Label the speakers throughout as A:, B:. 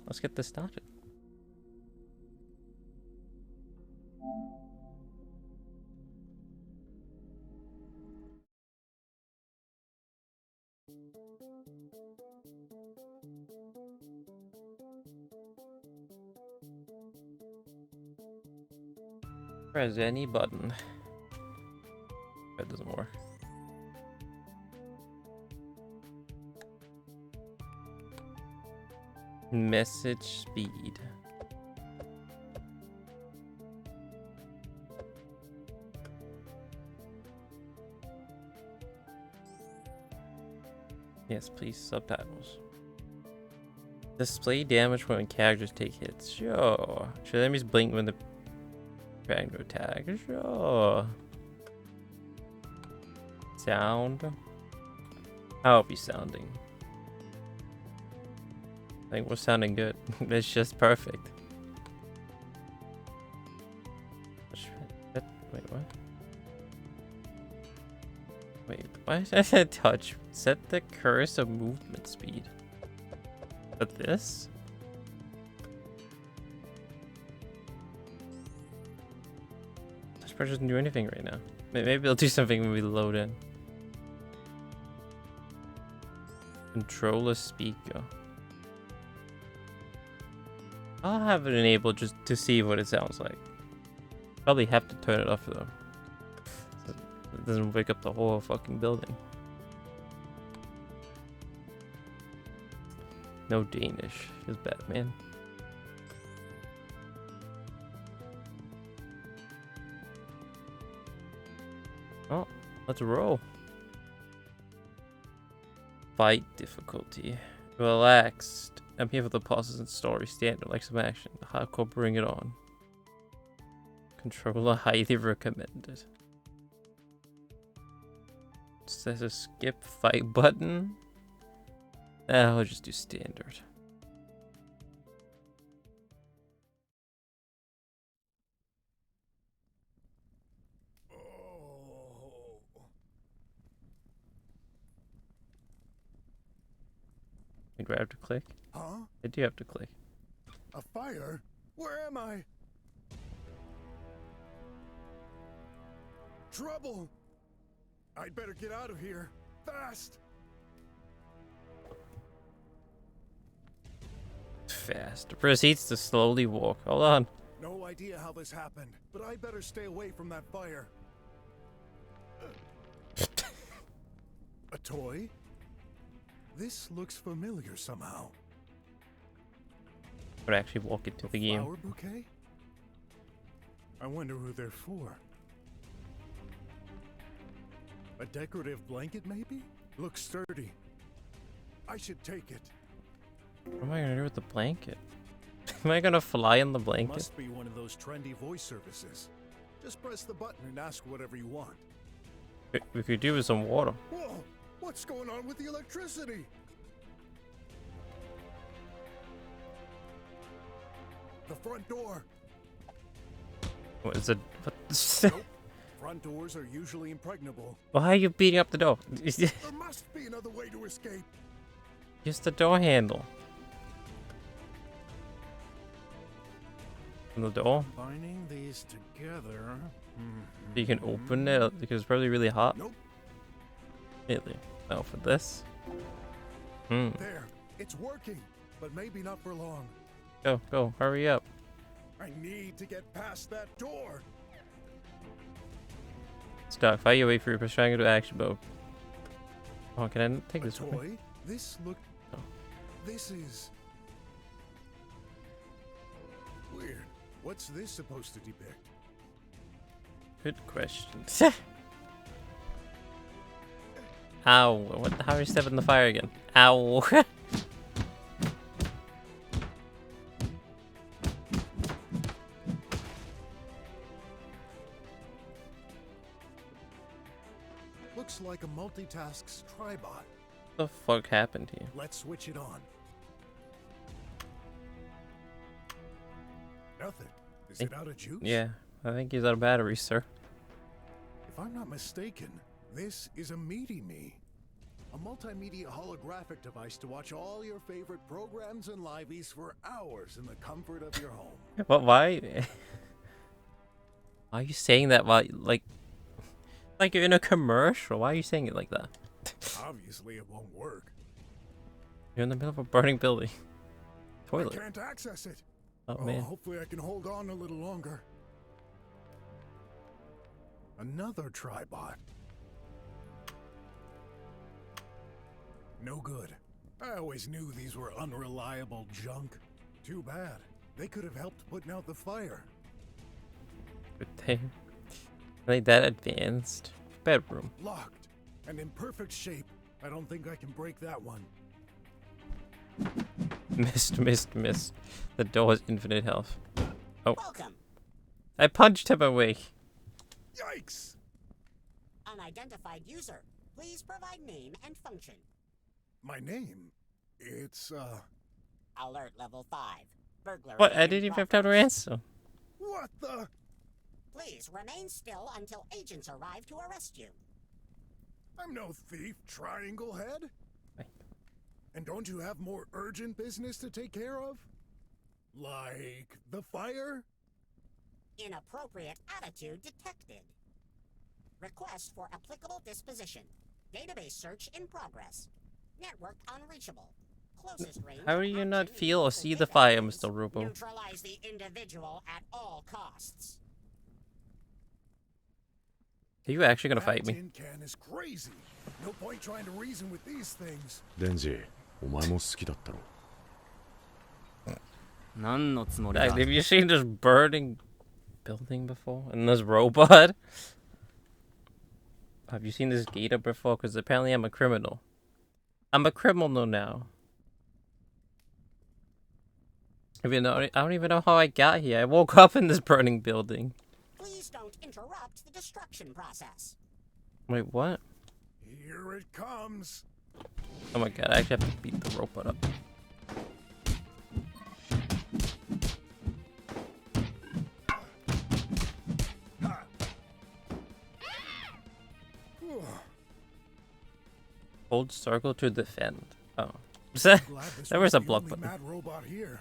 A: let's get this started. Press any button. That doesn't work. Message speed. Yes, please, subtitles. Display damage when characters take hits. Sure. Should enemies blink when the character attack? Sure. Sound. How it be sounding? I think we're sounding good. It's just perfect. Wait, what? Wait, why did I say touch? Set the cursor movement speed. But this? Touch pressure doesn't do anything right now. Maybe it'll do something when we load in. Controller speaker. I'll have it enabled just to see what it sounds like. Probably have to turn it off though. So it doesn't wake up the whole fucking building. No Danish. Feels bad, man. Oh, let's roll. Fight difficulty. Relaxed. I'm here for the puzzles and story. Standard, like some action. Hardcore, bring it on. Controller, highly recommended. Says a skip fight button. I'll just do standard. Do I have to click?
B: Huh?
A: I do have to click.
B: A fire? Where am I? Trouble! I'd better get out of here. Fast!
A: Fast. Proceeds to slowly walk. Hold on.
B: No idea how this happened, but I better stay away from that fire. A toy? This looks familiar somehow.
A: Would actually walk into the game.
B: Flower bouquet? I wonder who they're for. A decorative blanket, maybe? Looks sturdy. I should take it.
A: What am I gonna do with the blanket? Am I gonna fly in the blanket?
B: Must be one of those trendy voice services. Just press the button and ask whatever you want.
A: We could do with some water.
B: Whoa! What's going on with the electricity? The front door.
A: What is it? What?
B: Nope. Front doors are usually impregnable.
A: Why are you beating up the door?
B: There must be another way to escape.
A: Use the door handle. On the door?
B: Binding these together.
A: So you can open it because it's probably really hot.
B: Nope.
A: Really? Oh, for this?
B: There. It's working, but maybe not for long.
A: Go, go, hurry up.
B: I need to get past that door.
A: Stuck. Fire your way through. Press triangle to action mode. Oh, can I take this
B: toy?
A: with me?
B: This look.
A: Oh.
B: This is weird. What's this supposed to depict?
A: Good question. Ow. What? How are you stepping in the fire again? Ow.
B: Looks like a multitasks tribot.
A: What the fuck happened here?
B: Let's switch it on. Nothing. Is it out of juice?
A: Yeah, I think he's out of batteries, sir.
B: If I'm not mistaken, this is a meaty me. A multimedia holographic device to watch all your favorite programs and liveys for hours in the comfort of your home.
A: What? Why? Why are you saying that? While like you're in a commercial? Why are you saying it like that?
B: Obviously, it won't work.
A: You're in the middle of a burning building. Toilet.
B: I can't access it.
A: Oh man.
B: Hopefully, I can hold on a little longer. Another tribot. No good. I always knew these were unreliable junk. Too bad. They could have helped putting out the fire.
A: Good thing. Like that advanced. Bedroom.
B: Locked and in perfect shape. I don't think I can break that one.
A: Missed. The door has infinite health. Oh.
C: Welcome.
A: I punched him away.
B: Yikes!
C: Unidentified user. Please provide name and function.
B: My name? It's,
C: Alert level 5. Burglary.
A: What? I
C: in
A: didn't even have time to
C: progress.
A: answer.
B: What the?
C: Please remain still until agents arrive to arrest you.
B: I'm no thief, Triangle Head.
A: Right.
B: And don't you have more urgent business to take care of? Like the fire?
C: Inappropriate attitude detected. Request for applicable disposition. Database search in progress. Network unreachable. Closest range.
A: How do you not
C: action
A: feel or
C: local
A: see the
C: data
A: fire,
C: points.
A: Mr. Rubo?
C: Neutralize the individual at all costs.
A: Are you actually gonna
B: That
A: fight me?
B: tin can is crazy. No point trying to reason with these things.
D: デンジ、お前も好きだったろ。
E: 何のつもりだ
A: Have you seen this burning building before? And this robot? Have you seen this gator before? Because apparently I'm a criminal. I'm a criminal now. I don't even know how I got here. I woke up in this burning building.
C: Please don't interrupt the destruction process.
A: Wait, what?
B: Here it comes.
A: Oh my god, I actually have to beat the robot up. Hold circle to defend. Oh.
B: Glad this
A: There was a
B: the
A: block
B: only
A: button.
B: mad robot here.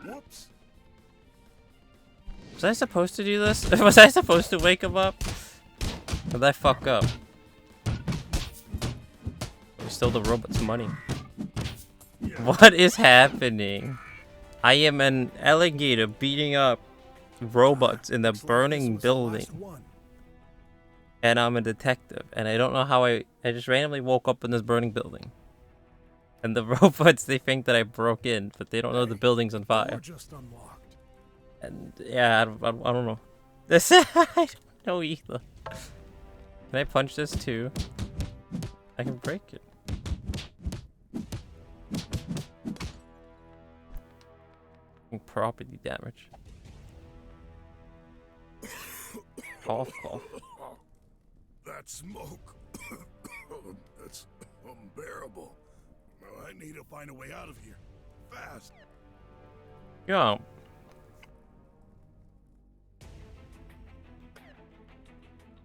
B: Whoops.
A: Was I supposed to do this? Was I supposed to wake him up? Or did I fuck up? We stole the robot's money. What is happening? I am an alligator beating up robots in the
B: Looks like
A: burning
B: this was the last
A: building.
B: one.
A: And I'm a detective. And I don't know how I just randomly woke up in this burning building. And the robots, they think that I broke in, but they don't know the building's on
B: Door
A: fire.
B: just unlocked.
A: And yeah, I don't know. This I don't know either. Can I punch this too? I can break it. Property damage. Cough, cough.
B: That smoke. That's unbearable. I need to find a way out of here. Fast.
A: Yeah.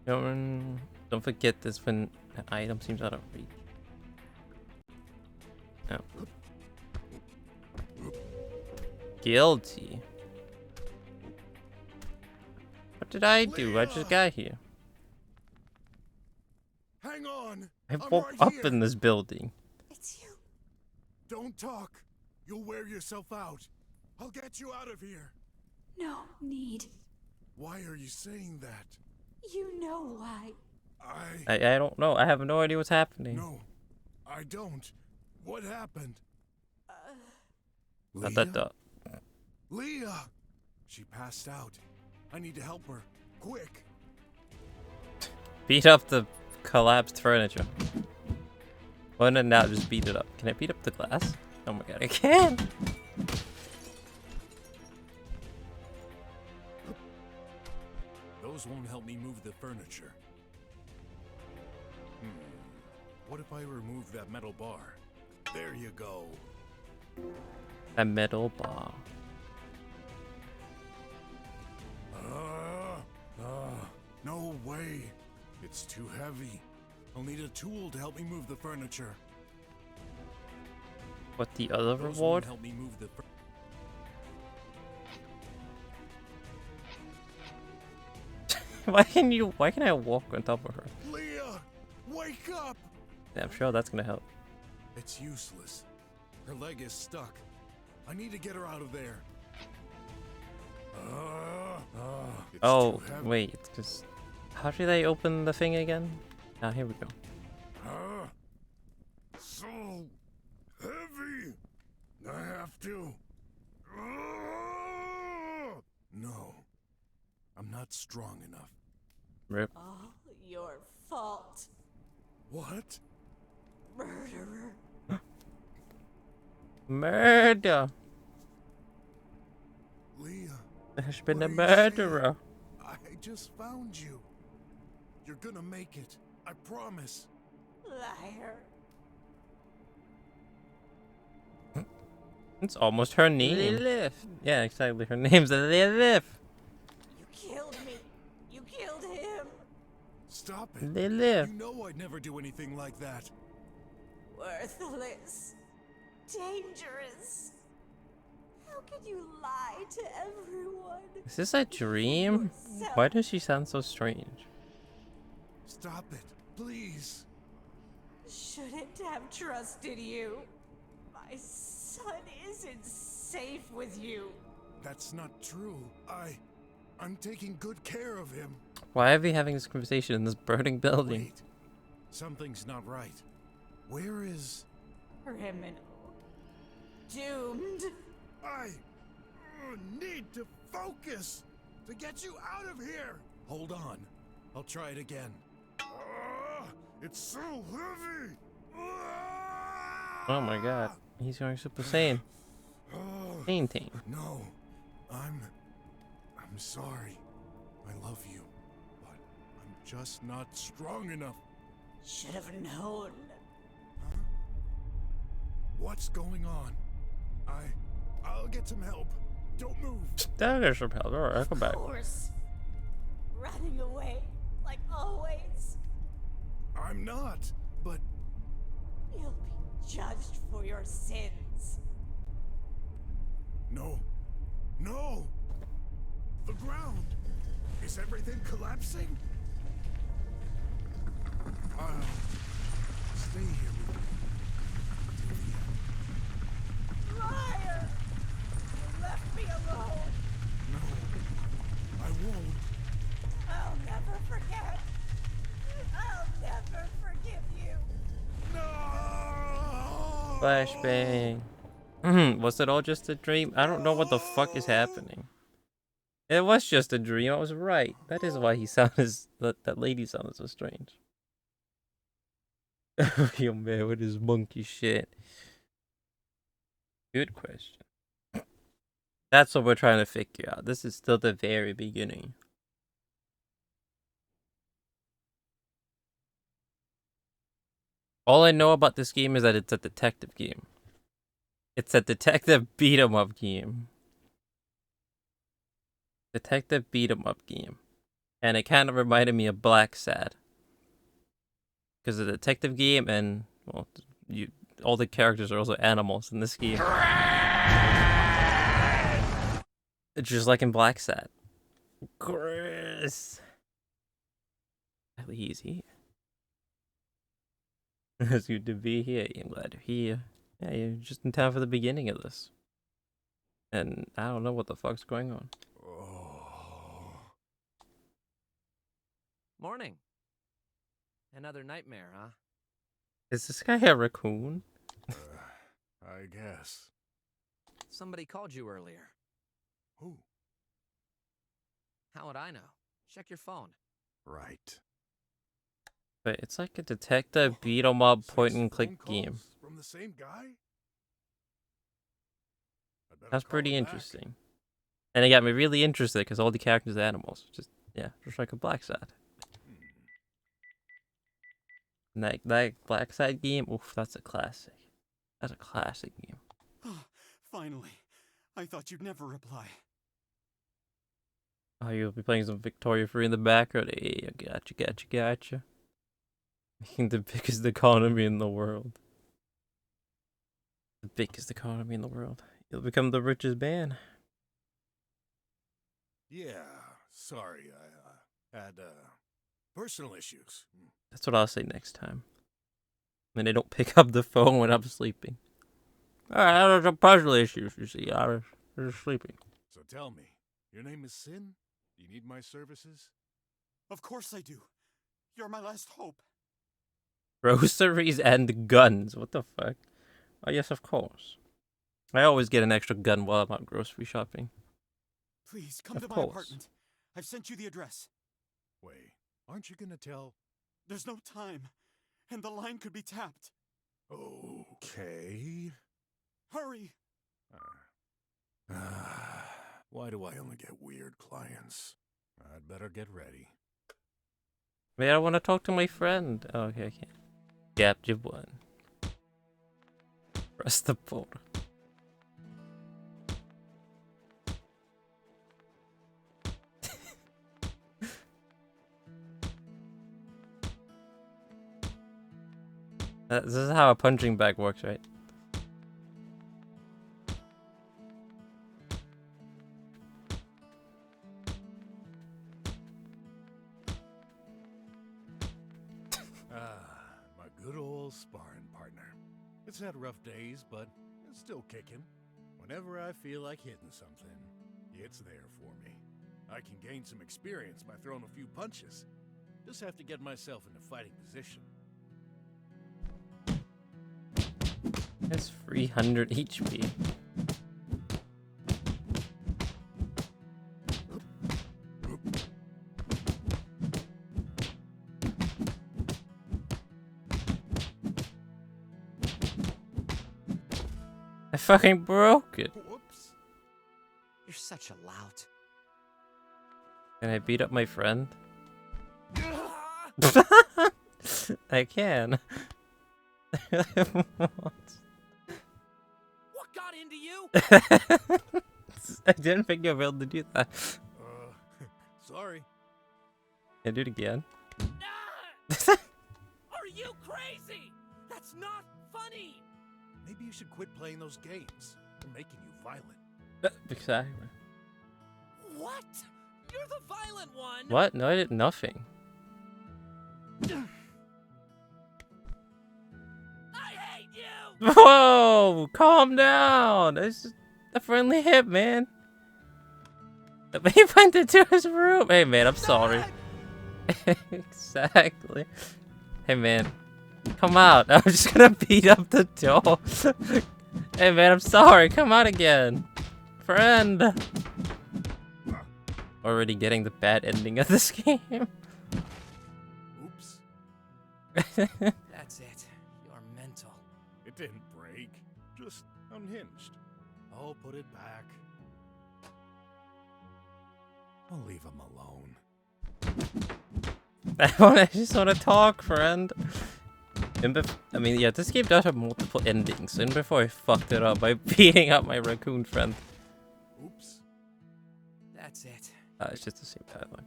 A: Don't forget this when an item seems out of reach. No. Guilty. What did I do? I just got here.
B: Hang on.
A: I
B: I'm
A: woke
B: right
A: up
B: here.
A: in this building.
C: It's you.
B: Don't talk. You'll wear yourself out. I'll get you out of here.
F: No need.
B: Why are you saying that?
F: You know why.
A: I don't know. I have no idea what's happening.
B: No, I don't. What happened?
A: Da, da, da.
B: Leah! She passed out. I need to help her. Quick.
A: Beat up the collapsed furniture. Well, no, now just beat it up. Can I beat up the glass? Oh my god, I can!
B: Those won't help me move the furniture. What if I remove that metal bar? There you go.
A: A metal bar.
B: No way. It's too heavy. I'll need a tool to help me move the furniture.
A: What the other
B: Those
A: reward?
B: won't help me move the
A: Why can I walk on top of her?
B: Leah, wake up!
A: Yeah, I'm sure that's gonna help.
B: It's useless. Her leg is stuck. I need to get her out of there. It's
A: Oh,
B: too heavy.
A: wait, it's just... How should I open the thing again? Ah, here we go.
B: So heavy. I have to. No, I'm not strong enough.
A: Rip.
F: All your fault,
B: What?
F: murderer.
A: Murder!
B: Leah,
A: There's been
B: What
A: a
B: are you saying?
A: murderer.
B: I just found you. You're gonna make it. I promise.
F: Liar.
A: It's almost her name. Lilith. Yeah, exactly. Her name's Lilith.
F: You killed me. You killed him.
B: Stop it.
A: Lilith.
B: You know I'd never do anything like that.
F: Worthless. Dangerous. How can you lie to everyone?
A: Is this a dream? Why does she sound so strange?
B: Stop it, please.
F: Shouldn't have trusted you. My son isn't safe with you.
B: That's not true. I'm taking good care of him.
A: Why are we having this conversation in this burning building?
B: Wait. Something's not right. Where is...
F: Criminal. Doomed.
B: I need to focus to get you out of here. Hold on. I'll try it again. It's so heavy.
A: Oh my god. He's going Super Saiyan. Painting.
B: No. I'm sorry. I love you. But I'm just not strong enough.
F: Should have known.
B: What's going on? I'll get some help. Don't move.
A: That is some help. Alright, I'll come back.
F: Of course. Running away, like always.
B: I'm not, but
F: You'll be judged for your sins.
B: no. No! The ground! Is everything collapsing? I'll stay here with you.
F: Liar! You left me alone.
B: No, I won't.
F: I'll never forget. I'll never forgive you.
B: No!
A: Flashbang. Was it all just a dream? I don't know what the fuck is happening. It was just a dream. I was right. That is why he sounded that lady sounded so strange. Yo man, what is monkey shit? Good question. That's what we're trying to figure out. This is still the very beginning. All I know about this game is that it's a detective game. It's a detective beat-em-up game. Detective beat-em-up game. And it kind of reminded me of Black Sad. Because it's a detective game and, well, all the characters are also animals in this game. It's just like in Black Sad. Chris! He's here. It's good to be here. I'm glad you're here. Yeah, you're just in time for the beginning of this. And I don't know what the fuck's going on.
E: Morning. Another nightmare, huh?
A: Is this guy a raccoon?
B: I guess.
E: Somebody called you earlier.
B: Who?
E: How would I know? Check your phone.
B: Right.
A: But it's like a detective beat 'em up
B: 6
A: point and
B: phone
A: click
B: calls
A: game.
B: From the same guy? I better
A: That's
B: call
A: pretty
B: him back.
A: interesting. And it got me really interested because all the characters are animals. Just like a Black Side. And that Black Side game, oof, that's a classic. That's a classic game.
G: Finally. I thought you'd never reply.
A: Oh, you'll be playing some Victoria Free in the background. Hey, I gotcha. Making the biggest economy in the world. The biggest economy in the world. You'll become the richest man.
B: Yeah, sorry, I had personal issues.
A: That's what I'll say next time. When they don't pick up the phone when I'm sleeping. Alright, I have some personal issues, you see. I was sleeping.
B: So tell me, your name is Sin? Do you need my services?
G: Of course I do. You're my last hope.
A: Groceries and guns. What the fuck? Oh, yes, of course. I always get an extra gun while I'm out grocery shopping.
G: Please, come
A: Of
G: to my
A: course.
G: apartment. I've sent you the address.
B: Wait, aren't you gonna tell?
G: There's no time, and the line could be tapped.
B: Okay.
G: Hurry!
B: Why do I only get weird clients? I'd better get ready.
A: Wait, I want to talk to my friend. Oh, okay, okay. Chapter 1. Press the border. This is how a punching bag works, right?
B: My good old sparring partner. It's had rough days, but it's still kicking. Whenever I feel like hitting something, it's there for me. I can gain some experience by throwing a few punches. Just have to get myself in a fighting position.
A: That's 300 HP. I fucking broke it.
B: Whoops.
E: You're such a lout.
A: Can I beat up my friend? I can.
E: What got into you?
A: I didn't think you'd be able to do that.
B: Sorry.
A: Can I do it again?
E: Are you crazy? That's not funny.
B: Maybe you should quit playing those games. They're making you violent.
A: Exactly.
E: What? You're the violent one.
A: What? No, I did nothing.
E: I hate you.
A: Whoa! Calm down! It's just a friendly hit, man. He went into his room. Hey, man, I'm sorry. Exactly. Hey, man. Come out. I'm just gonna beat up the door. Hey, man, I'm sorry. Come out again. Friend. Already getting the bad ending of this game.
B: Oops.
E: That's it. You're mental.
B: It didn't break. Just unhinged. I'll put it back. I'll leave him alone.
A: I just want to talk, friend. I mean, yeah, this game does have multiple endings. And before I fucked it up by beating up my raccoon friend.
B: Oops.
E: That's it.
A: It's just the same dialogue.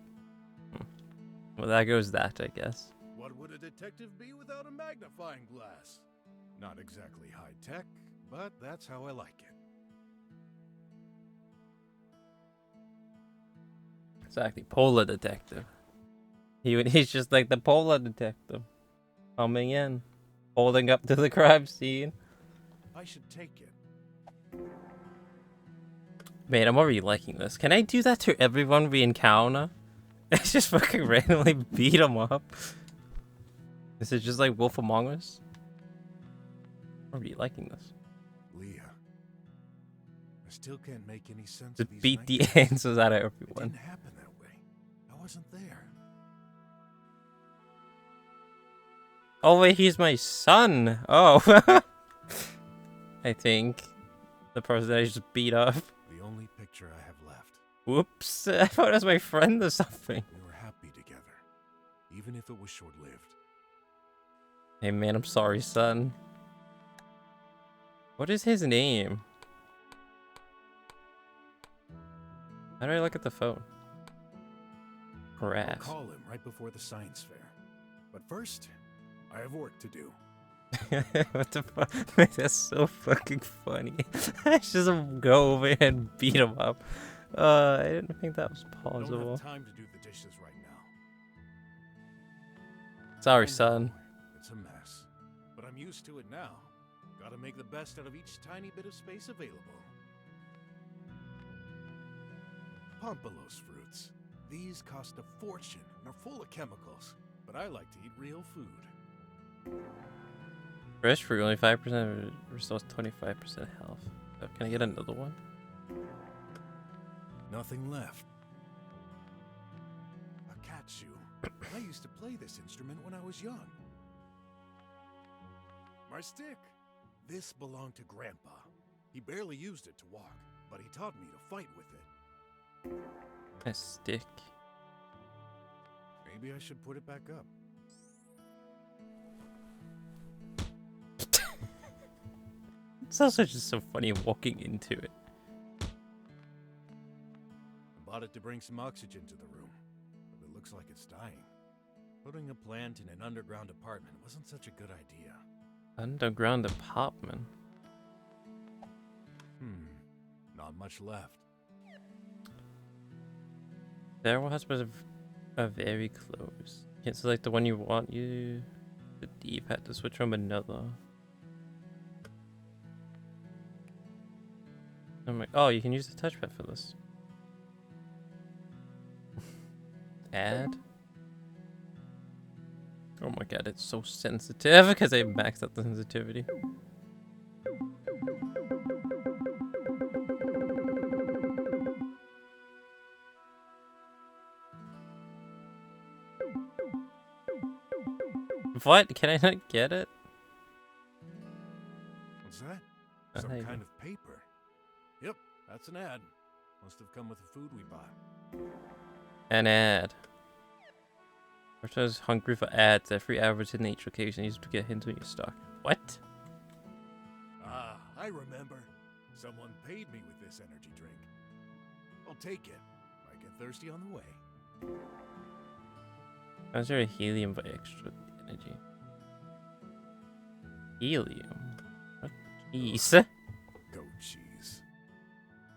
A: Well, there goes that, I guess.
B: What would a detective be without a magnifying glass? Not exactly high tech, but that's how I like it.
A: Exactly, Polar Detective. He's just like the Polar Detective. Coming in. Holding up to the crime scene.
B: I should take it.
A: Man, I'm already liking this. Can I do that to everyone we encounter? I just fucking randomly beat them up. Is it just like Wolf Among Us? I'm already liking this.
B: Leah. I still can't make any sense
A: To
B: of these
A: beat the
B: nightmares.
A: answers out of
B: It
A: everyone.
B: didn't happen that way. I wasn't there.
A: Oh wait, he's my son. Oh. I think. The person that I just beat up.
B: The only picture I have left.
A: Whoops. I thought it was my friend or something.
B: We were happy together, even if it was short-lived.
A: Hey man, I'm sorry, son. What is his name? How do I look at the phone?
B: I'll
A: Grass.
B: call him right before the science fair. But first, I have work to do.
A: What the fuck? That's so fucking funny. I should just go over here and beat him up. I didn't think that was
B: I don't
A: possible.
B: have time to do the dishes right now.
A: Sorry,
B: I know
A: son.
B: It's a mess, but I'm used to it now. Gotta make the best out of each tiny bit of space available. Pompolos fruits. These cost a fortune and are full of chemicals, but I like to eat real food.
A: Fresh fruit, only 5% restores 25% health. Oh, can I get another one?
B: Nothing left. A cat shoe. I used to play this instrument when I was young. My stick. This belonged to Grandpa. He barely used it to walk, but he taught me to fight with it.
A: A stick.
B: Maybe I should put it back up.
A: It's also just so funny walking into it.
B: I bought it to bring some oxygen to the room, but it looks like it's dying. Putting a plant in an underground apartment wasn't such a good idea.
A: Underground apartment.
B: Not much left.
A: Farewell hospitals are very close. You can't select the one you want. You the D-pad to switch from another. I'm like, oh, you can use the touchpad for this. Add. Oh my god, it's so sensitive because I maxed out the sensitivity. What? Can I not get it?
B: What's that?
A: Oh,
B: Some
A: there you
B: kind
A: go.
B: of paper. Yep, that's an ad. Must have come with the food we bought.
A: An ad. Restaurants hungry for ads. Every average in each location needs to get hints when you stock. What?
B: Ah, I remember. Someone paid me with this energy drink. I'll take it. Might get thirsty on the way.
A: How's there a helium for extra energy? Helium? What keys?
B: Goat cheese.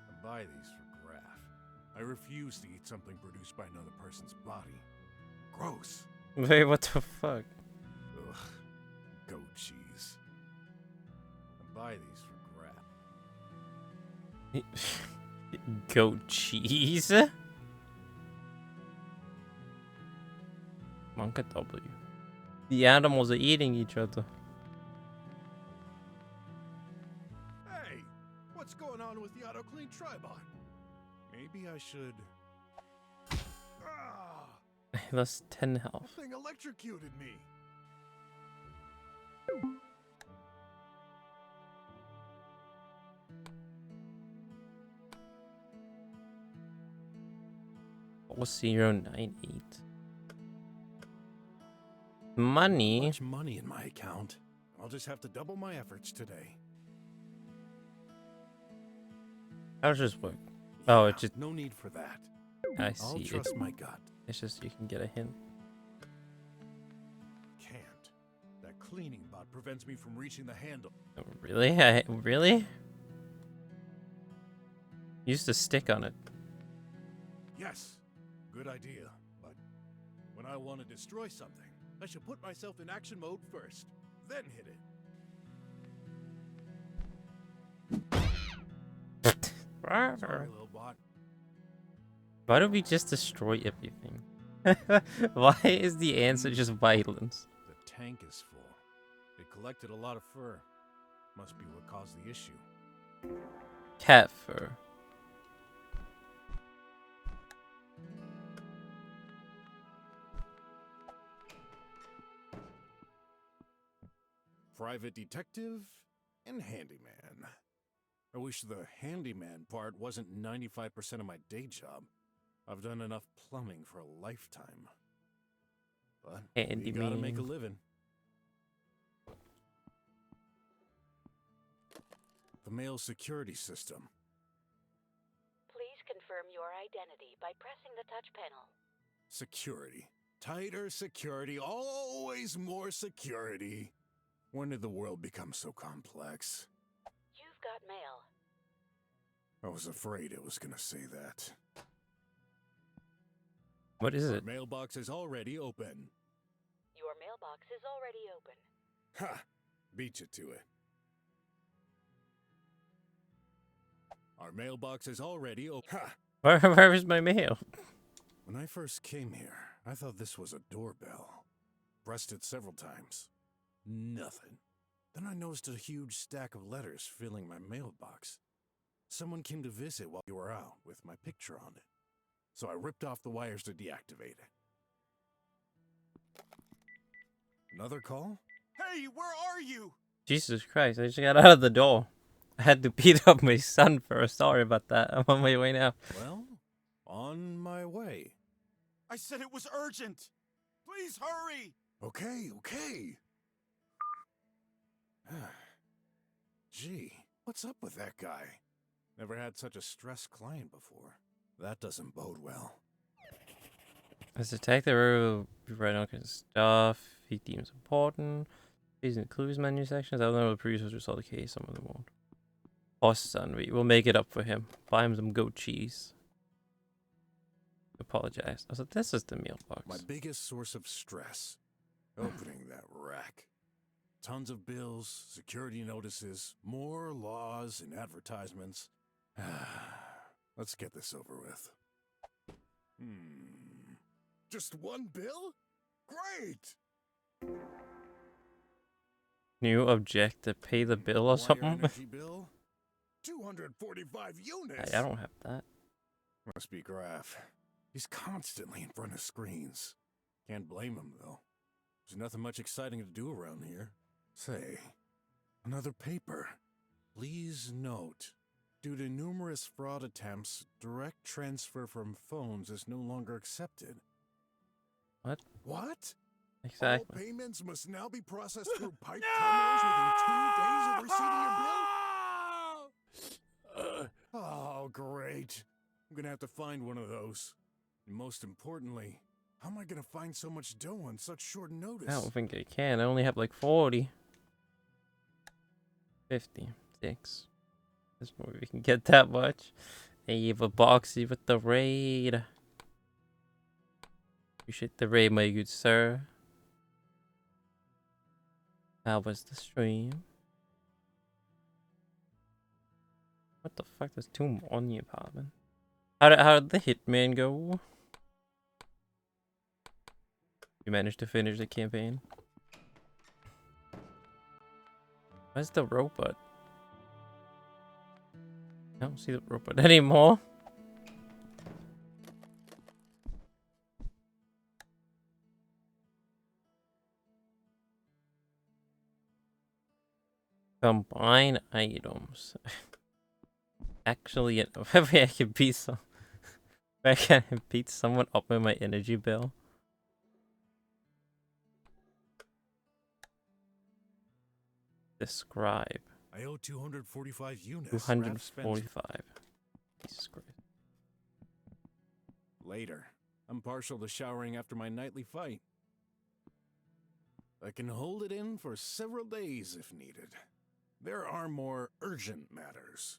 B: I buy these for Graf. I refuse to eat something produced by another person's body. Gross.
A: Wait, what the fuck?
B: Ugh. Goat cheese. I buy these for Graf.
A: Goat cheese? Monka W. The animals are eating each other.
B: Hey, what's going on with the auto clean tribot? Maybe I should. Ah,
A: I lost 10
B: that
A: health.
B: thing electrocuted me.
A: Oh, 098. Money?
B: Much money in my account. I'll just have to double my efforts today.
A: How does this work? Oh, it just.
B: No need for that.
A: I
B: I'll
A: see.
B: trust my gut.
A: It's just you can get a hint.
B: Can't. That cleaning bot prevents me from reaching the handle.
A: Oh, really? Really? Use the stick on it.
B: Yes, good idea. But when I want to destroy something, I should put myself in action mode first, then hit it. Sorry, little bot.
A: Why don't we just destroy everything? Why is the answer just violence?
B: The tank is full. It collected a lot of fur. Must be what caused the issue.
A: Cat fur.
B: Private detective and handyman. I wish the handyman part wasn't 95% of my day job. I've done enough plumbing for a lifetime. But you gotta make a
A: Handyman.
B: living. The mail security system.
F: Please confirm your identity by pressing the touch panel.
B: Security. Tighter security, always more security. When did the world become so complex?
F: You've got mail.
B: I was afraid it was gonna say that.
A: What is
B: Our
A: it?
B: mailbox is already open.
F: Your mailbox is already open.
B: Ha! Beat you to it. Our mailbox is already open. Ha!
A: Where is my mail?
B: When I first came here, I thought this was a doorbell. Pressed it several times. Nothing. Then I noticed a huge stack of letters filling my mailbox. Someone came to visit while you were out with my picture on it. So I ripped off the wires to deactivate it. Another call?
G: Hey, where are you?
A: Jesus Christ, I just got out of the door. I had to beat up my son first. Sorry about that. I'm on my way now.
B: Well, on my way.
G: I said it was urgent. Please hurry.
B: Okay. Gee, what's up with that guy? Never had such a stressed client before. That doesn't bode well.
A: As a detective, we'll be writing all kinds of stuff he deems important. These in the clues menu sections. I don't know if the producers will solve the case, some of them won't. Boss son, we'll make it up for him. Buy him some goat cheese. Apologize. So this is the mailbox.
B: My biggest source of stress. Opening that rack. Tons of bills, security notices, more laws and advertisements. Let's get this over with. Just one bill? Great!
A: New objective, pay the bill or
B: Wire
A: something?
B: energy bill? 245 units!
A: I don't have that.
B: Must be Graf. He's constantly in front of screens. Can't blame him, though. There's nothing much exciting to do around here. Say, another paper. Please note, due to numerous fraud attempts, direct transfer from phones is no longer accepted.
A: What?
B: What?
A: Exactly.
B: All payments must now be processed through pipe terminals within 2 days of receiving your bill? Oh, great. I'm gonna have to find one of those. And most importantly, how am I gonna find so much dough on such short notice?
A: I don't think I can. I only have like 40. 56. There's no way we can get that much. Ava Boxy with the raid. Appreciate the raid, my good sir. How was the stream? What the fuck? There's 2 more on the apartment. How did the hitman go? You managed to finish the campaign. Where's the robot? I don't see the robot anymore. Combine items. Actually, maybe I can beat some. I can beat someone up with my energy bill. Describe.
B: I owe 245 units.
A: 245. Jesus Christ.
B: Later. I'm partial to showering after my nightly fight. I can hold it in for several days if needed. There are more urgent matters.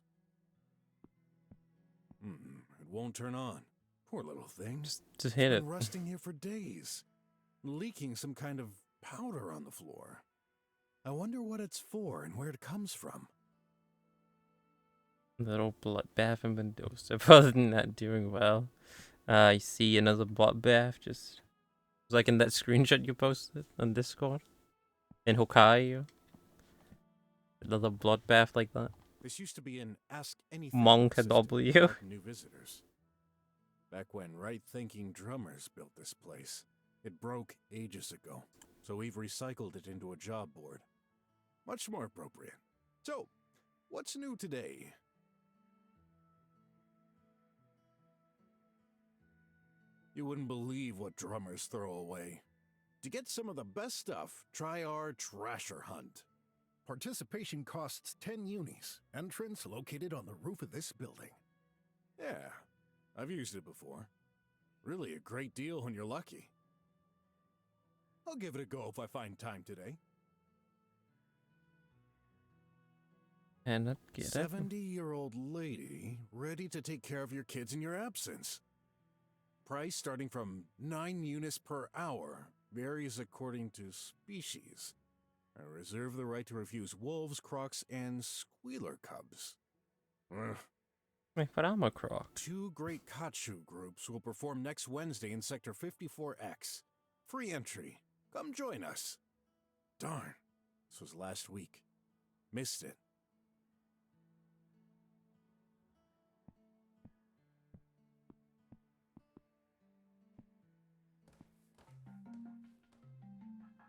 B: It won't turn on. Poor little thing.
A: Just hit it.
B: Been rusting here for days. Leaking some kind of powder on the floor. I wonder what it's for and where it comes from.
A: Little bloodbath in Mendoza. Probably not doing well. I see another bloodbath. Just like in that screenshot you posted on Discord. In Hokkaido. Another bloodbath like that.
B: This used to be an Ask Anything
A: Monk
B: system
A: W.
B: to welcome new visitors. Back when right-thinking drummers built this place. It broke ages ago, so we've recycled it into a job board. Much more appropriate. So, what's new today? You wouldn't believe what drummers throw away. To get some of the best stuff, try our Trasher Hunt. Participation costs 10 unis. Entrance located on the roof of this building. Yeah, I've used it before. Really a great deal when you're lucky. I'll give it a go if I find time today.
A: And up, get it.
B: 70-year-old lady ready to take care of your kids in your absence. Price starting from 9 units per hour. Varies according to species. I reserve the right to refuse wolves, crocs, and squealer cubs. Ugh.
A: Wait, but I'm a croc.
B: 2 great Kachu groups will perform next Wednesday in Sector 54X. Free entry. Come join us. Darn, this was last week. Missed it.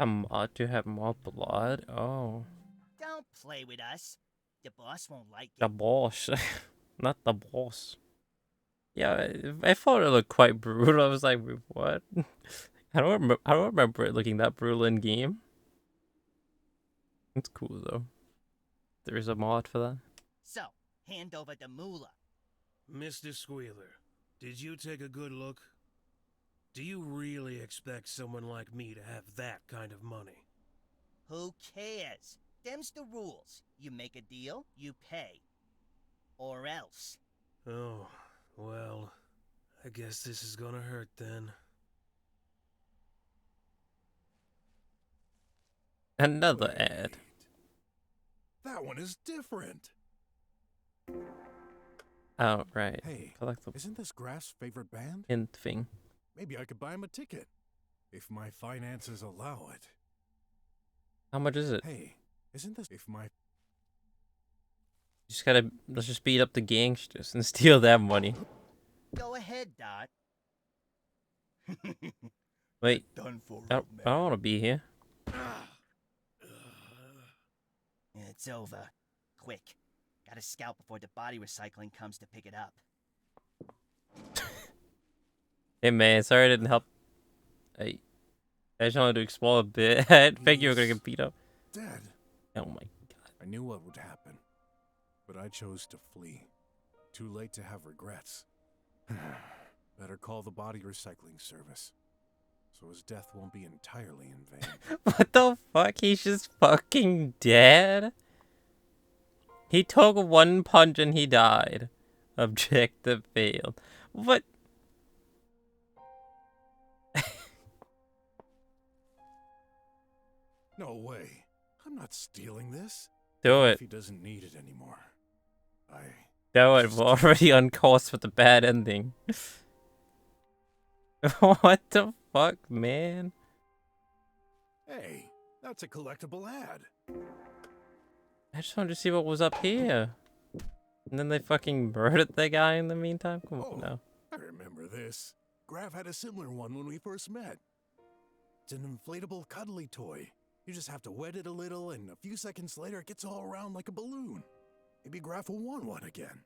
A: I'm odd to have more blood. Oh,
H: Don't play with us. The boss won't like
A: the
H: it.
A: boss, not the boss. Yeah, I thought it looked quite brutal. I was like, what? I don't remember it looking that brutal in game. It's cool though. There is a mod for that.
H: So, hand over the moolah.
E: Mr. Squealer, did you take a good look? Do you really expect someone like me to have that kind of money?
H: Who cares? Them's the rules. You make a deal, you pay. Or else.
E: Oh, well, I guess this is gonna hurt then.
A: Another ad.
B: Wait. That one is different.
A: Oh, right.
B: Hey,
A: Collectible
B: isn't this Graf's favorite band?
A: hint thing.
B: Maybe I could buy him a ticket. If my finances allow it.
A: How much is it?
B: Hey, isn't this if my
A: Let's just beat up the gangsters and steal their money.
H: Go ahead, Dot.
A: Wait,
H: Done for,
A: I don't want to be here.
H: It's over. Quick. Gotta scout before the body recycling comes to pick it up.
A: Hey man, sorry I didn't help. I just wanted to explore a bit. I didn't think you were gonna get beat up.
B: dead?
A: Oh my god.
B: I knew what would happen, but I chose to flee. Too late to have regrets. Better call the body recycling service, so his death won't be entirely in vain.
A: What the fuck? He's just fucking dead? He took one punch and he died. Objective failed. What?
B: No way. I'm not stealing this.
A: Do
B: If
A: it.
B: he doesn't need it anymore.
A: Do it. We're already on course with the bad ending. What the fuck, man?
B: Hey, that's a collectible ad.
A: I just wanted to see what was up here. And then they fucking murdered the guy in the meantime? Come on now.
B: I remember this. Graf had a similar one when we first met. It's an inflatable cuddly toy. You just have to wet it a little, and a few seconds later it gets all around like a balloon. Maybe Graf will want one again.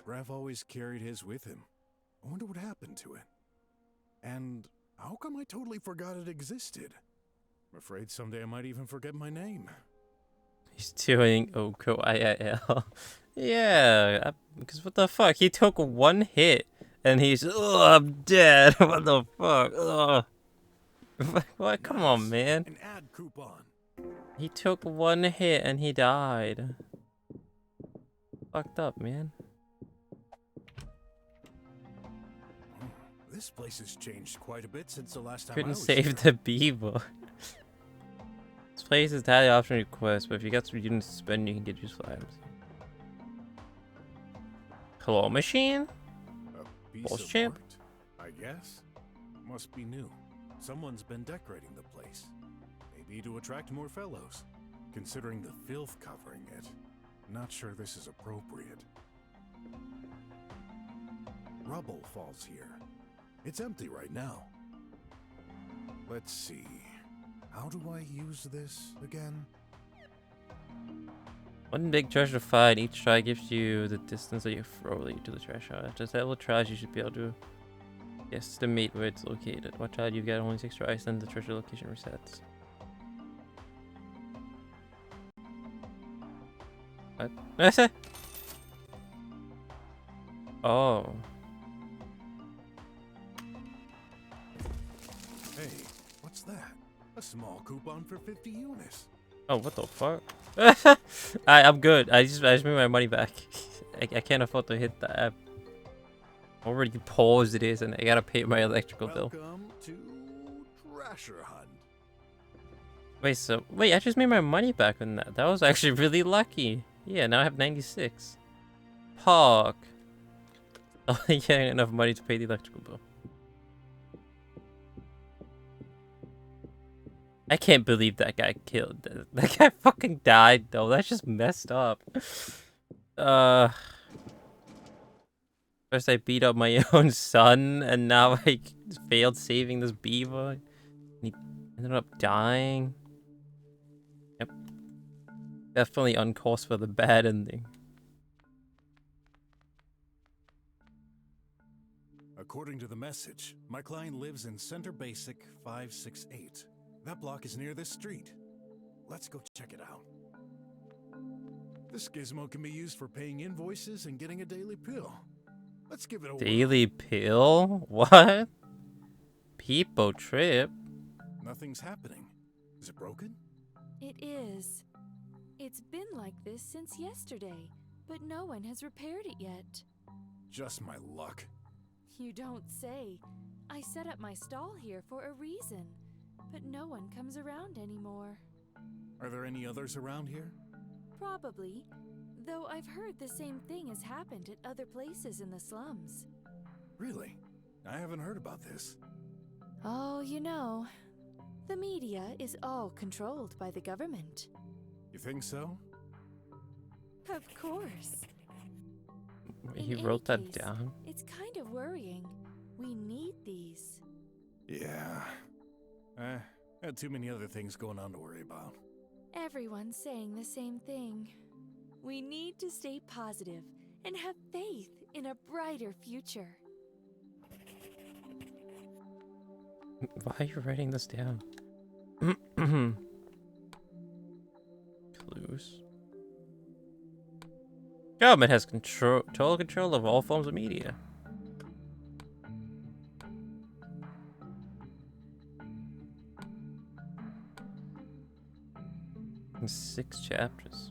B: Graf always carried his with him. I wonder what happened to it. And how come I totally forgot it existed? I'm afraid someday I might even forget my name.
A: He's doing Oko IIL. Yeah, because what the fuck? He took one hit and he's, oh, I'm dead. What the fuck? Ugh. What? Come on, man.
B: An ad coupon.
A: He took one hit and he died. Fucked up, man.
B: This place has changed quite a bit since the last time I
A: Couldn't
B: was
A: save
B: here.
A: the beaver. This place is entirely optional request, but if you got some units to spend, you can get useful items. Claw machine?
B: A piece
A: Boss
B: of
A: champ?
B: art, I guess. Must be new. Someone's been decorating the place. Maybe to attract more fellows. Considering the filth covering it, not sure this is appropriate. Rubble falls here. It's empty right now. Let's see. How do I use this again?
A: One big treasure to find. Each try gives you the distance that you throw to the treasure. After several tries, you should be able to estimate where it's located. Watch out, you've got only 6 tries, then the treasure location resets. What? What's that? Oh.
B: Hey, what's What's that? A small coupon for 50 units.
A: Oh, what the fuck? I'm good. I just made my money back. I can't afford to hit the app. Already paused it is, and I gotta pay my electrical bill.
B: Welcome to Treasure Hunt.
A: Wait, I just made my money back on that. That was actually really lucky. Yeah, now I have 96. Fuck. Only getting enough money to pay the electrical bill. I can't believe that guy killed. That guy fucking died though. That's just messed up. First I beat up my own son, and now I failed saving this beaver. He ended up dying. Yep. Definitely on course for the bad ending.
B: According to the message, my client lives in Center Basic 568. That block is near this street. Let's go check it out. This gizmo can be used for paying invoices and getting a daily pill. Let's give it a whirl.
A: Daily pill? What? People trip.
B: Nothing's happening. Is it broken?
I: It is. It's been like this since yesterday, but no one has repaired it yet.
B: Just my luck.
I: You don't say. I set up my stall here for a reason, but no one comes around anymore.
B: Are there any others around here?
I: Probably, though I've heard the same thing has happened at other places in the slums.
B: Really? I haven't heard about this.
I: Oh, you know, the media is all controlled by the government.
B: You think so?
I: Of course.
A: He
I: In
A: wrote
I: any
A: that
I: case,
A: down.
I: It's kind of worrying. We need these.
B: Yeah. Had too many other things going on to worry about.
I: Everyone's saying the same thing. We need to stay positive and have faith in a brighter future.
A: Why are you writing this down? Clues. Government has total control of all forms of media. In 6 chapters.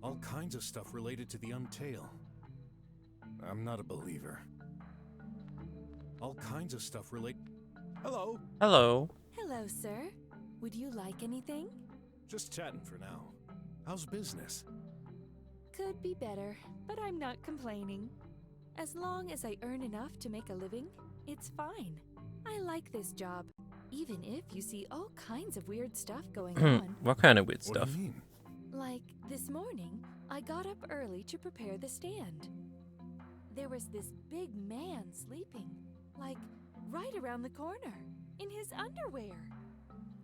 B: All kinds of stuff related to the Untail. I'm not a believer. All kinds of stuff Hello?
A: Hello.
I: Hello, sir. Would you like anything?
B: Just chatting for now. How's business?
I: Could be better, but I'm not complaining. As long as I earn enough to make a living, it's fine. I like this job, even if you see all kinds of weird stuff going on.
A: What kind of weird
B: What
A: stuff?
B: do you mean?
I: Like this morning, I got up early to prepare the stand. There was this big man sleeping, like right around the corner, in his underwear.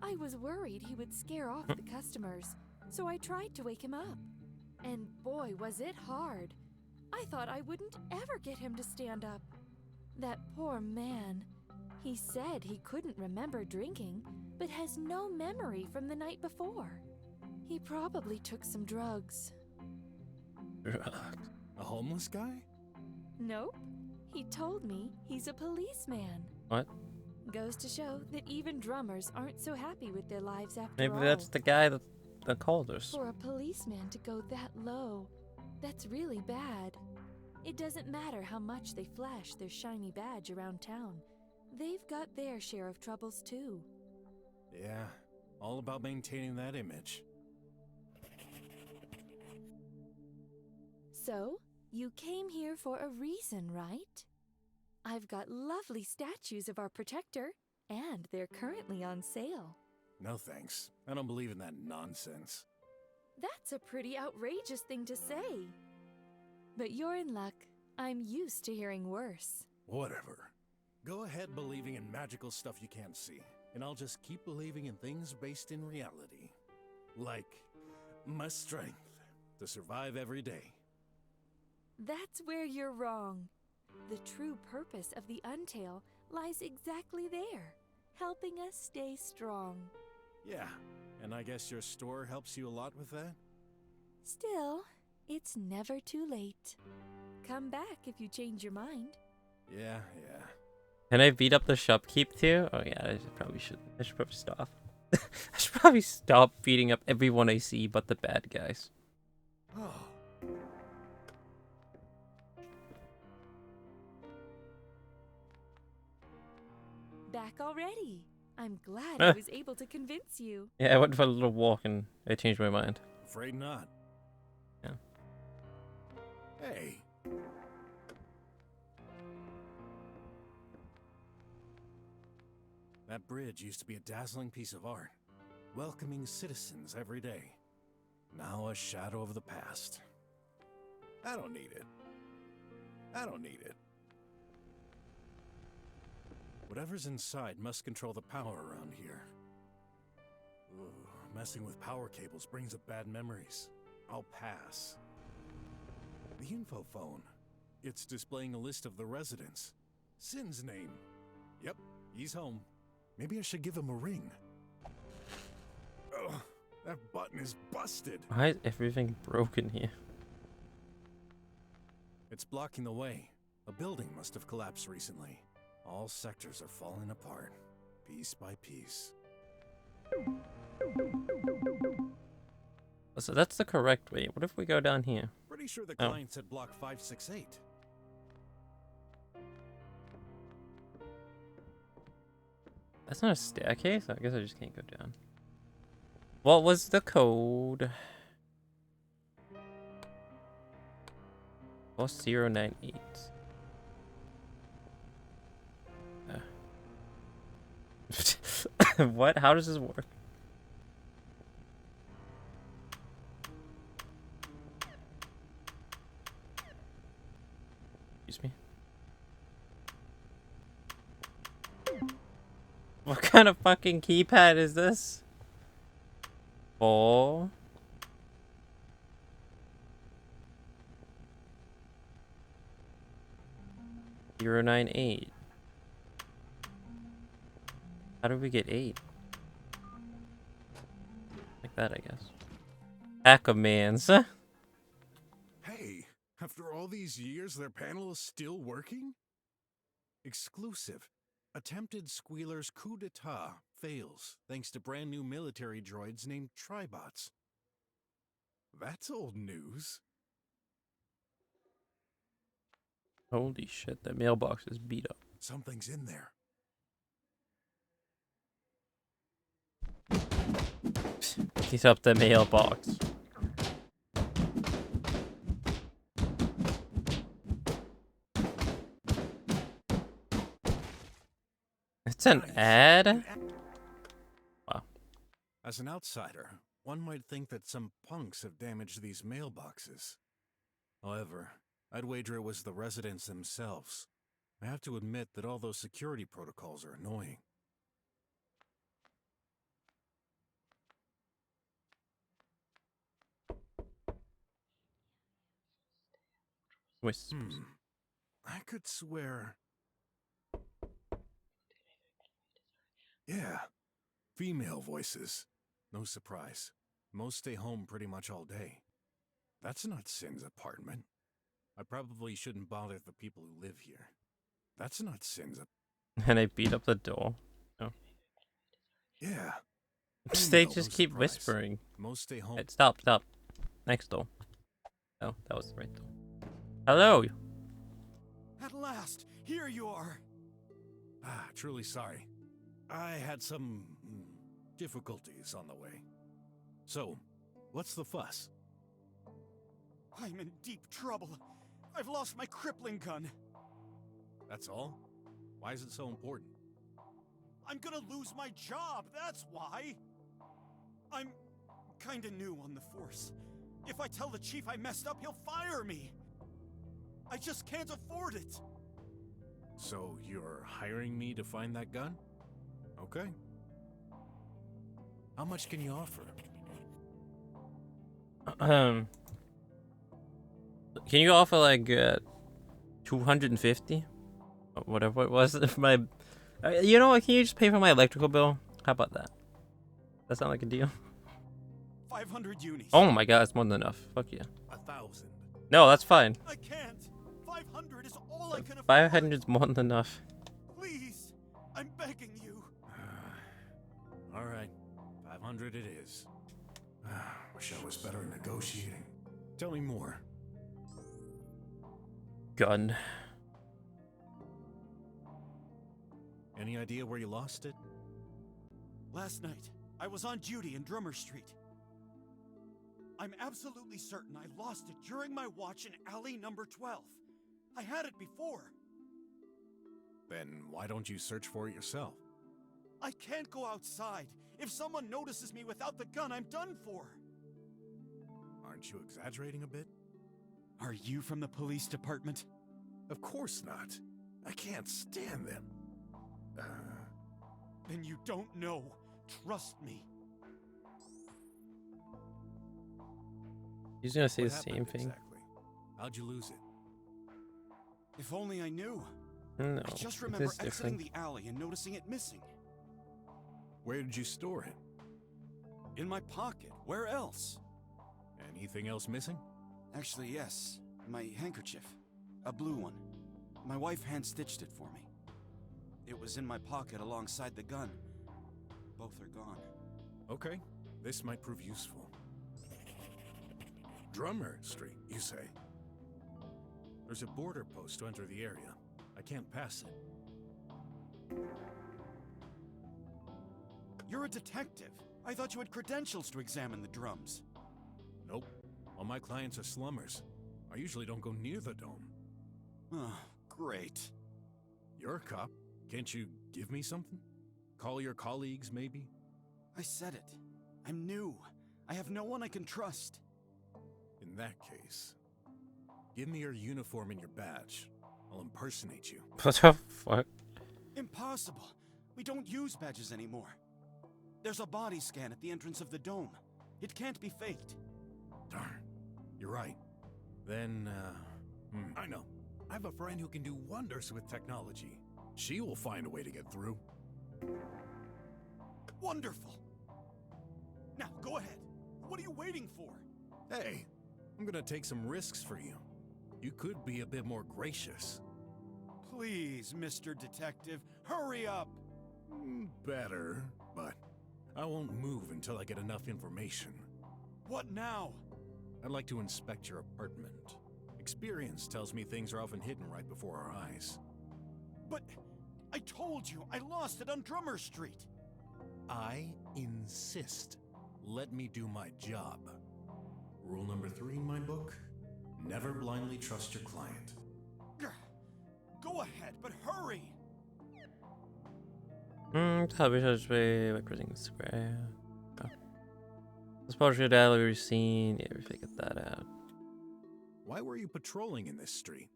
I: I was worried he would scare off the customers, so I tried to wake him up. And boy, was it hard. I thought I wouldn't ever get him to stand up. That poor man. He said he couldn't remember drinking, but has no memory from the night before. He probably took some drugs.
B: A homeless guy?
I: Nope. He told me he's a policeman.
A: What?
I: Goes to show that even drummers aren't so happy with their lives after
A: Maybe
I: all.
A: that's the guy that called us.
I: For a policeman to go that low, that's really bad. It doesn't matter how much they flash their shiny badge around town. They've got their share of troubles too.
B: Yeah, all about maintaining that image.
I: So, you came here for a reason, right? I've got lovely statues of our protector, and they're currently on sale.
B: No thanks. I don't believe in that nonsense.
I: That's a pretty outrageous thing to say. But you're in luck. I'm used to hearing worse.
B: Whatever. Go ahead believing in magical stuff you can't see, and I'll just keep believing in things based in reality. Like my strength to survive every day.
I: That's where you're wrong. The true purpose of the Untail lies exactly there, helping us stay strong.
B: Yeah, and I guess your store helps you a lot with that?
I: Still, it's never too late. Come back if you change your mind.
B: Yeah.
A: Can I beat up the shopkeep too? Oh yeah, I probably should. I should probably stop. I should probably stop beating up everyone I see but the bad guys.
B: Oh.
I: Back already. I'm glad I was able to convince you.
A: Yeah, I went for a little walk and I changed my mind.
B: Afraid not.
A: Yeah.
B: Hey. That bridge used to be a dazzling piece of art, welcoming citizens every day. Now a shadow of the past. I don't need it. Whatever's inside must control the power around here. Ooh, messing with power cables brings up bad memories. I'll pass. The info phone. It's displaying a list of the residents. Sin's name. Yep, he's home. Maybe I should give him a ring. Ugh, that button is busted.
A: Why is everything broken here?
B: It's blocking the way. A building must have collapsed recently. All sectors are falling apart, piece by piece.
A: So that's the correct way. What if we go down here?
B: Pretty sure the
A: Oh.
B: client said block 568.
A: That's not a staircase? I guess I just can't go down. What was the code? Plus 098. What? How does this work? Excuse me. What kind of fucking keypad is this? 4 098. How do we get 8? Like that, I guess. Hack-a-mans.
B: Hey, after all these years, their panel is still working? Exclusive. Attempted Squealer's coup d'etat fails thanks to brand new military droids named Tribots. That's old news.
A: Holy shit, that mailbox is beat up.
B: Something's in there.
A: He's up the mailbox. It's an
B: Nice.
A: ad? Wow.
B: As an outsider, one might think that some punks have damaged these mailboxes. However, I'd wager it was the residents themselves. I have to admit that all those security protocols are annoying.
A: Whispers.
B: I could swear... Yeah, female voices. No surprise. Most stay home pretty much all day. That's not Sin's apartment. I probably shouldn't bother the people who live here. That's not Sin's
A: And I beat up the door. Oh.
B: Yeah.
A: They
B: Female,
A: just
B: no
A: keep
B: surprise.
A: whispering.
B: Most stay home.
A: Hey, stop. Next door. Oh, that was the right door. Hello.
G: At last, here you are.
B: Ah, truly sorry. I had some difficulties on the way. So, what's the fuss?
G: I'm in deep trouble. I've lost my crippling gun.
B: That's all? Why is it so important?
G: I'm gonna lose my job, that's why. I'm kinda new on the force. If I tell the chief I messed up, he'll fire me. I just can't afford it.
B: So, you're hiring me to find that gun? Okay. How much can you offer?
A: Can you offer like 250? Or whatever it was. If my, you know what? Can you just pay for my electrical bill? How about that? That sound like a deal?
G: 500 unis.
A: Oh my god, that's more than enough. Fuck yeah.
B: 1,000.
A: No, that's fine.
G: I can't. 500 is all I can afford.
A: 500 is more than enough.
G: Please, I'm begging you.
B: All right, 500 it is. Wish I was better at negotiating. Tell me more.
A: Gun.
B: Any idea where you lost it?
G: Last night, I was on duty in Drummer Street. I'm absolutely certain I lost it during my watch in alley number 12. I had it before.
B: Then why don't you search for it yourself?
G: I can't go outside. If someone notices me without the gun, I'm done for.
B: Aren't you exaggerating a bit?
G: Are you from the police department?
B: Of course not. I can't stand them.
G: Then you don't know. Trust me.
A: He's gonna say
B: What
A: the same
B: happened
A: thing.
B: Exactly? How'd you lose it?
G: If only I knew.
A: No,
G: I just
A: it
G: remember
A: is
G: exiting
A: different.
G: the alley and noticing it missing.
B: Where did you store it?
G: In my pocket. Where else?
B: Anything else missing?
G: Actually, yes. My handkerchief. A blue one. My wife hand-stitched it for me. It was in my pocket alongside the gun. Both are gone.
B: Okay, this might prove useful. Drummer Street, you say? There's a border post to enter the area. I can't pass it.
G: You're a detective. I thought you had credentials to examine the drums.
B: Nope. All my clients are slummers. I usually don't go near the dome.
G: Oh, great.
B: You're a cop. Can't you give me something? Call your colleagues, maybe?
G: I said it. I'm new. I have no one I can trust.
B: In that case, give me your uniform and your badge. I'll impersonate you.
A: What the fuck?
G: Impossible. We don't use badges anymore. There's a body scan at the entrance of the dome. It can't be faked.
B: Darn. You're right. Then, I know. I have a friend who can do wonders with technology. She will find a way to get through.
G: Wonderful. Now, go ahead. What are you waiting for?
B: Hey, I'm gonna take some risks for you. You could be a bit more gracious.
G: Please, Mr. Detective, hurry up.
B: Better, but I won't move until I get enough information.
G: What now?
B: I'd like to inspect your apartment. Experience tells me things are often hidden right before our eyes.
G: But I told you, I lost it on Drummer Street.
B: I insist. Let me do my job. Rule number 3 in my book: never blindly trust your client.
G: Go ahead, but hurry.
A: Television by pressing square. Oh. This partial dial we've seen. Yeah, we figured that out.
B: Why were you patrolling in this street?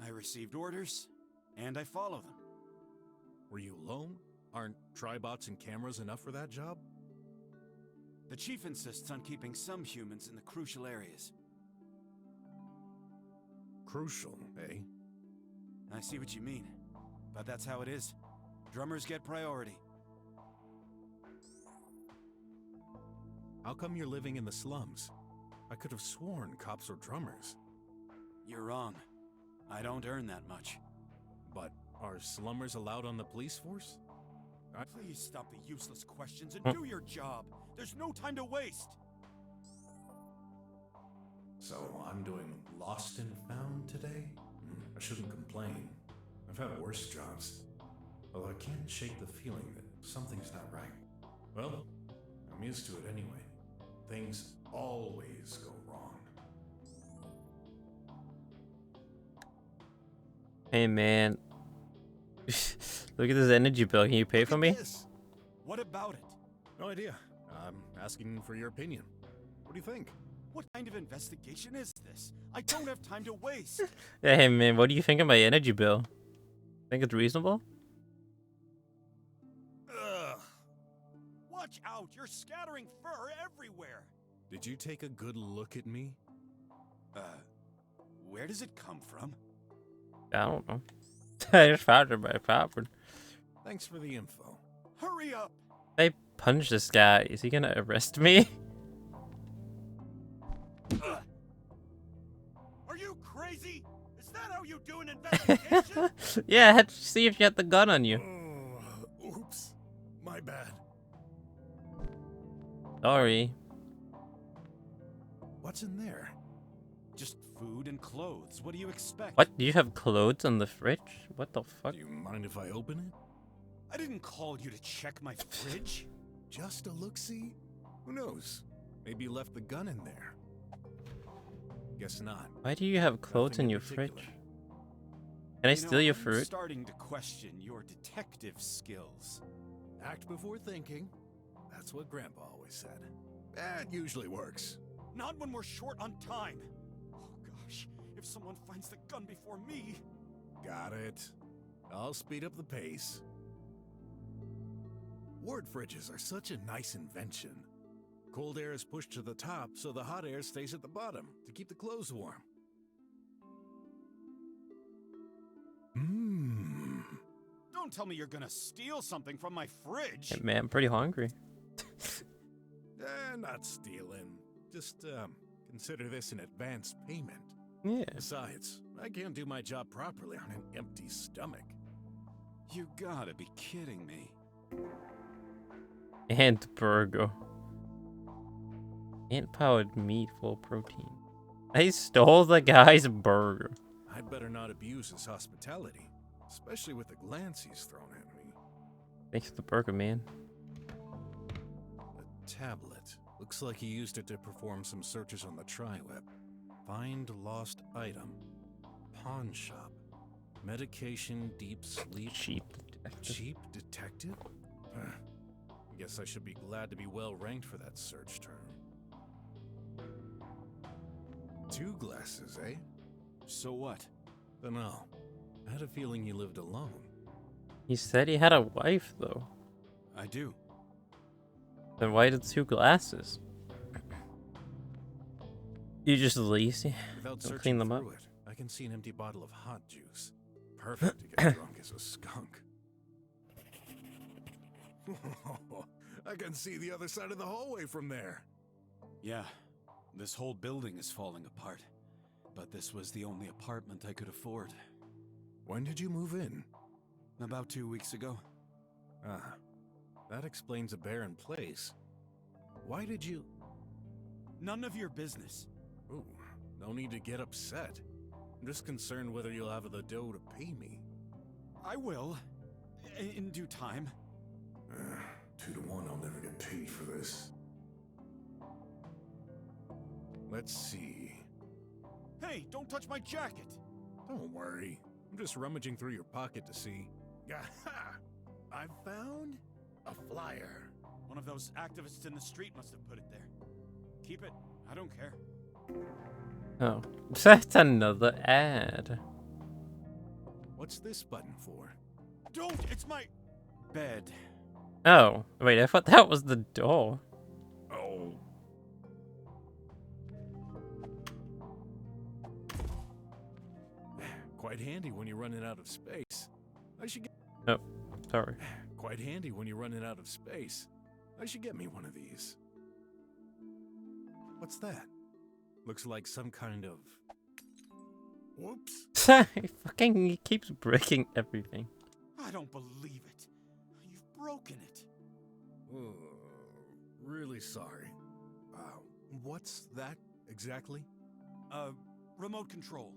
G: I received orders, and I follow them.
B: Were you alone? Aren't tribots and cameras enough for that job?
G: The chief insists on keeping some humans in the crucial areas.
B: Crucial, eh?
G: I see what you mean, but that's how it is. Drummers get priority.
B: How come you're living in the slums? I could have sworn cops were drummers.
G: You're wrong. I don't earn that much.
B: But are slummers allowed on the police force?
G: Please stop the useless questions and do your job. There's no time to waste.
B: So I'm doing lost and found today? I shouldn't complain. I've had worse jobs. Although I can't shake the feeling that something's not right. Well, I'm used to it anyway. Things always go wrong.
A: Hey man, look at this energy bill. Can you pay for me?
G: What about it?
B: No idea. I'm asking for your opinion. What do you think?
G: What kind of investigation is this? I don't have time to waste.
A: Hey man, what do you think of my energy bill? Think it's reasonable?
G: Ugh. Watch out, you're scattering fur everywhere.
B: Did you take a good look at me?
G: Where does it come from?
A: I don't know. I just found it by Popper.
B: Thanks for the info.
G: Hurry up!
A: I punch this guy. Is he gonna arrest me?
G: Are you crazy? Is that how you do an investigation?
A: Yeah, I had to see if you had the gun on you.
B: Oh, oops. My bad.
A: Sorry.
B: What's in there?
G: Just food and clothes. What do you expect?
A: What? Do you have clothes on the fridge? What the fuck?
B: Do you mind if I open it?
G: I didn't call you to check my fridge.
B: Just a look-see? Who knows? Maybe you left the gun in there. Guess not.
A: Why do you have clothes
B: Nothing
A: in
B: in
A: your
B: particular.
A: fridge? Can I steal your
G: I'm
A: fruit?
G: starting to question your detective skills.
B: Act before thinking. That's what Grandpa always said. That usually works.
G: Not when we're short on time. Oh gosh, if someone finds the gun before me.
B: Got it. I'll speed up the pace. Ward fridges are such a nice invention. Cold air is pushed to the top, so the hot air stays at the bottom to keep the clothes warm. Mmm.
G: Don't tell me you're gonna steal something from my fridge.
A: Hey, man, I'm pretty hungry.
B: Not stealing. Just, consider this an advance payment.
A: Yeah.
B: Besides, I can't do my job properly on an empty stomach.
G: You gotta be kidding me.
A: And burger. Ant-powered meat full of protein. I stole the guy's burger.
B: I'd better not abuse his hospitality, especially with the glance he's thrown at me.
A: Thanks for the burger, man.
B: A tablet. Looks like he used it to perform some searches on the tri-web. Find lost item. Pawn shop. Medication, deep sleep.
A: Cheap detective.
B: Cheap detective? Guess I should be glad to be well ranked for that search term. 2 glasses, eh?
G: So what?
B: Dunno. I had a feeling he lived alone.
A: He said he had a wife, though.
G: I do.
A: Then why the 2 glasses? You just lazy?
B: Without
A: Don't
B: searching
A: clean them up.
B: through it, I can see an empty bottle of hot juice. Perfect to get drunk as a skunk. I can see the other side of the hallway from there.
G: Yeah, this whole building is falling apart. But this was the only apartment I could afford.
B: When did you move in?
G: About 2 weeks ago.
B: Ah, that explains a barren place. Why did you...
G: None of your business.
B: Ooh, no need to get upset. I'm just concerned whether you'll have the dough to pay me.
G: I will. In due time.
B: 2 to 1, I'll never get paid for this. Let's see.
G: Hey, don't touch my jacket!
B: Don't worry. I'm just rummaging through your pocket to see. Aha! I found a flyer.
G: One of those activists in the street must have put it there. Keep it. I don't care.
A: Oh, that's another ad.
B: What's this button for?
G: Don't! It's my... bed.
A: Oh, wait, I thought that was the door.
B: Oh. Quite handy when you're running out of space. I should get...
A: Oh, sorry.
B: Quite handy when you're running out of space. I should get me one of these. What's that? Looks like some kind of... Whoops.
A: He keeps breaking everything.
G: I don't believe it. You've broken it.
B: Oh, really sorry. What's that exactly?
G: Remote control.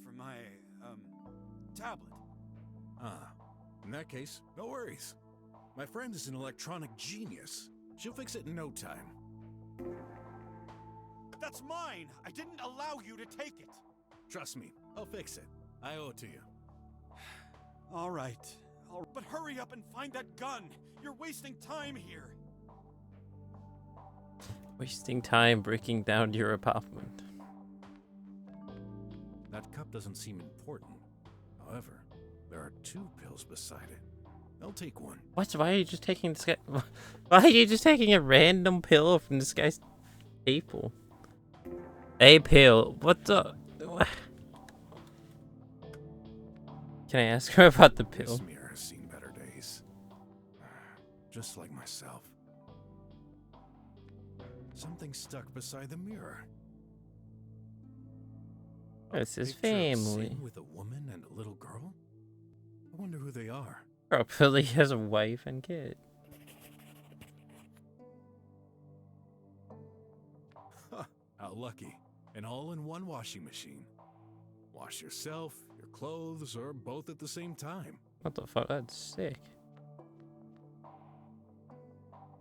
G: For my, tablet.
B: Ah, in that case, no worries. My friend is an electronic genius. She'll fix it in no time.
G: That's mine! I didn't allow you to take it!
B: Trust me, I'll fix it. I owe it to you.
G: All right. But hurry up and find that gun! You're wasting time here!
A: Wasting time breaking down your apartment.
B: That cup doesn't seem important. However, there are 2 pills beside it. I'll take one.
A: What? Why are you just taking this guy? Why are you just taking a random pill from this guy's table? A pill? What the? Can I ask her about the pill?
B: This mirror has seen better days. just like myself. Something stuck beside the mirror.
A: It's his
B: Picture of
A: family.
B: Sin with a woman and a little girl? I wonder who they are.
A: Probably has a wife and kid.
B: How lucky. An all-in-one washing machine. Wash yourself, your clothes, or both at the same time.
A: What the fuck? That's sick.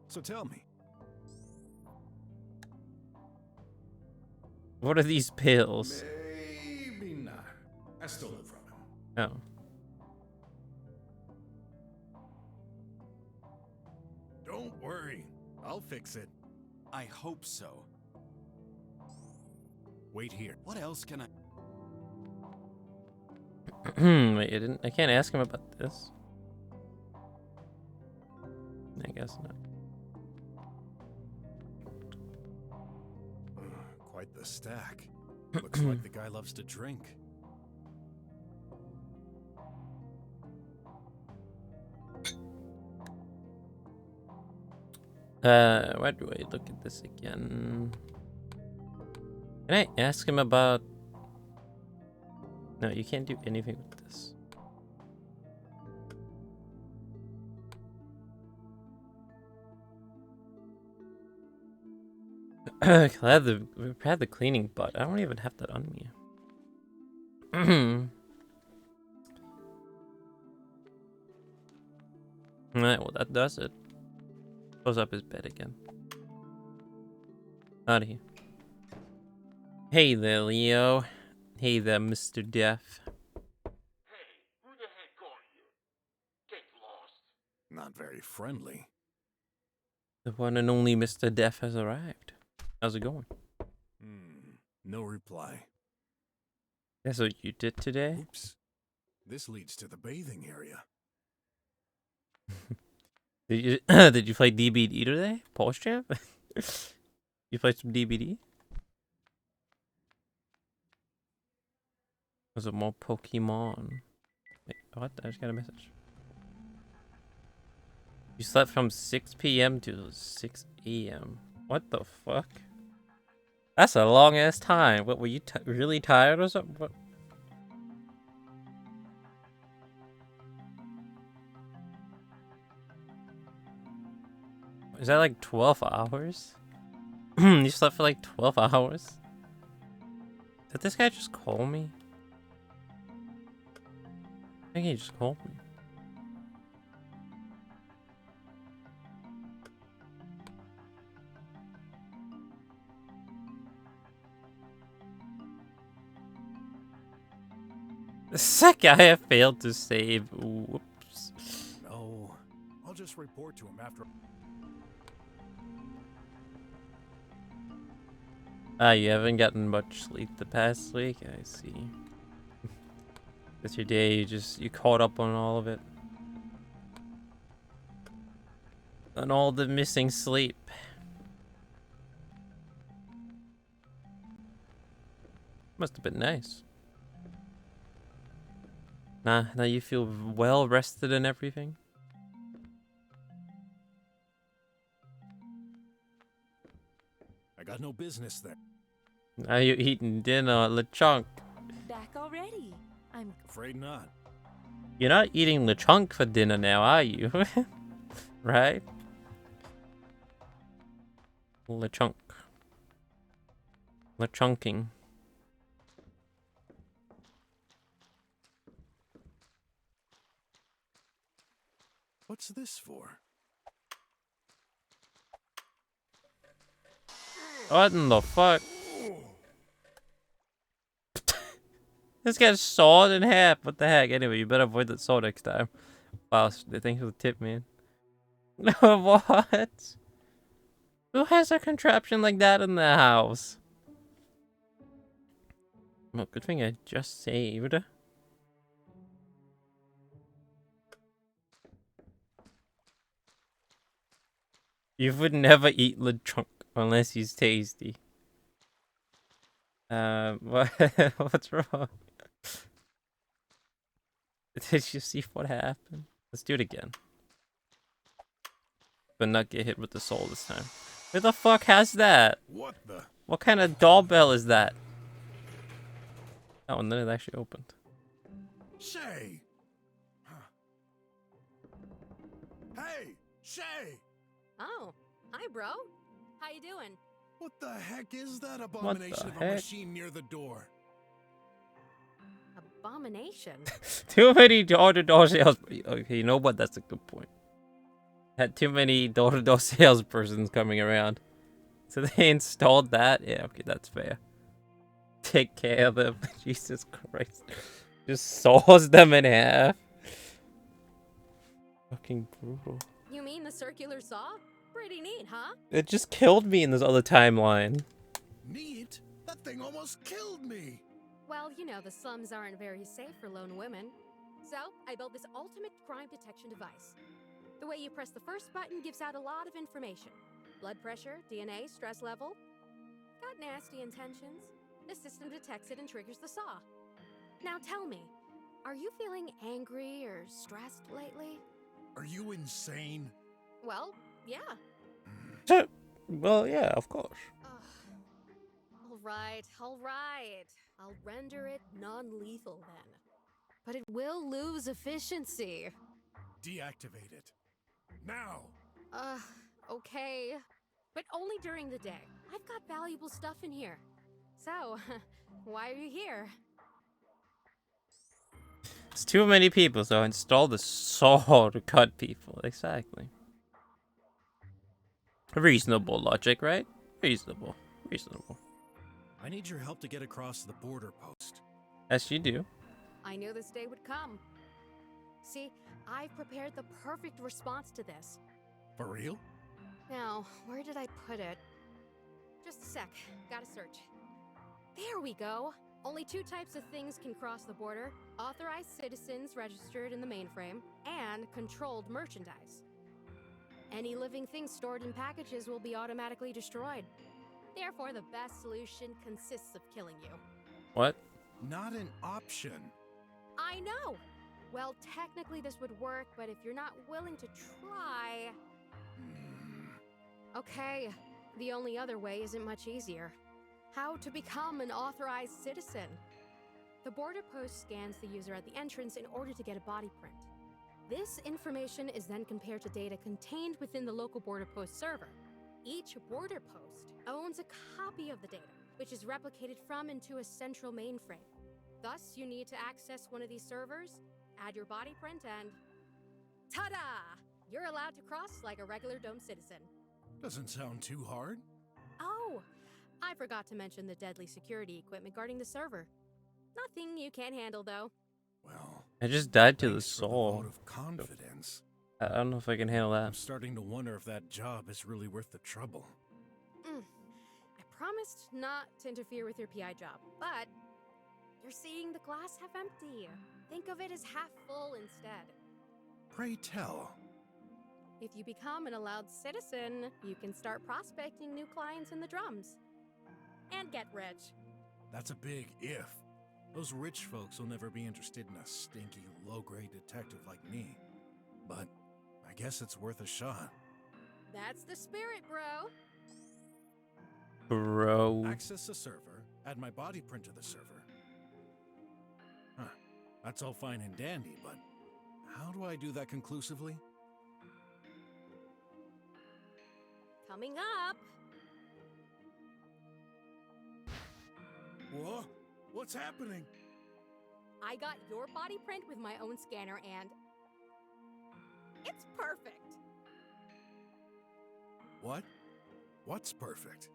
B: So tell me,
A: What are these pills?
B: maybe not. I stole it from him.
A: Oh.
B: Don't worry, I'll fix it.
G: I hope so.
B: Wait here.
G: What else can I...
A: Wait, I can't ask him about this. I guess not.
B: Quite the stack. Looks like the guy loves to drink.
A: Why do I look at this again? Can I ask him about... No, you can't do anything with this. We've had the cleaning butt. I don't even have that on me. Alright, well that does it. Close up his bed again. Out of here. Hey there, Leo. Hey there, Mr. Deaf.
B: Not very friendly.
A: The one and only Mr. Deaf has arrived. How's it going?
B: No reply.
A: That's what you did today?
B: Oops. This leads to the bathing area.
A: Did you play DBD today? Pulse champ? You played some DBD? Was it more Pokemon? Wait, what? I just got a message. You slept from 6 p.m. to 6 a.m. What the fuck? That's a long ass time. What, were you really tired or something? What? Is that like 12 hours? You slept for like 12 hours? Did this guy just call me? I think he just called me. This guy have failed to save. Whoops.
B: No. I'll just report to him after.
A: You haven't gotten much sleep the past week? I see. That's your day, you caught up on all of it. On all the missing sleep. Must have been nice. Now you feel well rested and everything?
B: I got no business there.
A: Now you're eating dinner at LeChunk.
I: Back already. I'm
B: Afraid not.
A: You're not eating LeChunk for dinner now, are you? Right? LeChunk. LeChunking.
B: What's this for?
A: What in the fuck? This guy's sawed in half. What the heck? Anyway, you better avoid that saw next time. Wow, thanks for the tip, man. What? Who has a contraption like that in their house? Well, good thing I just saved. You would never eat LeChunk unless he's tasty. What? What's wrong? Did you see what happened? Let's do it again. but not get hit with the soul this time. Who the fuck has that?
B: What the?
A: What kind of doorbell is that? Oh, and then it actually opened.
B: Shay! Huh. Hey, Shay!
J: Oh, hi, bro. How you doing?
B: What the heck is that abomination of a
A: heck?
B: machine near the door?
J: Abomination.
A: Too many door-to-door sales. Okay, you know what? That's a good point. Had too many door-to-door salespersons coming around. So they installed that? Yeah, okay, that's fair. Take care of them. Jesus Christ. Just saws them in half. Fucking brutal.
J: You mean the circular saw? Pretty neat, huh?
A: It just killed me in this other timeline.
B: Neat? That thing almost killed me!
J: Well, you know, the slums aren't very safe for lone women. So, I built this ultimate crime detection device. The way you press the first button gives out a lot of information. Blood pressure, DNA, stress level. Got nasty intentions. The system detects it and triggers the saw. Now tell me, are you feeling angry or stressed lately?
B: Are you insane?
J: Well, yeah.
A: Well, yeah, of course.
J: All right. I'll render it non-lethal then. But it will lose efficiency.
B: Deactivate it. Now!
J: Okay. But only during the day. I've got valuable stuff in here. So, why are you here?
A: It's too many people, so install the saw to cut people. Exactly. Reasonable logic, right? Reasonable.
G: I need your help to get across the border post.
A: Yes, you do.
J: I knew this day would come. See, I've prepared the perfect response to this.
B: For real?
J: Now, where did I put it? Just a sec. Gotta search. There we go. Only two types of things can cross the border. Authorized citizens registered in the mainframe, and controlled merchandise. Any living thing stored in packages will be automatically destroyed. Therefore, the best solution consists of killing you.
A: What?
B: Not an option.
J: I know! Well, technically this would work, but if you're not willing to try... Okay, the only other way isn't much easier. How to become an authorized citizen. The border post scans the user at the entrance in order to get a body print. This information is then compared to data contained within the local border post server. Each border post owns a copy of the data, which is replicated from into a central mainframe. Thus, you need to access one of these servers, add your body print, and... ta-da! You're allowed to cross like a regular dome citizen.
B: Doesn't sound too hard.
J: Oh, I forgot to mention the deadly security equipment guarding the server. Nothing you can't handle, though.
B: Well,
A: I just died to the
B: thanks for the
A: soul.
B: vote of confidence.
A: I don't know if I can handle
B: I'm
A: that.
B: starting to wonder if that job is really worth the trouble.
J: I promised not to interfere with your PI job, but you're seeing the glass half empty. Think of it as half full instead.
B: Pray tell.
J: If you become an allowed citizen, you can start prospecting new clients in the drums. And get rich.
B: That's a big if. Those rich folks will never be interested in a stinky, low-grade detective like me. But I guess it's worth a shot.
J: That's the spirit, bro.
A: Bro.
B: Access the server, add my body print to the server. Huh. That's all fine and dandy, but how do I do that conclusively?
J: Coming up.
B: Whoa? What's happening?
J: I got your body print with my own scanner and... it's perfect.
B: What? What's perfect?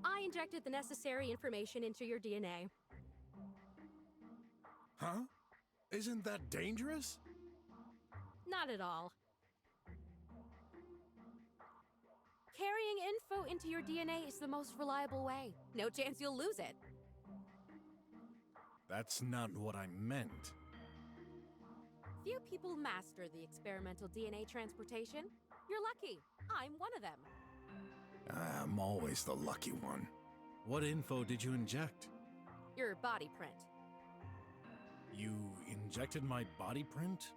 J: I injected the necessary information into your DNA.
B: Huh? Isn't that dangerous?
J: Not at all. Carrying info into your DNA is the most reliable way. No chance you'll lose it.
B: That's not what I meant.
J: Few people master the experimental DNA transportation. You're lucky. I'm one of them.
B: I'm always the lucky one. What info did you inject?
J: Your body print.
B: You injected my body print?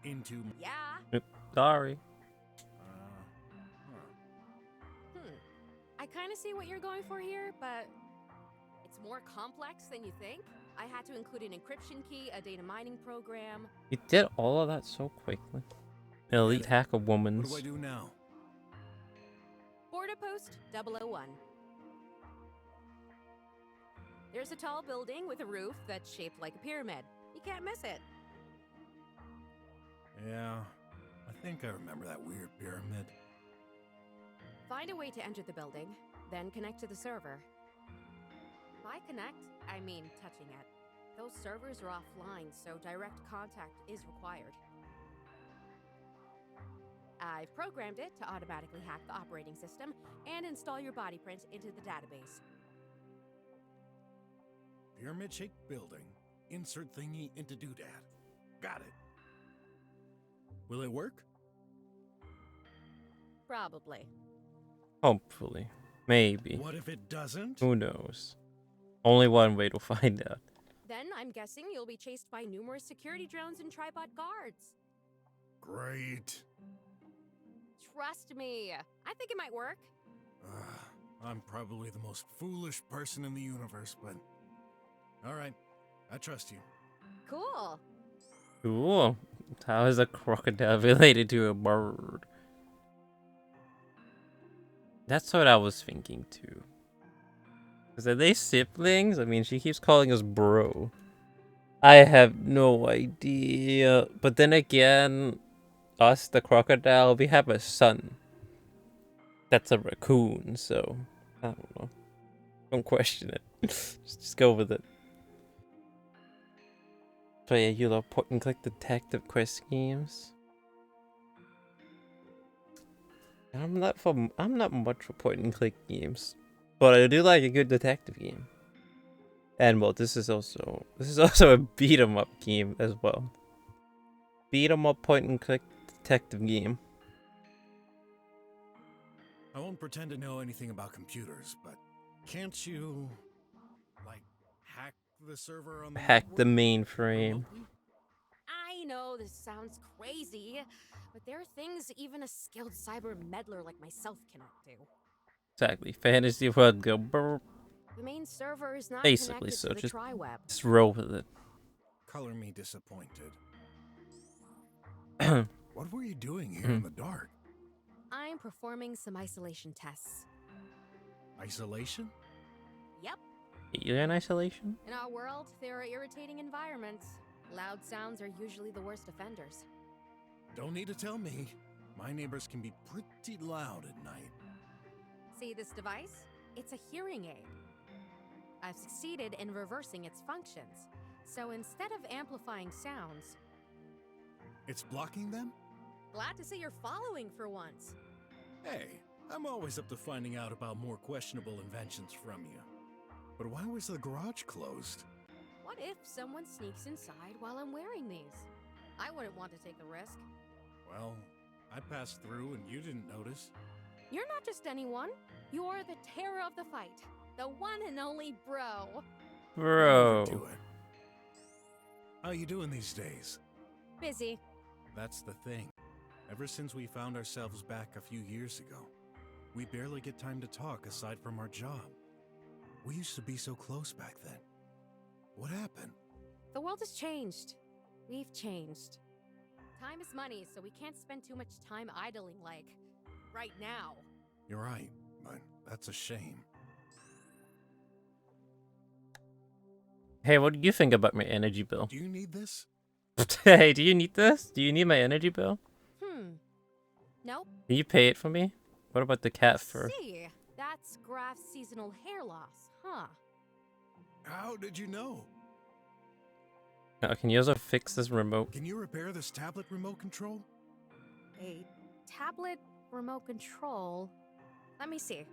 B: Into...
J: Yeah.
A: Sorry.
J: kind of see what you're going for here, but it's more complex than you think. I had to include an encryption key, a data mining program.
A: You did all of that so quickly. Elite hacker
B: What
A: woman's.
B: do I do now?
J: Border Post 001. There's a tall building with a roof that's shaped like a pyramid. You can't miss it.
B: Yeah, I think I remember that weird pyramid.
J: Find a way to enter the building, then connect to the server. By connect, I mean touching it. Those servers are offline, so direct contact is required. I've programmed it to automatically hack the operating system and install your body print into the database.
B: Pyramid-shaped building. Insert thingy into doodad. Got it. Will it work?
J: Probably.
A: Hopefully. Maybe.
B: What if it doesn't?
A: Who knows? Only one way to find out.
J: Then I'm guessing you'll be chased by numerous security drones and tripod guards.
B: Great.
J: Trust me, I think it might work.
B: I'm probably the most foolish person in the universe, but... Alright, I trust you.
J: Cool.
A: Cool. How is a crocodile related to a bird? That's what I was thinking too. Is are they siblings? I mean, she keeps calling us bro. I have no idea. But then again, us, the crocodile, we have a son. That's a raccoon, so I don't know. Don't question it. just go with it. So yeah, you love point and click detective quest games. I'm not much for point and click games, but I do like a good detective game. And well, this is also a beat 'em up game as well. Beat 'em up point and click detective game.
B: I won't pretend to know anything about computers, but can't you, like, hack the server on the
A: Hack the
B: network
A: mainframe.
B: remotely?
J: I know this sounds crazy, but there are things even a skilled cyber meddler like myself cannot do.
A: Exactly. Fantasy world go brr.
J: The main server is not
A: Basically,
J: connected
A: so
J: to the
A: just
J: tri-web.
A: roll with it.
B: Color me disappointed. What were you doing here in the dark?
J: I'm performing some isolation tests.
B: Isolation?
J: Yep.
A: You're in isolation?
J: In our world, there are irritating environments. Loud sounds are usually the worst offenders.
B: Don't need to tell me. My neighbors can be pretty loud at night.
J: See this device? It's a hearing aid. I've succeeded in reversing its functions. So instead of amplifying sounds...
B: It's blocking them?
J: Glad to see you're following for once.
B: Hey, I'm always up to finding out about more questionable inventions from you. But why was the garage closed?
J: What if someone sneaks inside while I'm wearing these? I wouldn't want to take the risk.
B: Well, I passed through and you didn't notice.
J: You're not just anyone. You're the terror of the fight. The one and only bro.
A: Bro.
B: Do it. How you doing these days?
J: Busy.
B: That's the thing. Ever since we found ourselves back a few years ago, we barely get time to talk aside from our job. We used to be so close back then. What happened?
J: The world has changed. We've changed. Time is money, so we can't spend too much time idling like right now.
B: You're right, but that's a shame.
A: Hey, what do you think about my energy bill?
B: Do you need this?
A: Hey, do you need this? Do you need my energy bill?
J: Nope.
A: Can you pay it for me? What about the cat fur?
J: See, that's Graf's seasonal hair loss, huh?
B: How did you know?
A: Now, can you also fix this remote?
B: Can you repair this tablet remote control?
J: A tablet remote control? Let me see.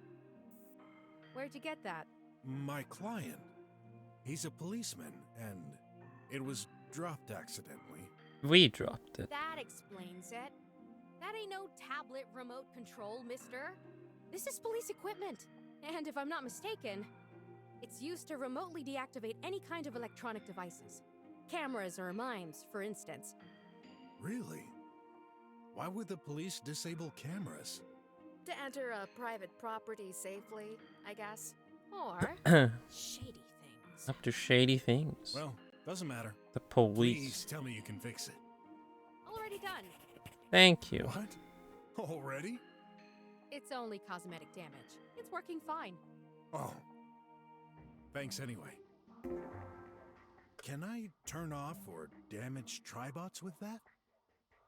J: Where'd you get that?
B: My client. He's a policeman, and it was dropped accidentally.
A: We dropped it.
J: That explains it. That ain't no tablet remote control, mister. This is police equipment. And if I'm not mistaken, it's used to remotely deactivate any kind of electronic devices. Cameras or mimes, for instance.
B: Really? Why would the police disable cameras?
J: to enter a private property safely, I guess. Or shady things.
A: Up to shady things.
B: Well, doesn't matter.
A: The police.
B: Please tell me you can fix it.
J: Already done.
A: Thank you.
B: What? Already?
J: It's only cosmetic damage. It's working fine.
B: Oh. Thanks anyway. Can I turn off or damage Tribots with that?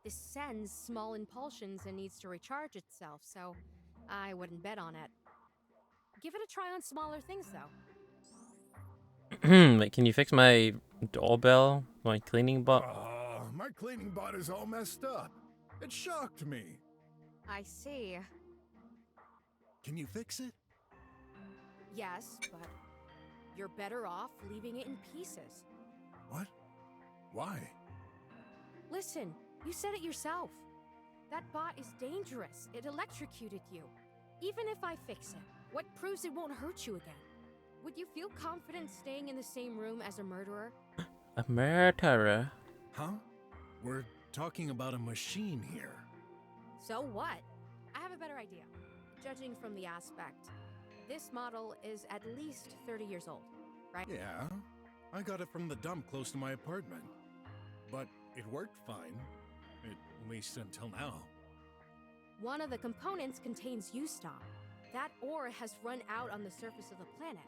J: This sends small impulsions and needs to recharge itself, so I wouldn't bet on it. Give it a try on smaller things, though.
A: Wait, can you fix my doorbell? My cleaning bot?
B: My cleaning bot is all messed up. It shocked me.
J: I see.
B: Can you fix it?
J: Yes, but you're better off leaving it in pieces.
B: What? Why?
J: Listen, you said it yourself. That bot is dangerous. It electrocuted you. Even if I fix it, what proves it won't hurt you again? Would you feel confident staying in the same room as a murderer?
A: A murderer?
B: Huh? We're talking about a machine here.
J: So what? I have a better idea. Judging from the aspect, this model is at least 30 years old, right?
B: Yeah, I got it from the dump close to my apartment. But it worked fine. At least until now.
J: One of the components contains U-Stop. That ore has run out on the surface of the planet.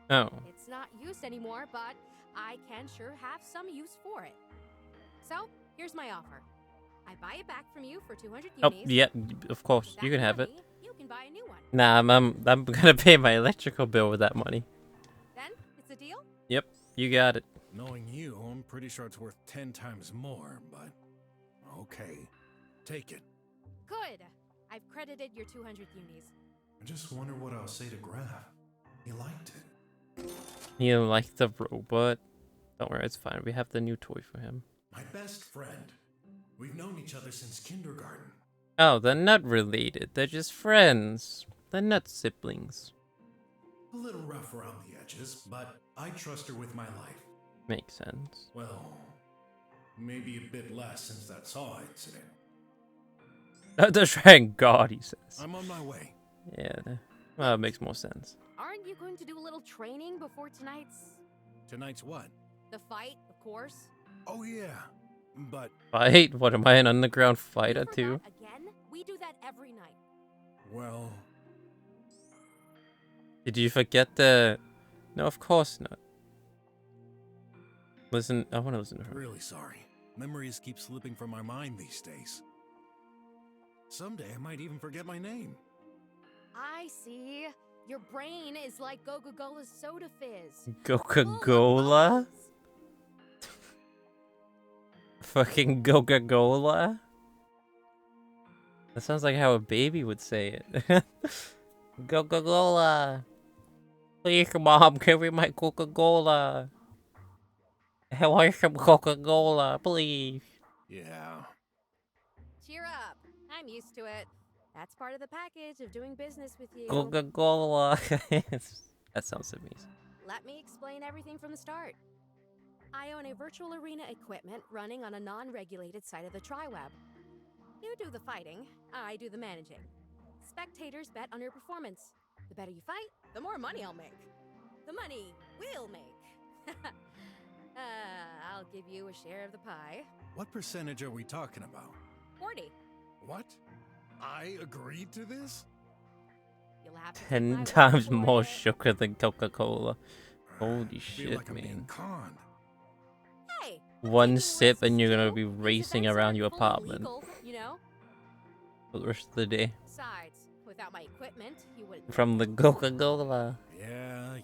A: Oh.
J: It's not used anymore, but I can sure have some use for it. So, here's my offer. I buy it back from you for 200
A: Oh,
J: unis.
A: yeah, of course. You can have it.
J: You can buy a new one.
A: Nah, I'm gonna pay my electrical bill with that money.
J: Then, it's a deal?
A: Yep, you got it.
B: Knowing you, I'm pretty sure it's worth 10 times more, but... Okay. Take it.
J: Good. I've credited your 200 unis.
B: I just wonder what I'll say to Graf. He liked it.
A: You like the robot? Don't worry, it's fine. We have the new toy for him.
B: My best friend. We've known each other since kindergarten.
A: Oh, they're not related. They're just friends. They're not siblings.
B: A little rough around the edges, but I trust her with my life.
A: Makes sense.
B: Well, maybe a bit less since that saw incident.
A: Thank God, he says.
B: I'm on my way.
A: Yeah, well, it makes more sense.
J: Aren't you going to do a little training before tonight's...
B: Tonight's what?
J: The fight, of course?
B: Oh yeah, but...
A: Fight? What, am I an underground fighter too?
J: Again? We do that every night.
B: Well...
A: Did you forget the... No, of course not. Listen, I want to listen to her.
B: Really sorry. Memories keep slipping from my mind these days. Someday I might even forget my name.
J: I see. Your brain is like Coca-Cola's soda fizz.
A: Coca-Cola? Fucking Coca-Cola? That sounds like how a baby would say it. Coca-Cola. Please, Mom, give me my Coca-Cola. I want some Coca-Cola, please.
B: Yeah.
J: Cheer up. I'm used to it. That's part of the package of doing business with you.
A: Coca-Cola. That sounds amazing.
J: Let me explain everything from the start. I own a virtual arena equipment running on a non-regulated site of the Triweb. You do the fighting, I do the managing. Spectators bet on your performance. The better you fight, the more money I'll make. The money we'll make. I'll give you a share of the pie.
B: What percentage are we talking about?
J: 40.
B: What? I agreed to this?
J: You'll have to take
A: 10
J: my word
A: times
J: for
A: more
J: it.
A: sugar than Coca-Cola. Holy
B: Feel
A: shit,
B: like I'm being
A: man.
B: conned.
J: Hey,
A: One
J: taking
A: sip
J: risks
A: and you're gonna
J: too.
A: be
J: These
A: racing
J: events
A: around
J: aren't
A: your
J: fully
A: apartment
J: legal, you know?
A: for the rest of the day.
J: Besides, without my equipment, you wouldn't.
A: From the Coca-Cola.
B: Yeah.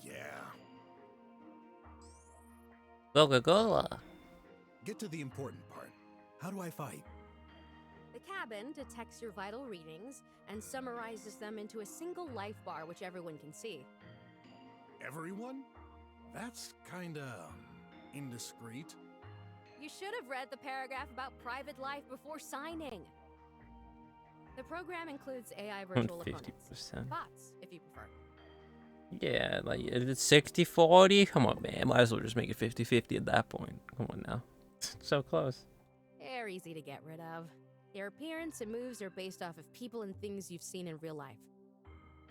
A: Coca-Cola.
B: Get to the important part. How do I fight?
J: The cabin detects your vital readings and summarizes them into a single life bar which everyone can see.
B: Everyone? That's kinda... indiscreet.
J: You should have read the paragraph about private life before signing. The program includes AI virtual opponents.
A: 50%.
J: Bots, if you prefer.
A: Yeah, like, it's 60-40? Come on, man. Might as well just make it 50-50 at that point. Come on now. So close.
J: They're easy to get rid of. Their appearance and moves are based off of people and things you've seen in real life.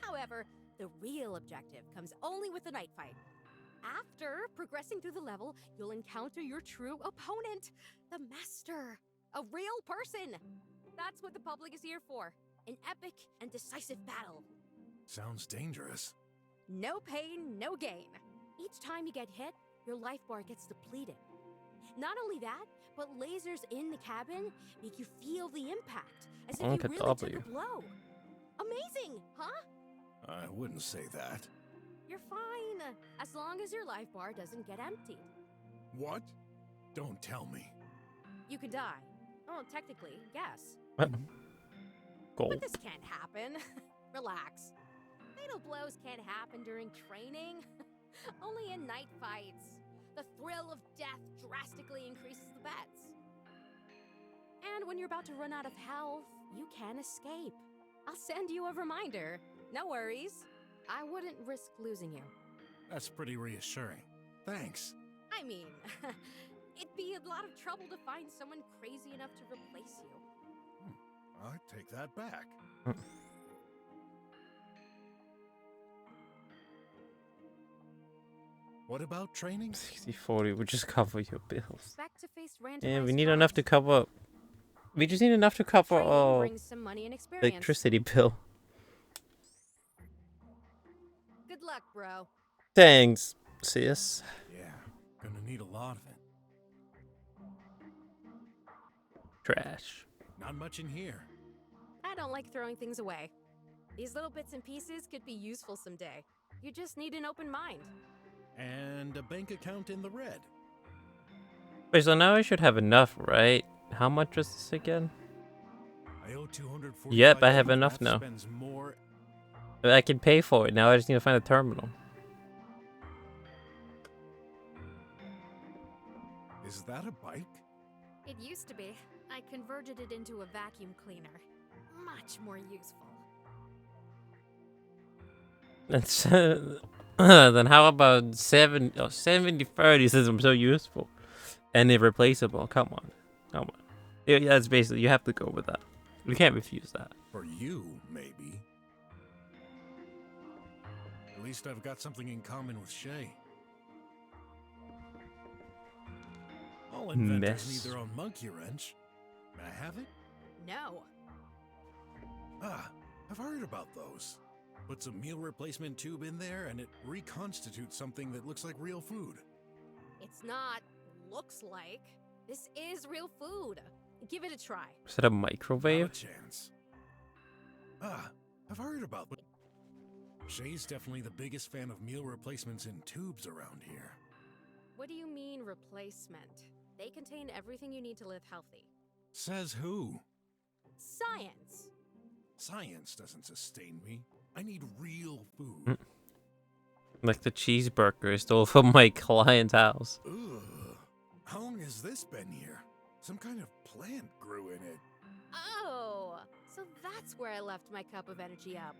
J: However, the real objective comes only with the night fight. After progressing through the level, you'll encounter your true opponent, the Master, a real person. That's what the public is here for, an epic and decisive battle.
B: Sounds dangerous.
J: No pain, no gain. Each time you get hit, your life bar gets depleted. Not only that, but lasers in the cabin make you feel the impact, as if you really took a blow. Amazing, huh?
B: I wouldn't say that.
J: You're fine, as long as your life bar doesn't get emptied.
B: What? Don't tell me.
J: You can die. Oh, technically, yes.
A: Gold.
J: But this can't happen. Relax. Fatal blows can't happen during training. Only in night fights. The thrill of death drastically increases the bets. And when you're about to run out of health, you can escape. I'll send you a reminder. No worries. I wouldn't risk losing you.
B: That's pretty reassuring. Thanks.
J: I mean, it'd be a lot of trouble to find someone crazy enough to replace you.
B: I take that back. What about training?
A: 60-40 would just cover your bills.
J: Expect to face
A: Yeah, we
J: randomized
A: need enough to
J: fights.
A: cover. We just need enough to cover
J: Training
A: our
J: brings some money and experience.
A: electricity bill.
J: Good luck, bro.
A: Thanks, sis.
B: Yeah, gonna need a lot of it.
A: Trash.
B: Not much in here.
J: I don't like throwing things away. These little bits and pieces could be useful someday. You just need an open mind.
B: And a bank account in the red.
A: Wait, so now I should have enough, right? How much was this again?
B: I owe 245.
A: Yep, I have enough now.
B: Spends more.
A: I can pay for it. Now I just need to find the terminal.
B: Is that a bike?
J: It used to be. I converted it into a vacuum cleaner. Much more useful.
A: That's then how about 70-30 since I'm so useful and irreplaceable? Come on. Yeah, that's basically, you have to go with that. We can't refuse that.
B: For you, maybe. At least I've got something in common with Shay. All inventors need their own monkey wrench. May I have it?
J: No.
B: Ah, I've heard about those. Puts a meal replacement tube in there and it reconstitutes something that looks like real food.
J: It's not looks like. This is real food. Give it a try.
A: Is that a microwave?
B: Not a chance. Ah, I've heard about it. Shay's definitely the biggest fan of meal replacements in tubes around here.
J: What do you mean replacement? They contain everything you need to live healthy.
B: Says who?
J: Science.
B: Science doesn't sustain me. I need real food.
A: Like the cheeseburger I stole from my client's house.
B: Ugh. How long has this been here? Some kind of plant grew in it.
J: Oh, so that's where I left my cup of energy up.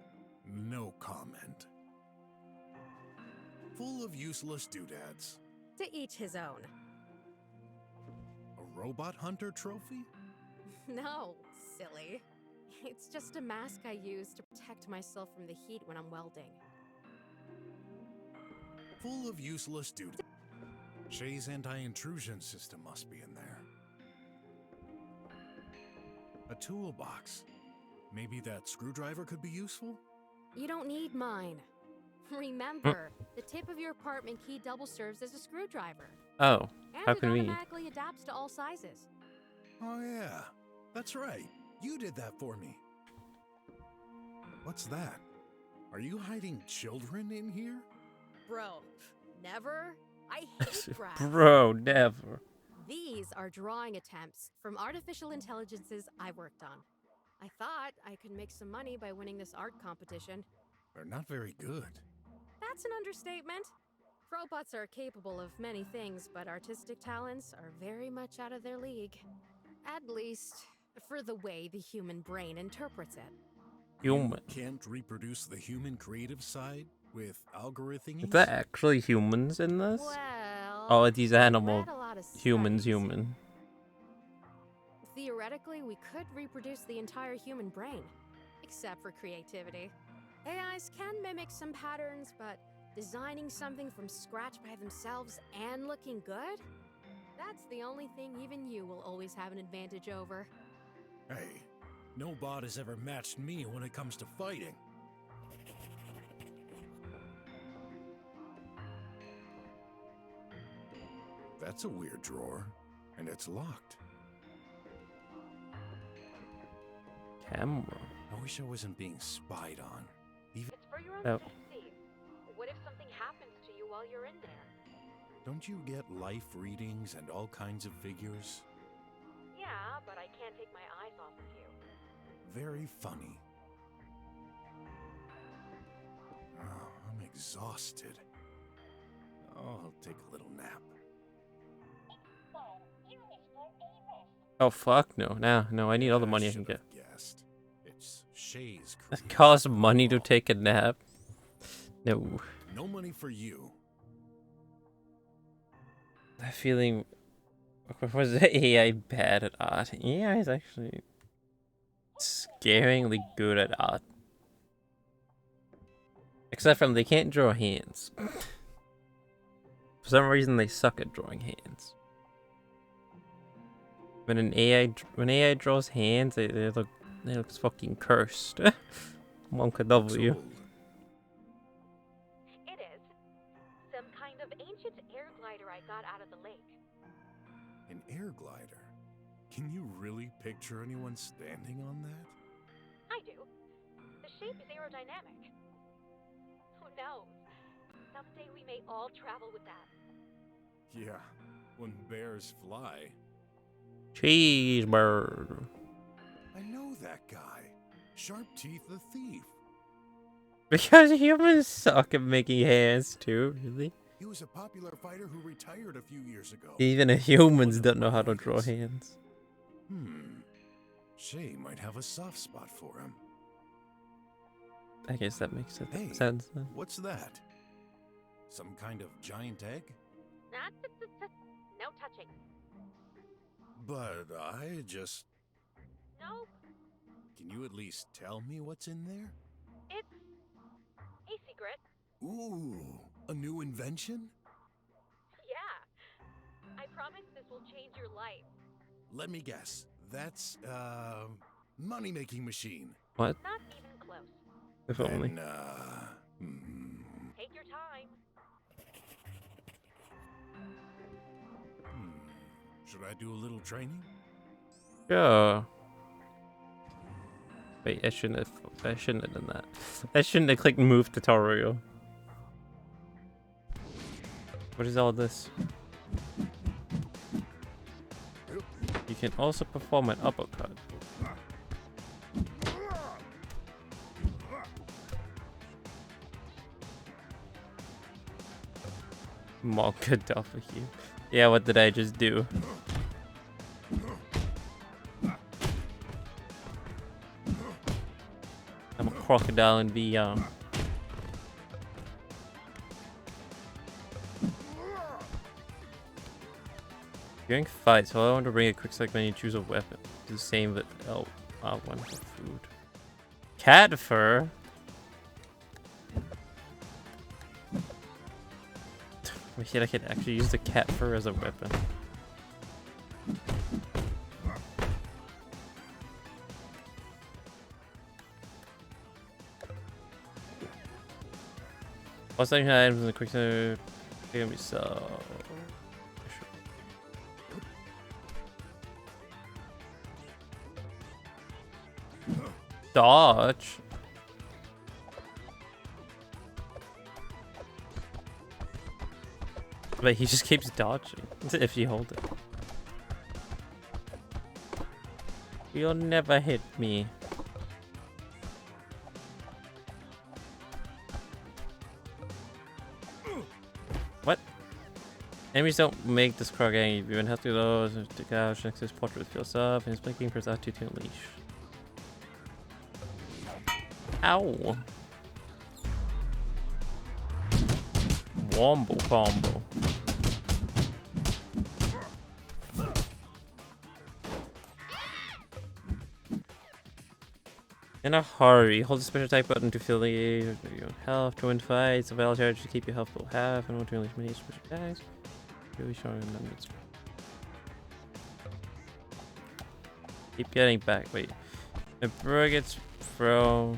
B: No comment. Full of useless doodads.
J: To each his own.
B: A robot hunter trophy?
J: No, silly. It's just a mask I use to protect myself from the heat when I'm welding.
B: Full of useless doodads. Shay's anti-intrusion system must be in there. A toolbox. Maybe that screwdriver could be useful?
J: You don't need mine. Remember, the tip of your apartment key double serves as a screwdriver.
A: Oh,
J: And
A: how
J: it
A: convenient.
J: automatically adapts to all sizes.
B: Oh yeah, that's right. You did that for me. What's that? Are you hiding children in here?
J: Bro, never? I hate graphs.
A: Bro, never.
J: These are drawing attempts from artificial intelligences I worked on. I thought I could make some money by winning this art competition.
B: They're not very good.
J: That's an understatement. Robots are capable of many things, but artistic talents are very much out of their league. At least, for the way the human brain interprets it.
A: Human.
B: Can't reproduce the human creative side with algorithms?
A: Is there actually humans in this?
J: Well,
A: Oh, these
J: I've
A: animal
J: read a lot of
A: humans
J: studies.
A: human.
J: Theoretically, we could reproduce the entire human brain, except for creativity. AIs can mimic some patterns, but designing something from scratch by themselves and looking good? That's the only thing even you will always have an advantage over.
B: Hey, no bot has ever matched me when it comes to fighting. That's a weird drawer, and it's locked.
A: Camera.
B: I wish I wasn't being spied on. Even
J: It's for your own
A: Oh.
J: safety. What if something happens to you while you're in there?
B: don't you get life readings and all kinds of figures?
J: Yeah, but I can't take my eyes off of you.
B: Very funny. Oh, I'm exhausted. Oh, I'll take a little nap.
A: Oh fuck no, no, I need all the money I can get.
B: Guessed. It's Shay's
A: It
B: crew.
A: costs money to take a nap. No.
B: No money for you.
A: That feeling. Was the AI bad at art? AI is actually scaringly good at art. Except from they can't draw hands. For some reason they suck at drawing hands. When AI draws hands, they look fucking cursed. Monka W.
B: Sold.
J: It is. Some kind of ancient air glider I got out of the lake.
B: An air glider. Can you really picture anyone standing on that?
J: I do. The shape is aerodynamic. Who knows? Someday we may all travel with that.
B: Yeah, when bears fly.
A: Cheeseburger.
B: I know that guy. Sharp Teeth the Thief.
A: Because humans suck at making hands too, really.
B: He was a popular fighter who retired a few years ago.
A: Even humans don't know how to draw hands.
B: Shay might have a soft spot for him.
A: I guess that makes
B: Hey,
A: sense then.
B: what's that? Some kind of giant egg?
J: No touching.
B: But I just...
J: No,
B: Can you at least tell me what's in there?
J: it's a secret.
B: Ooh, a new invention?
J: Yeah. I promise this will change your life.
B: Let me guess. That's, money-making machine.
A: What?
J: Not even close.
A: If only.
B: Then,
J: Take your time.
B: should I do a little training?
A: Yeah. Wait, I shouldn't have done that. I shouldn't have clicked move tutorial. What is all this? You can also perform an uppercut. Monka W. Yeah, what did I just do? I'm a crocodile in VR. During fights, so I want to bring a quick select menu, choose a weapon. Do the same with L1 for food. Cat fur? Wait, I can actually use the cat fur as a weapon. What's the items in the quick save? Give me so. Dodge. But he just keeps dodging if you hold it. You'll never hit me. What? Enemies don't make this car gang. You even have to go to couch next to his portrait feels up and his blinking press out to unleash. Ow. Wombo combo. In a hurry, hold the special attack button to fill your health. To win fights, avail charge to keep your health full half, and want to unleash many special attacks. Really showing numbers. Keep getting back. Wait. If Brok gets thrown.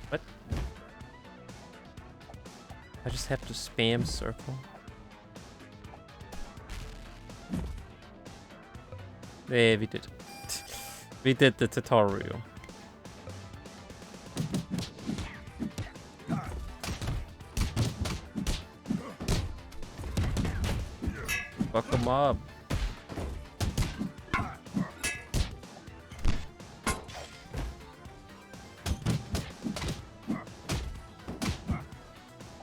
A: What? I just have to spam circle. Yeah, we did. We did the tutorial. Fuck them up.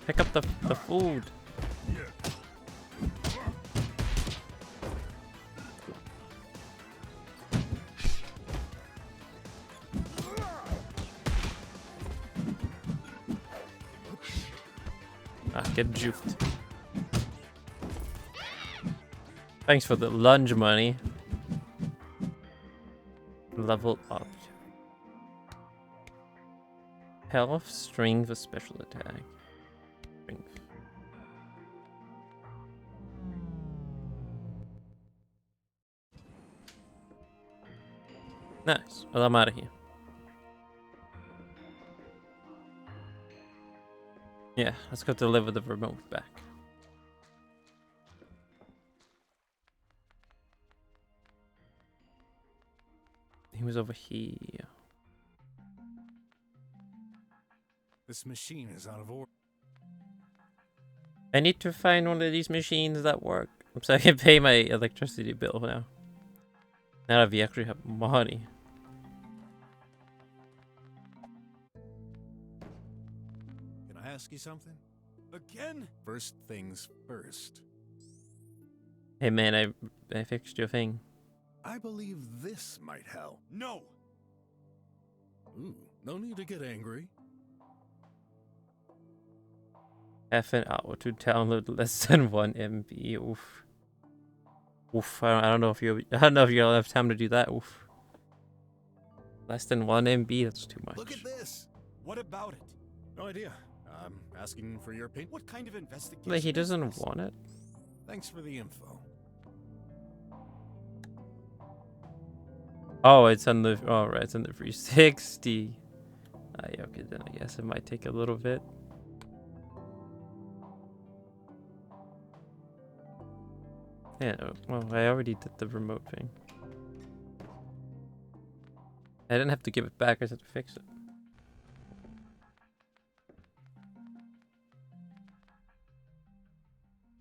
A: Pick up the food. Get juked. Thanks for the lunge money. Level up. Health, strength, a special attack. Strength. Nice. Well, I'm out of here. Yeah, let's go deliver the remote back. He was over here.
B: This machine is out of order.
A: I need to find one of these machines that work so I can pay my electricity bill now. Now that we actually have money.
B: Can I ask you something? Again? First things first.
A: Hey man, I fixed your thing.
B: I believe this might help.
G: No!
B: Ooh, no need to get angry.
A: Half an hour to download less than 1 MB. Oof. Oof. I don't know if you'll have time to do that. Oof. Less than 1 MB. That's too much.
B: Look at this.
G: What about it?
B: No idea. I'm asking for your opinion.
G: What kind of investigation?
A: But he
G: is
A: doesn't
G: this?
A: want it.
B: Thanks for the info.
A: Oh, it's on the. Oh, right. It's on the 360. Okay, then I guess it might take a little bit. Yeah, well, I already did the remote thing. I didn't have to give it back, I just had to fix it.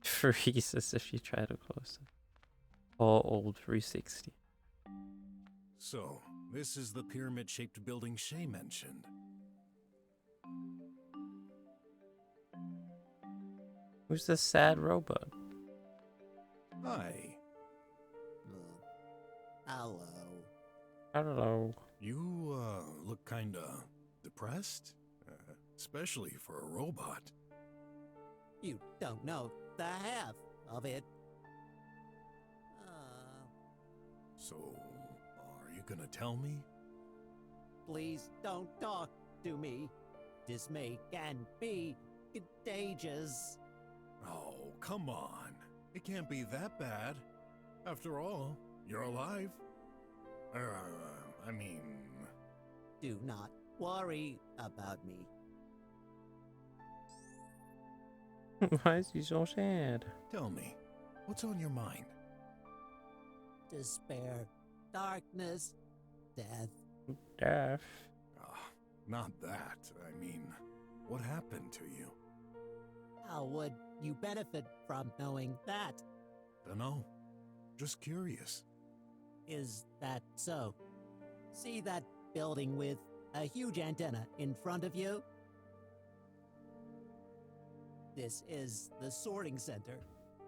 A: Freezes if you try to close it. All old 360.
B: So, this is the pyramid-shaped building Shay mentioned.
A: Who's the sad robot?
B: Hi.
C: Hello.
A: Hello.
B: You, look kinda depressed? Especially for a robot.
C: You don't know the half of it.
B: So, are you gonna tell me?
C: Please don't talk to me. Dismay can be contagious.
B: Oh, come on. It can't be that bad. After all, you're alive. I mean...
C: Do not worry about me.
A: Why is he so sad?
B: Tell me, what's on your mind?
C: Despair, darkness, death.
A: Death.
B: Not that. I mean, what happened to you?
C: How would you benefit from knowing that?
B: Dunno. Just curious.
C: Is that so? See that building with a huge antenna in front of you? This is the sorting center.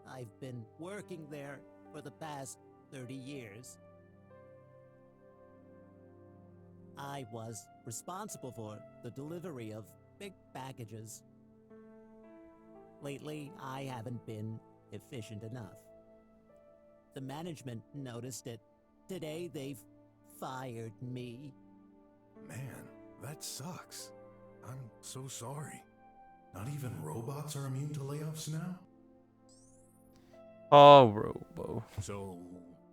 C: I've been working there for the past 30 years. I was responsible for the delivery of big packages. Lately, I haven't been efficient enough. The management noticed it. Today, they've fired me.
B: Man, that sucks. I'm so sorry. Not even robots are immune to layoffs now?
A: Oh, Robo.
B: So,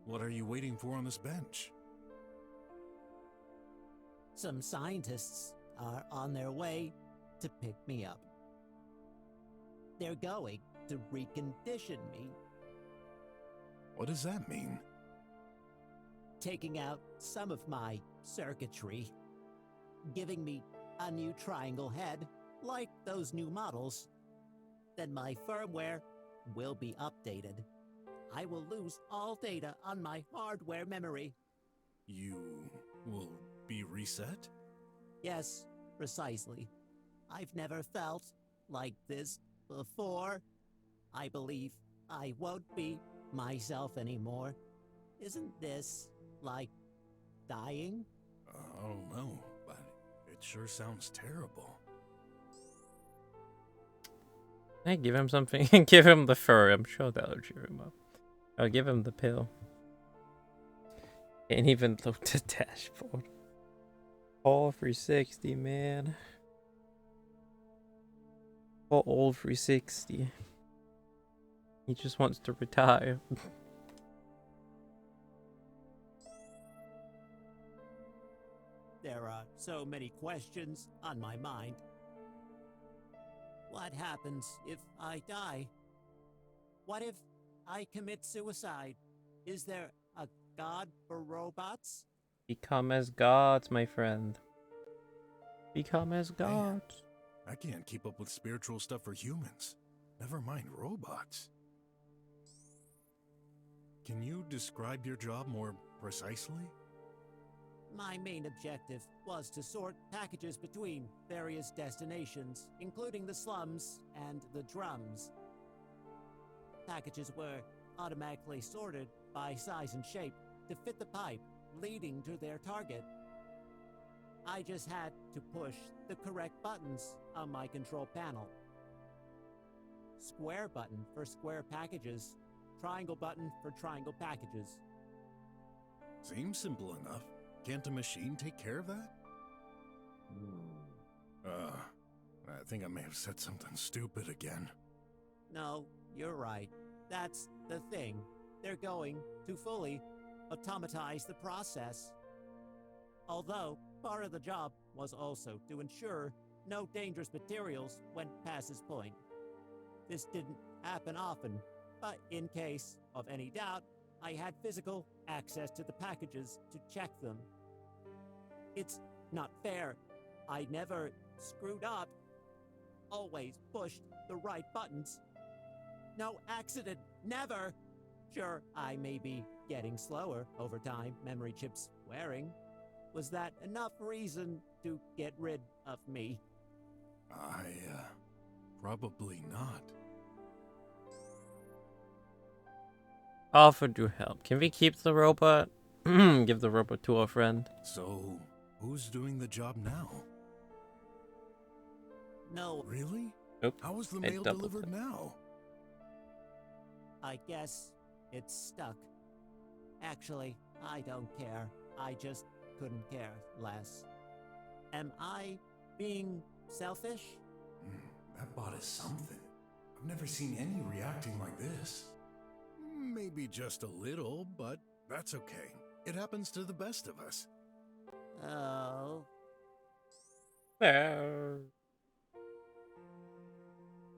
B: what are you waiting for on this bench?
C: Some scientists are on their way to pick me up. They're going to recondition me,
B: What does that mean?
C: taking out some of my circuitry, giving me a new triangle head, like those new models. Then my firmware will be updated. I will lose all data on my hardware memory.
B: You will be reset?
C: Yes, precisely. I've never felt like this before. I believe I won't be myself anymore. Isn't this like dying?
B: I don't know, but it sure sounds terrible.
A: I give him something. Give him the fur. I'm sure that'll cheer him up. I'll give him the pill. Can't even load the dashboard. All 360, man. All 360. He just wants to retire.
C: There are so many questions on my mind. What happens if I die? What if I commit suicide? Is there a god for robots?
A: Become as gods, my friend. Become as gods.
B: I can't keep up with spiritual stuff for humans. Never mind robots. Can you describe your job more precisely?
C: My main objective was to sort packages between various destinations, including the slums and the drums. Packages were automatically sorted by size and shape to fit the pipe leading to their target. I just had to push the correct buttons on my control panel. Square button for square packages, triangle button for triangle packages.
B: Seems simple enough. Can't a machine take care of that? I think I may have said something stupid again.
C: No, you're right. That's the thing. They're going to fully automatize the process. Although, part of the job was also to ensure no dangerous materials went past this point. This didn't happen often, but in case of any doubt, I had physical access to the packages to check them. It's not fair. I never screwed up. Always pushed the right buttons. No accident, never! Sure, I may be getting slower over time, memory chips wearing. Was that enough reason to get rid of me?
B: Probably not.
A: Offer to help. Can we keep the robot? Give the robot to our friend.
B: So, who's doing the job now?
C: No.
B: Really?
A: Nope.
B: How was the
A: I
B: mail
A: doubled
B: delivered
A: it.
B: now?
C: I guess it's stuck. Actually, I don't care. I just couldn't care less. Am I being selfish?
B: That bot is something. I've never seen any reacting like this. Maybe just a little, but that's okay. It happens to the best of us.
C: Oh.
A: Well,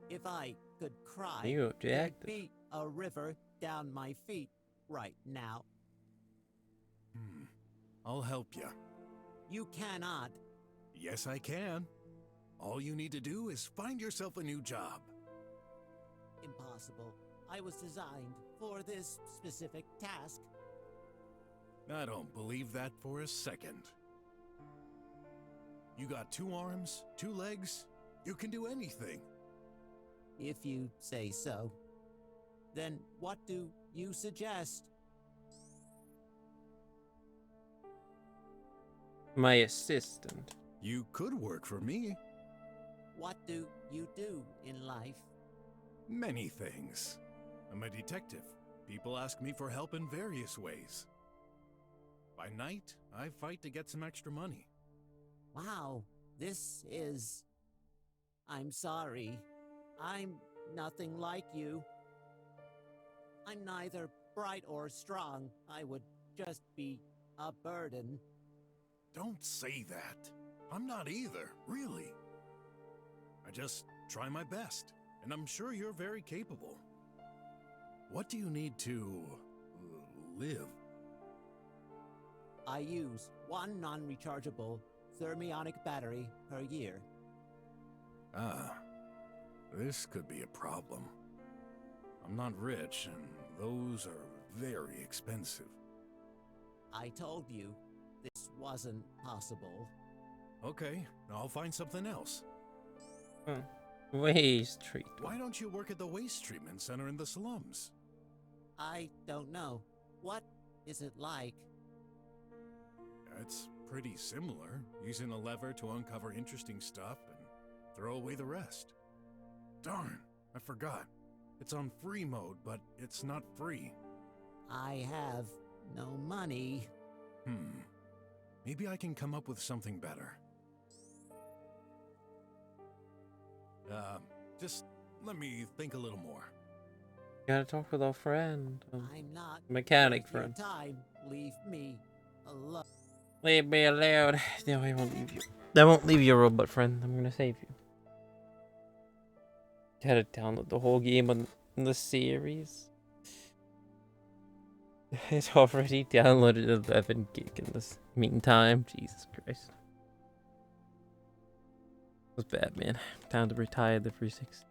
C: If I could cry,
A: you
C: there'd
A: objective.
C: be a river down my feet right now.
B: I'll help you.
C: You cannot.
B: Yes, I can. All you need to do is find yourself a new job.
C: Impossible. I was designed for this specific task.
B: I don't believe that for a second. You got 2 arms, 2 legs. You can do anything.
C: If you say so. Then what do you suggest?
A: My assistant.
B: You could work for me.
C: What do you do in life?
B: Many things. I'm a detective. People ask me for help in various ways. By By night, I fight to get some extra money.
C: Wow, this is... I'm sorry. I'm nothing like you. I'm neither bright or strong. I would just be a burden.
B: Don't say that. I'm not either, really. I just try my best, and I'm sure you're very capable. What do you need to live?
C: I use one non-rechargeable thermionic battery per year.
B: Ah, this could be a problem. I'm not rich, and those are very expensive.
C: I told you this wasn't possible.
B: Okay, I'll find something else.
A: Waste treatment.
B: Why don't you work at the waste treatment center in the slums?
C: I don't know. What is it like?
B: It's pretty similar, using a lever to uncover interesting stuff and throw away the rest. Darn, I forgot. It's on free mode, but it's not free.
C: I have no money.
B: Maybe I can come up with something better. Just let me think a little more.
A: Gotta talk with our friend.
C: I'm not
A: Mechanic
C: worth your
A: friend.
C: time. Leave me alone.
A: Leave me alone. No, I won't leave you. I won't leave you, robot friend. I'm gonna save you. Gotta download the whole game on the series. It's already downloaded 11 gig in this meantime. Jesus Christ. It was bad, man. Time to retire the 360.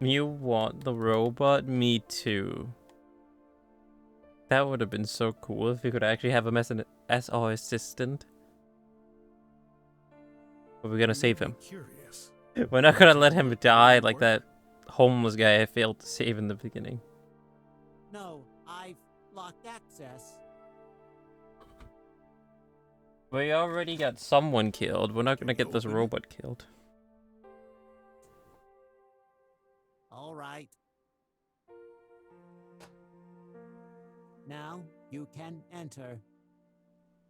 A: You want the robot? Me too. That would have been so cool if we could actually have him as an SR assistant. But we're gonna save him.
B: Curious.
A: We're not gonna let him die like that homeless guy I failed to save in the beginning.
C: No, I've locked access.
A: We already got someone killed. We're not gonna get this robot killed.
C: All right. Now you can enter.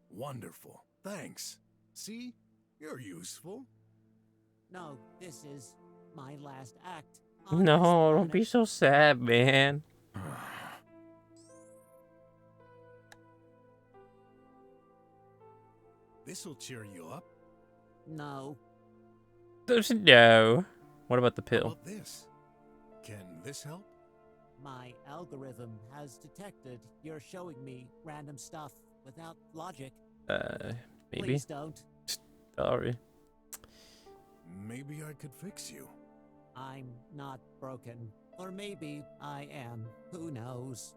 B: Wonderful. Thanks. See? You're useful.
C: No, this is my last act.
A: No, don't be so sad, man.
B: This'll cheer you up.
C: No.
A: There's no. What about the
B: How
A: pill?
B: about this? Can this help?
C: My algorithm has detected you're showing me random stuff without logic.
A: Maybe.
C: Please don't.
A: Sorry.
B: Maybe I could fix you.
C: I'm not broken. Or maybe I am. Who knows?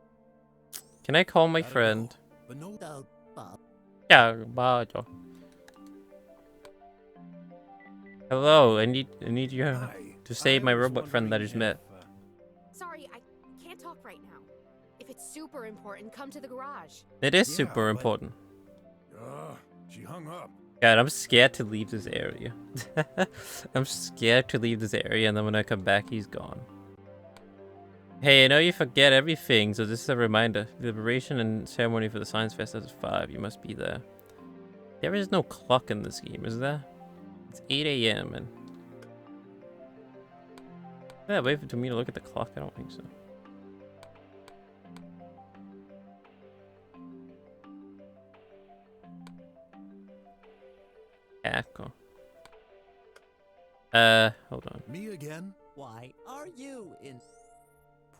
A: Can I call my
B: Gotta
A: friend?
B: go, but no.
C: Don't bug.
A: Yeah, bye. Hello, I need you
B: Hi.
A: to save my
B: I was
A: robot friend that I just
B: wondering
A: met.
B: if,
J: Sorry, I can't talk right now. If it's super important, come to the garage.
A: It is
B: Yeah,
A: super
B: but-
A: important.
B: She hung up.
A: God, I'm scared to leave this area. I'm scared to leave this area, and then when I come back, he's gone. Hey, I know you forget everything, so this is a reminder. The liberation and ceremony for the Science Fest is 5. You must be there. There is no clock in this game, is there? It's 8 a.m. and... Yeah, wait for me to look at the clock. I don't think so. Echo. Hold on.
B: Me again?
C: Why are you in?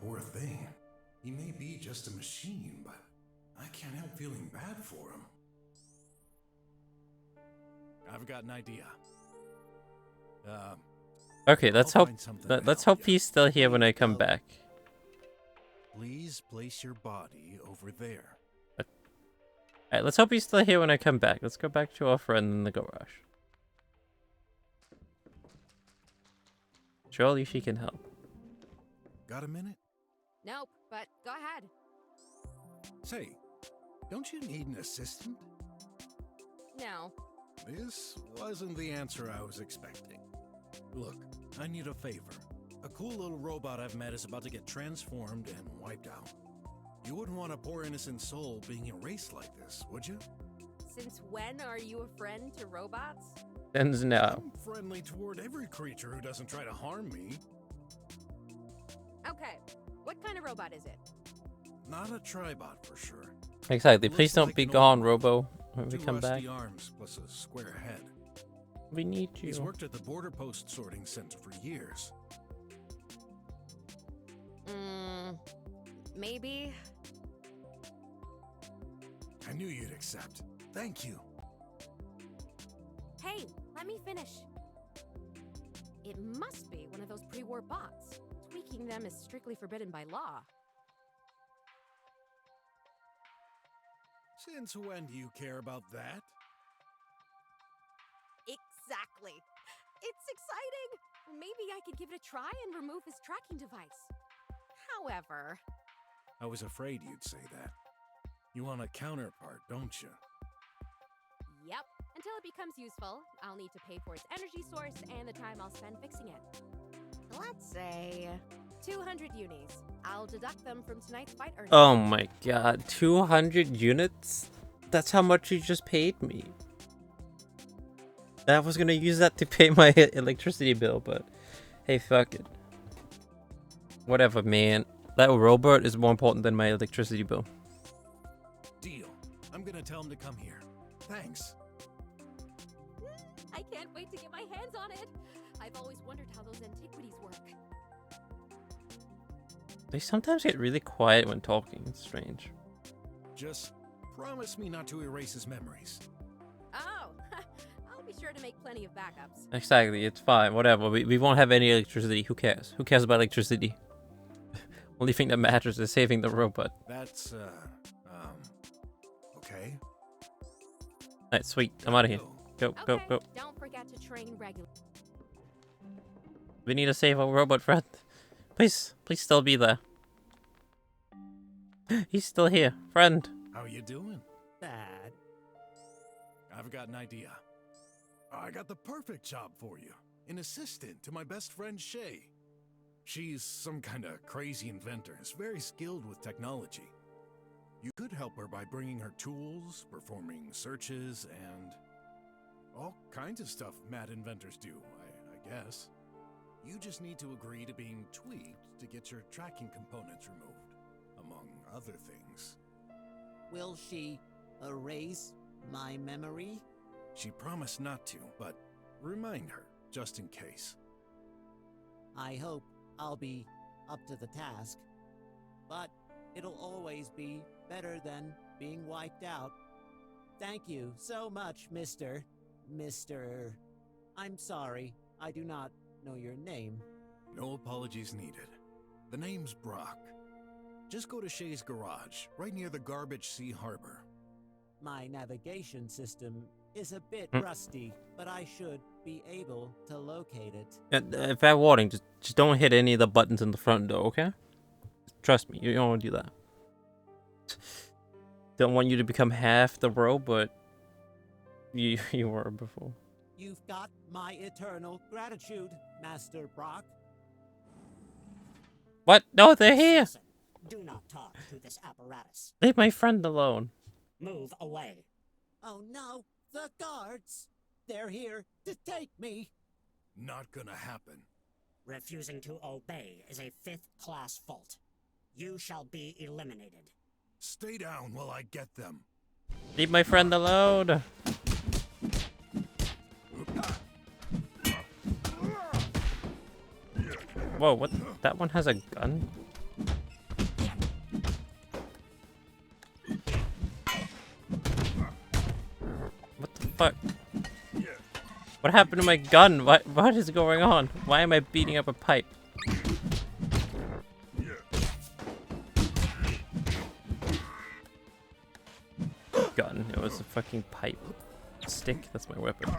B: Poor thing. He may be just a machine, but I can't help feeling bad for him. I've got an idea.
A: Okay, let's
B: I'll
A: hope
B: find something to
A: let's
B: help
A: hope
B: you.
A: he's still here when I come back.
B: Please place your body over there.
A: Alright, let's hope he's still here when I come back. Let's go back to our friend in the garage. Surely she can help.
B: Got a minute?
J: Nope, but go ahead.
B: Say, don't you need an assistant?
J: No.
B: This wasn't the answer I was expecting. Look, I need a favor. A cool little robot I've met is about to get transformed and wiped out. You wouldn't want a poor innocent soul being erased like this, would you?
J: Since when are you a friend to robots?
A: Ends now.
B: I'm friendly toward every creature who doesn't try to harm me.
J: Okay, what kind of robot is it?
B: Not a tribot for sure.
A: Exactly.
B: Looks
A: Please don't
B: like
A: be
B: an old
A: gone,
B: one.
A: Robo. When we
B: 2
A: come back,
B: rusty arms plus a square head.
A: we need
B: He's
A: you.
B: worked at the border post sorting center for years.
J: Maybe.
B: I knew you'd accept. Thank you.
J: Hey, let me finish. It must be one of those pre-war bots. Tweaking them is strictly forbidden by law.
B: Since when do you care about that?
J: Exactly. It's exciting. Maybe I could give it a try and remove his tracking device. However,
B: I was afraid you'd say that. You want a counterpart, don't you?
J: yep. Until it becomes useful, I'll need to pay for its energy source and the time I'll spend fixing it. Let's say 200 unis. I'll deduct them from tonight's fight earnings.
A: Oh my god, 200 units? That's how much you just paid me. I was gonna use that to pay my electricity bill, but hey, fuck it. Whatever, man. That robot is more important than my electricity bill.
B: Deal. I'm gonna tell him to come here. Thanks.
J: I can't wait to get my hands on it. I've always wondered how those antiquities work.
A: They sometimes get really quiet when talking. It's strange.
B: Just promise me not to erase his memories.
J: Oh, I'll be sure to make plenty of backups.
A: Exactly, it's fine. Whatever. We won't have any electricity. Who cares? Who cares about electricity? Only thing that matters is saving the robot.
B: That's, okay.
A: Alright, sweet. I'm out of here. Go, go,
J: Okay,
A: go.
J: don't forget to train regularly.
A: We need to save our robot friend. Please, please still be there. He's still here. Friend.
B: How you doing?
C: Bad.
B: I've got an idea. I got the perfect job for you. An assistant to my best friend Shay. She's some kind of crazy inventor. Is very skilled with technology. You could help her by bringing her tools, performing searches, and all kinds of stuff mad inventors do, I guess. You just need to agree to being tweaked to get your tracking components removed, among other things.
C: Will she erase my memory?
B: She promised not to, but remind her, just in case.
C: I hope I'll be up to the task. But it'll always be better than being wiped out. Thank you so much, Mr. I'm sorry, I do not know your name.
B: No apologies needed. The name's Brok. Just go to Shay's garage, right near the Garbage Sea Harbor.
C: My navigation system is a bit rusty, but I should be able to locate it.
A: Fair warning, just don't hit any of the buttons in the front door, okay? Trust me, you don't want to do that. Don't want you to become half the robot you were before.
C: You've got my eternal gratitude, Master Brok.
A: What? No, they're here!
K: Listen, do not talk to this apparatus.
A: Leave my friend alone.
K: Move away.
C: Oh no, the guards! They're here to take me!
B: Not gonna happen.
K: Refusing to obey is a 5th-class fault. You shall be eliminated.
B: Stay down while I get them.
A: Leave my friend alone. Whoa, what? That one has a gun? What the fuck? What happened to my gun? What is going on? Why am I beating up a pipe? Gun. It was a fucking pipe. Stick? That's my weapon.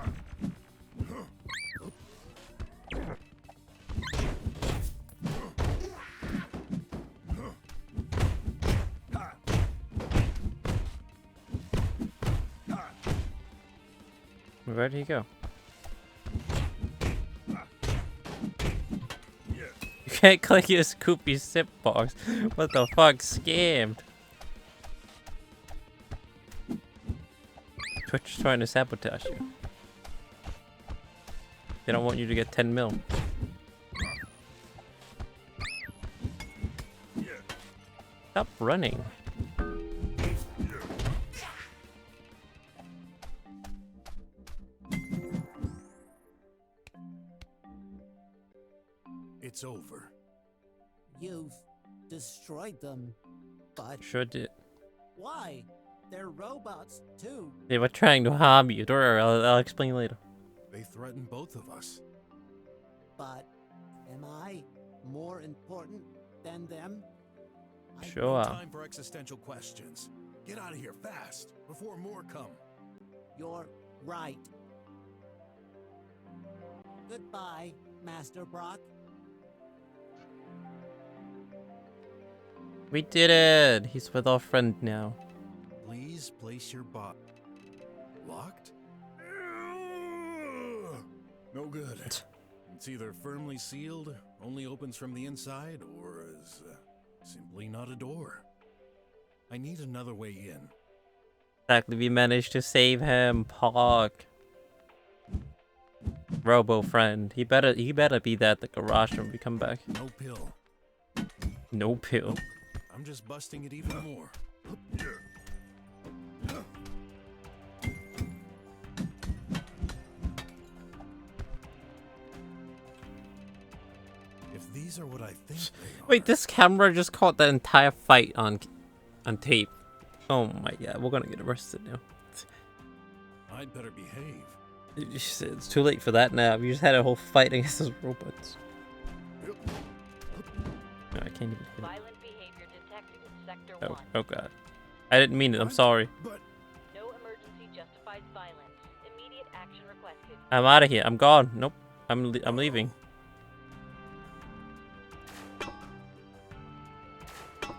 A: Where did he go? You can't click your Scoopy sip box. What the fuck? Scammed. Twitch is trying to sabotage you. They don't want you to get 10 mil. Stop running.
B: It's over.
C: You've destroyed them, but
A: Sure did.
C: why? They're robots too.
A: They were trying to harm you. Don't worry, I'll explain later.
B: They threaten both of us.
C: But am I more important than them?
B: No
A: Sure.
B: time for existential questions. Get out of here fast before more come.
C: You're right. Goodbye, Master Brok.
A: We did it! He's with our friend now.
B: Please place your bot. Locked? No good. It's either firmly sealed, only opens from the inside, or is simply not a door. I need another way in.
A: Exactly, we managed to save him, Park. Robo friend. He better be that at the garage when we come back.
B: No pill.
A: No pill.
B: I'm just busting it even more. If these are what I think they are.
A: Wait, this camera just caught the entire fight on tape. Oh my god, we're gonna get arrested now.
B: I'd better behave.
A: It's too late for that now. We just had a whole fight against those robots. No, I can't even hit it.
F: Violent behavior detected in Sector
A: Oh,
F: 1.
A: oh god. I didn't mean it, I'm sorry.
B: But
F: No emergency justifies violence. Immediate action requested.
A: I'm out of here. I'm gone. Nope. I'm leaving.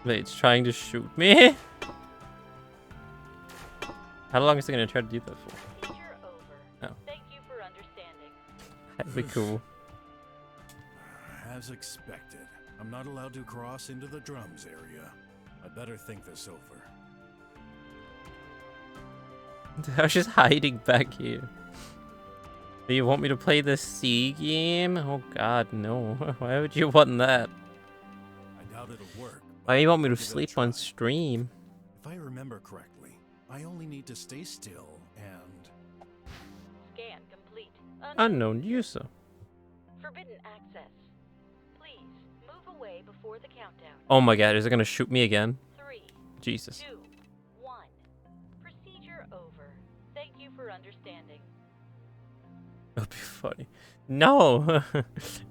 A: Wait, it's trying to shoot me? How long is it gonna try to do that for?
F: Procedure over.
A: Oh.
F: Thank you for understanding.
A: That'd be cool.
B: as expected, I'm not allowed to cross into the drums area. I better think this over.
A: I was just hiding back here. Do you want me to play the C game? Oh god, no. Why would you want that?
B: I doubt it'll work.
A: Why do you want me to
B: Give it a
A: sleep
B: try.
A: on stream?
B: If I remember correctly, I only need to stay still and...
F: Scan complete.
A: Unknown user.
F: Forbidden access. Please move away before the countdown.
A: Oh my god, is it gonna shoot me again?
F: 3,
A: Jesus.
F: 2, 1. Procedure over. Thank you for understanding.
A: That'd be funny. No!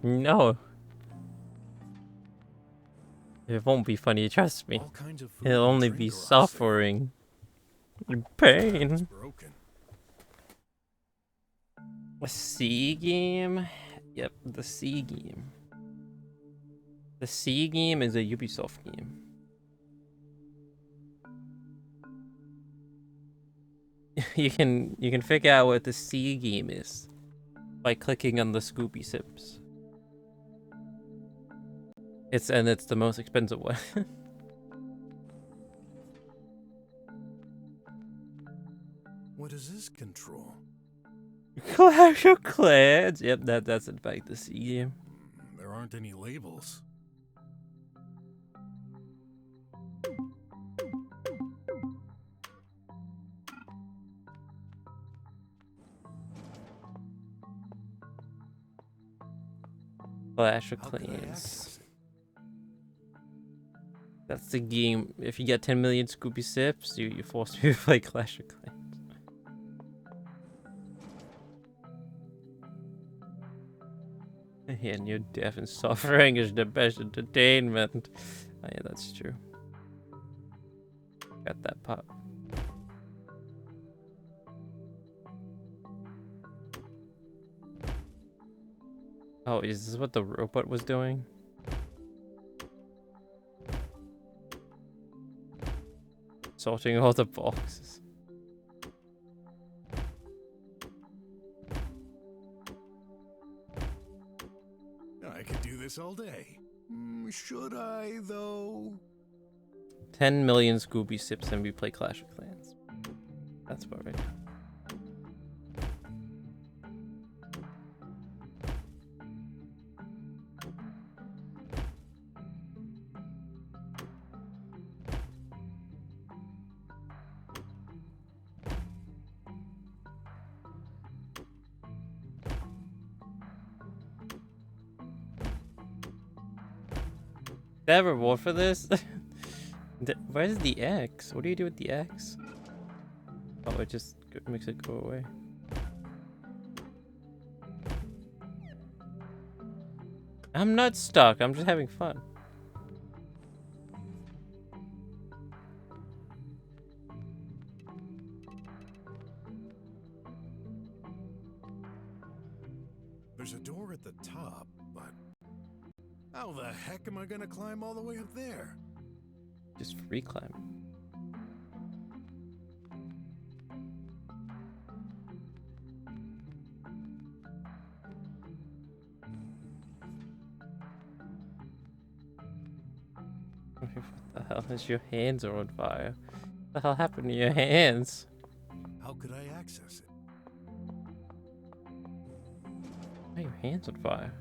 A: No. It won't be funny, trust me.
B: all kinds of food
A: It'll
B: and
A: only
B: drink
A: be
B: are on sale.
A: suffering. And pain.
B: It's broken.
A: A C game? Yep, the C game. The C game is a Ubisoft game. You can figure out what the C game is by clicking on the Scooby Sips. It's the most expensive one.
B: What does this control?
A: Clash of Clans. Yep, that's in fact the C game.
B: There aren't any labels.
A: Clash of
B: How could I
A: Clans.
B: access it?
A: That's the game. If you get 10 million Scooby Sips, you're forced to play Clash of Clans. And your death and suffering is the best entertainment. Oh, yeah, that's true. Got that pop. Oh, is this what the robot was doing? Sorting all the boxes.
B: I could do this all day. Should I, though?
A: 10 million Scooby Sips and we play Clash of Clans. That's about right. that reward for this? Where's the X? What do you do with the X? Oh, it just makes it go away. I'm not stuck. I'm just having fun.
B: There's a door at the top, but how the heck am I gonna climb all the way up there?
A: Just free climb. What the hell is your hands are on fire? What the hell happened to your hands?
B: How could I access it?
A: Why are your hands on fire?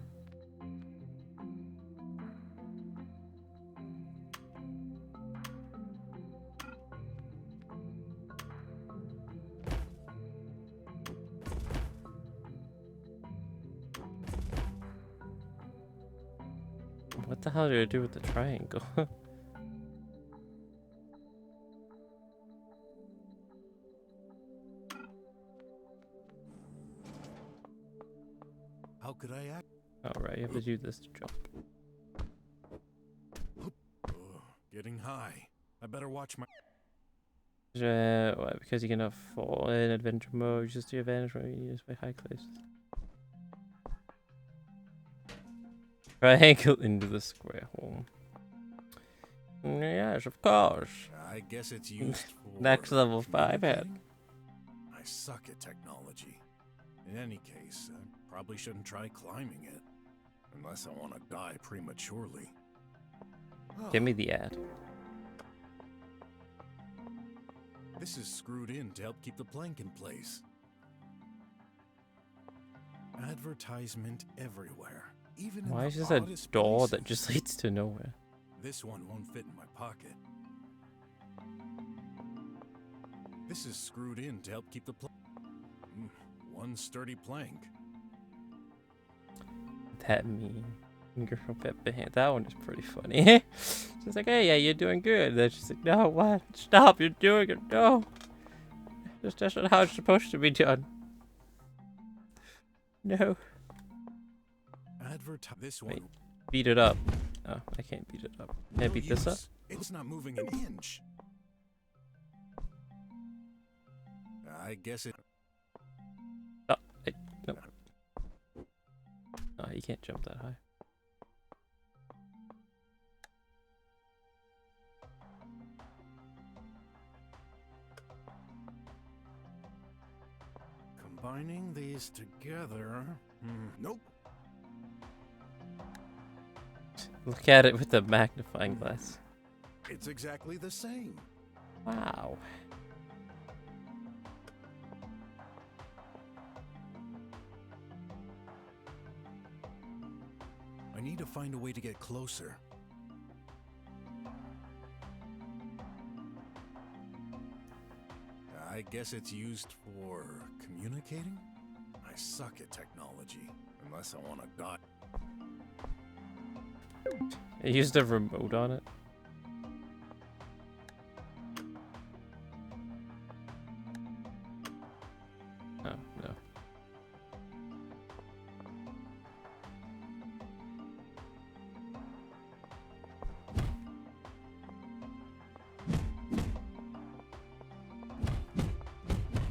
A: What the hell do I do with the triangle?
B: How could I act?
A: Alright, you have to do this to jump.
B: Getting high. I better watch my.
A: Why? Because you cannot fall in adventure mode. Just the advantage when you use by high cliffs. Triangle into the square hole. Yes, of course.
B: I guess it's used for
A: Next level 5 head.
B: I suck at technology. In any case, I probably shouldn't try climbing it. Unless I want to die prematurely.
A: Give me the ad.
B: This is screwed in to help keep the plank in place. Advertisement everywhere. Even
A: Why
B: in
A: is
B: the
A: this a
B: oddest
A: door
B: places.
A: that just leads to nowhere?
B: This one won't fit in my pocket. This is screwed in to help keep the plank. One sturdy plank.
A: That mean girl Pepper hand. That one is pretty funny. She's like, hey, yeah, you're doing good. Then she's like, no, what? Stop, you're doing it. No. That's not how it's supposed to be done. No.
B: This one.
A: Wait, beat it up. Oh, I can't beat it up. Can I
B: No
A: beat this up?
B: use. It's not moving an inch. I guess it.
A: Oh, no. Oh, you can't jump that high.
B: Combining these together. Nope.
A: Look at it with the magnifying glass.
B: It's exactly the same.
A: Wow.
B: I need to find a way to get closer. I guess it's used for communicating? I suck at technology, unless I want to die.
A: I used a remote on it. Oh, no.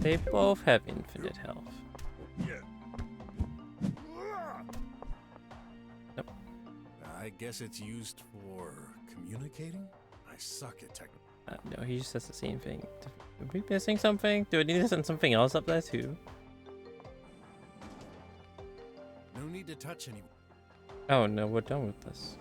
A: They both have infinite health. Nope.
B: I guess it's used for communicating? I suck at tech.
A: No, he just says the same thing. Are we missing something? Do I need to send something else up there too?
B: No need to touch any.
A: Oh no, we're done with this.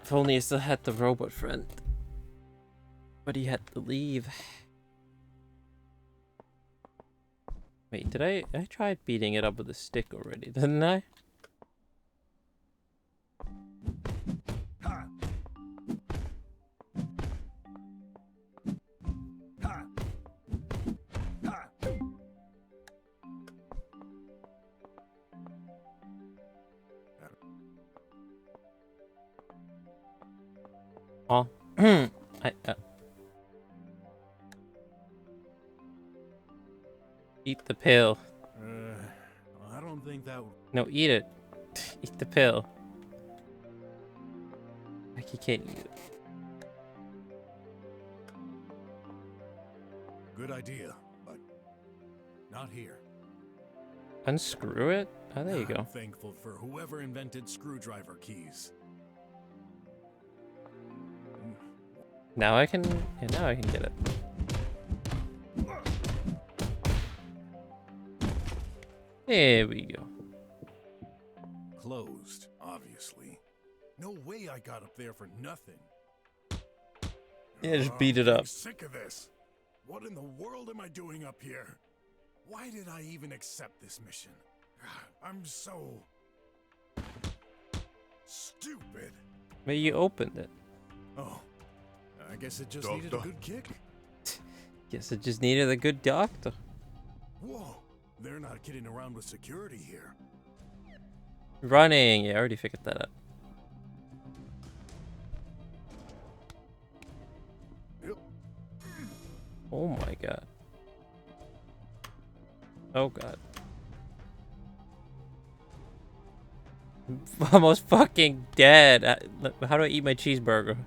A: If only I still had the robot friend. But he had to leave. Wait, did I tried beating it up with a stick already, didn't I? Oh. Eat the pill.
B: I don't think that.
A: No, eat it. Eat the pill. Like you can't eat it.
B: Good idea, but not here.
A: Unscrew it? Oh, there you
B: I'm
A: go.
B: thankful for whoever invented screwdriver keys.
A: Now I can. Yeah, now I can get it. There we go.
B: Closed, obviously. No way I got up there for nothing.
A: Yeah, just beat it
B: I'm
A: up.
B: sick of this. What in the world am I doing up here? Why did I even accept this mission? I'm so stupid.
A: But you opened it.
B: Oh, I guess it just needed a good kick.
A: Guess it just needed a good doctor.
B: Whoa, they're not kidding around with security here.
A: Running. Yeah, I already figured that out.
B: Yep.
A: Oh my god. Oh god. I'm almost fucking dead. How do I eat my cheeseburger?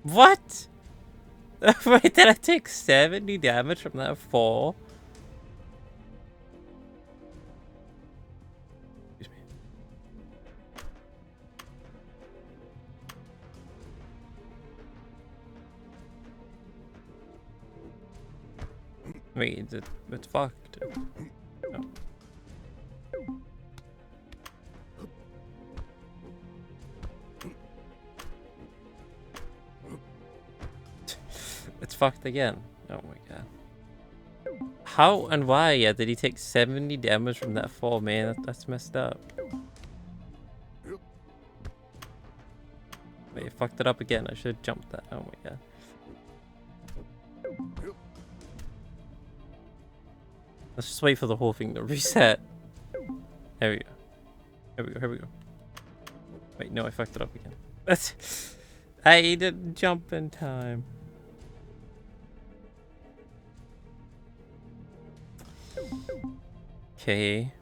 A: What? Wait, did I take 70 damage from that fall? Excuse me. Wait, it's fucked. Oh. It's fucked again. Oh my god. How and why did he take 70 damage from that fall, man? That's messed up. Wait, you fucked it up again. I should have jumped that. Oh my god. Let's just wait for the whole thing to reset. There we go. Here we go. Here we go. Wait, no, I fucked it up again. I didn't jump in time. Okay.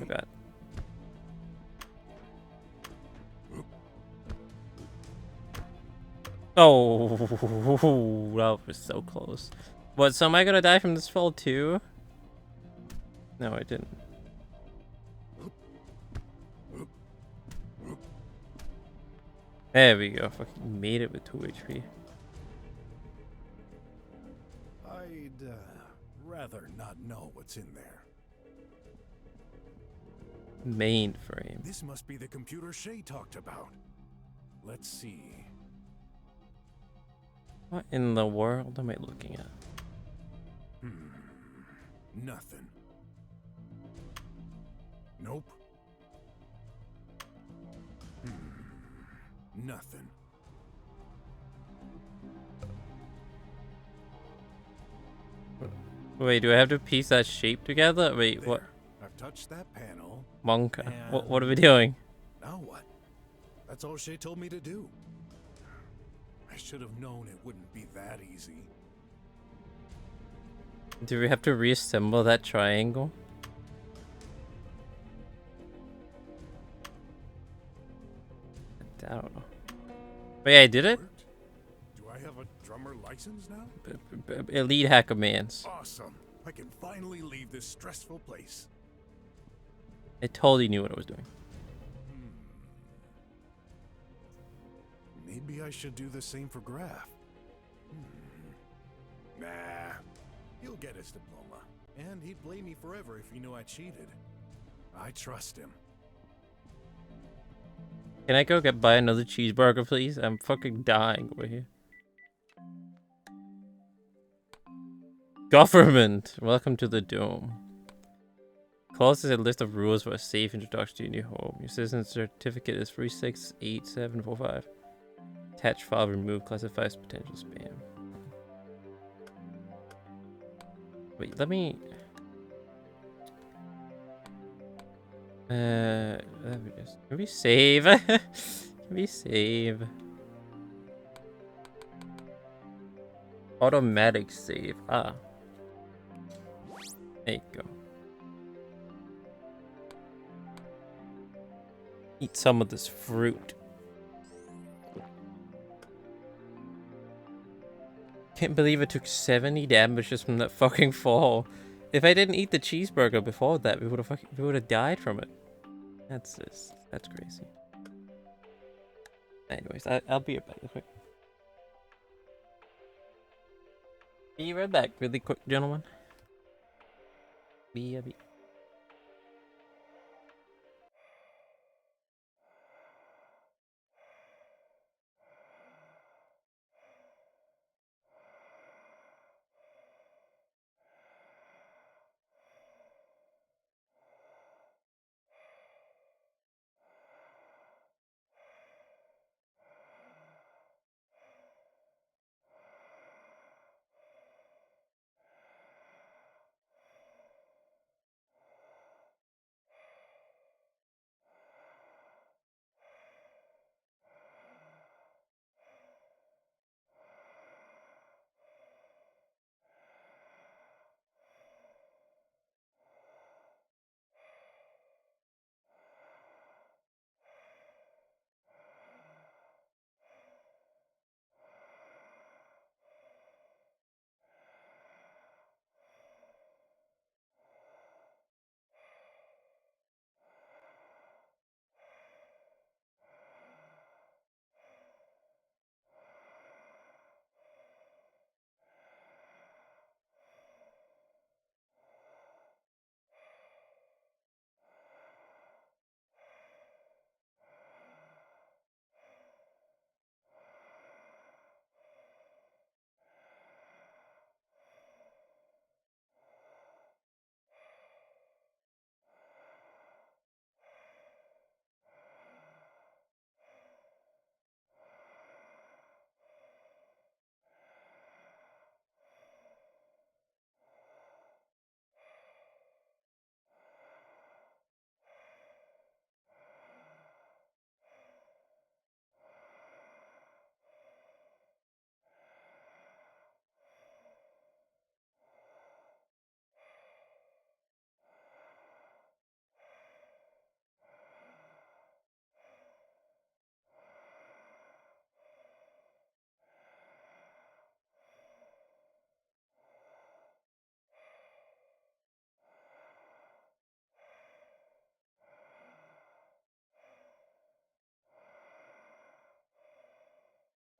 A: Oh god. Oh, that was so close. What, so am I gonna die from this fall too? No, I didn't. There we go. Fucking made it with 2 HP.
B: I'd rather not know what's in there.
A: Mainframe.
B: This must be the computer Shay talked about. Let's see.
A: What in the world am I looking at?
B: Nothing. Nope. Nothing.
A: Wait, do I have to piece that shape together? Wait,
B: There.
A: what?
B: I've touched that panel.
A: Monka.
B: And
A: What are we doing?
B: now what? That's all Shay told me to do. I should have known it wouldn't be that easy.
A: Do we have to reassemble that triangle? I don't know. Wait, I did it?
B: Worked? Do I have a drummer license now?
A: Elite hacker mans.
B: Awesome. I can finally leave this stressful place.
A: I totally knew what I was doing.
B: Maybe I should do the same for Graf. Nah. He'll get his diploma. And he'd blame me forever if he knew I cheated. I trust him.
A: Can I go buy another cheeseburger, please? I'm fucking dying over here. Government! Welcome to the Dome. Clause is a list of rules for a safe introduction to your new home. Your citizen certificate is 368745. Attach file, remove, classifies potential spam. Wait, let me can we save? Can we save? Automatic save. Ah. There you go. Eat some of this fruit. Can't believe it took 70 damage just from that fucking fall. If I didn't eat the cheeseburger before that, we would have died from it. That's crazy. Anyways, I'll be right back real quick. Be right back, really quick, gentlemen. Be.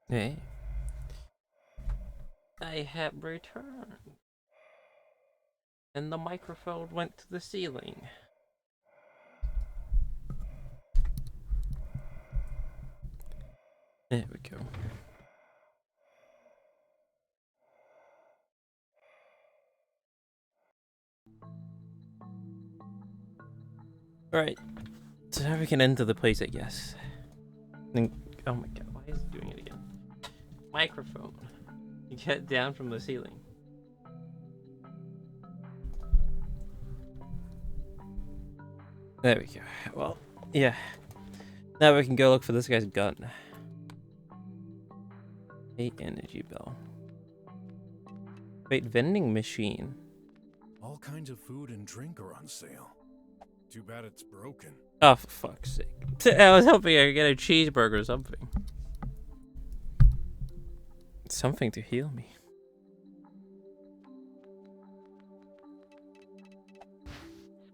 A: Hey. I have returned. And the microphone went to the ceiling. There we go. Alright. So now we can enter the place, I guess. And, oh my god, why is it doing it again? Microphone. You get down from the ceiling. There we go. Well, yeah. Now we can go look for this guy's gun. A energy bell. Wait, vending machine.
B: All kinds of food and drink are on sale. Too bad it's broken.
A: Oh, for fuck's sake. I was hoping I could get a cheeseburger or something. Something to heal me.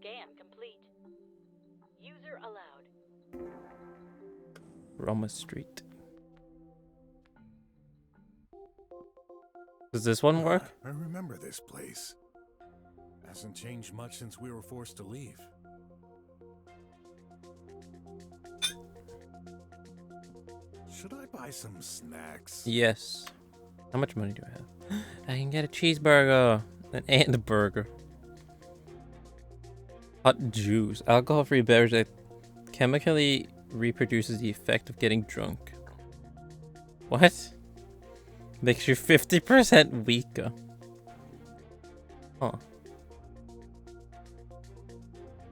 F: Scan complete. User allowed.
A: Roma Street. Does this one work?
B: I remember this place. Hasn't changed much since we were forced to leave. Should I buy some snacks?
A: Yes. How much money do I have? I can get a cheeseburger and a burger. Hot juice. Alcohol-free beverage that chemically reproduces the effect of getting drunk. What? Makes you 50% weaker. Huh.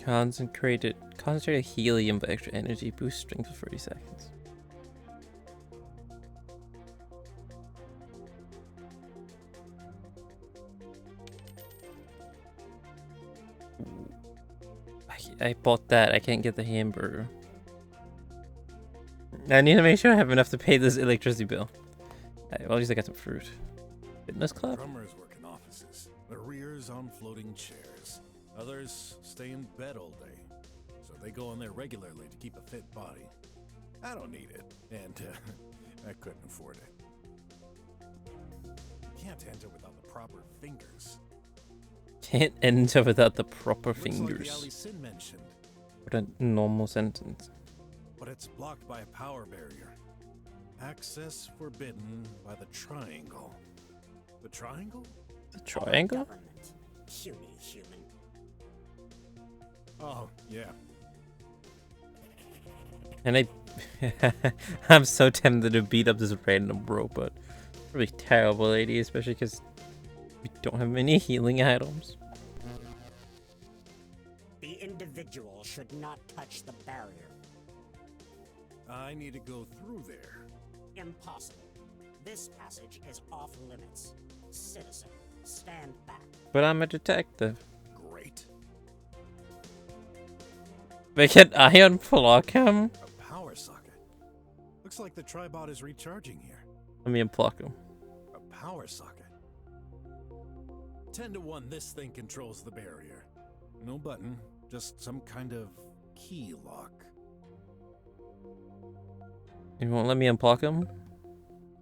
A: Concentrated helium for extra energy. Boost strength for 30 seconds. I bought that. I can't get the hamburger. I need to make sure I have enough to pay this electricity bill. Well, at least I got some fruit. Fitness club?
B: Drummers work in offices, their rears on floating chairs. Others stay in bed all day, so they go in there regularly to keep a fit body. I don't need it, and I couldn't afford it. Can't enter without the proper fingers.
A: Can't enter without the proper
B: Looks like
A: fingers.
B: the alley Sin mentioned,
A: What a normal sentence.
B: but it's blocked by a power barrier. Access forbidden by the triangle. The triangle?
A: The triangle?
K: Government. Puny human.
B: Oh, yeah.
A: And I'm so tempted to beat up this random robot. Really terrible lady, especially because we don't have many healing items.
K: The individual should not touch the barrier.
B: I need to go through there.
K: Impossible. This passage is off limits. Citizen, stand back.
A: But I'm a detective.
B: Great.
A: They can iron block him?
B: A power socket. Looks like the tribot is recharging here.
A: Let me unblock him.
B: A power socket. 10 to 1, this thing controls the barrier. No button, just some kind of key lock.
A: You won't let me unblock him?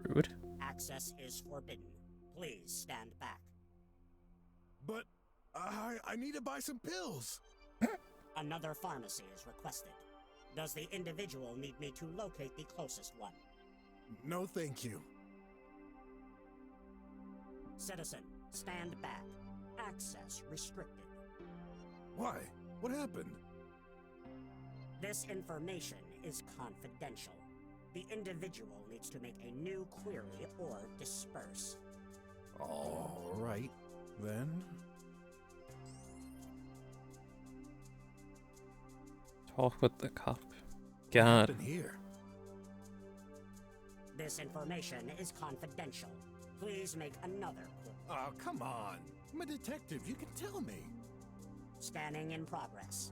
A: Rude.
K: Access is forbidden. Please stand back.
B: But I need to buy some pills.
K: Another pharmacy is requested. Does the individual need me to locate the closest one?
B: No, thank you.
K: Citizen, stand back. Access restricted.
B: Why? What happened?
K: This information is confidential. The individual needs to make a new query or disperse.
B: All right, then.
A: Talk with the cop.
B: What
A: God.
B: happened here?
K: This information is confidential. Please make another query.
B: Oh, come on. I'm a detective. You can tell me.
K: Scanning in progress.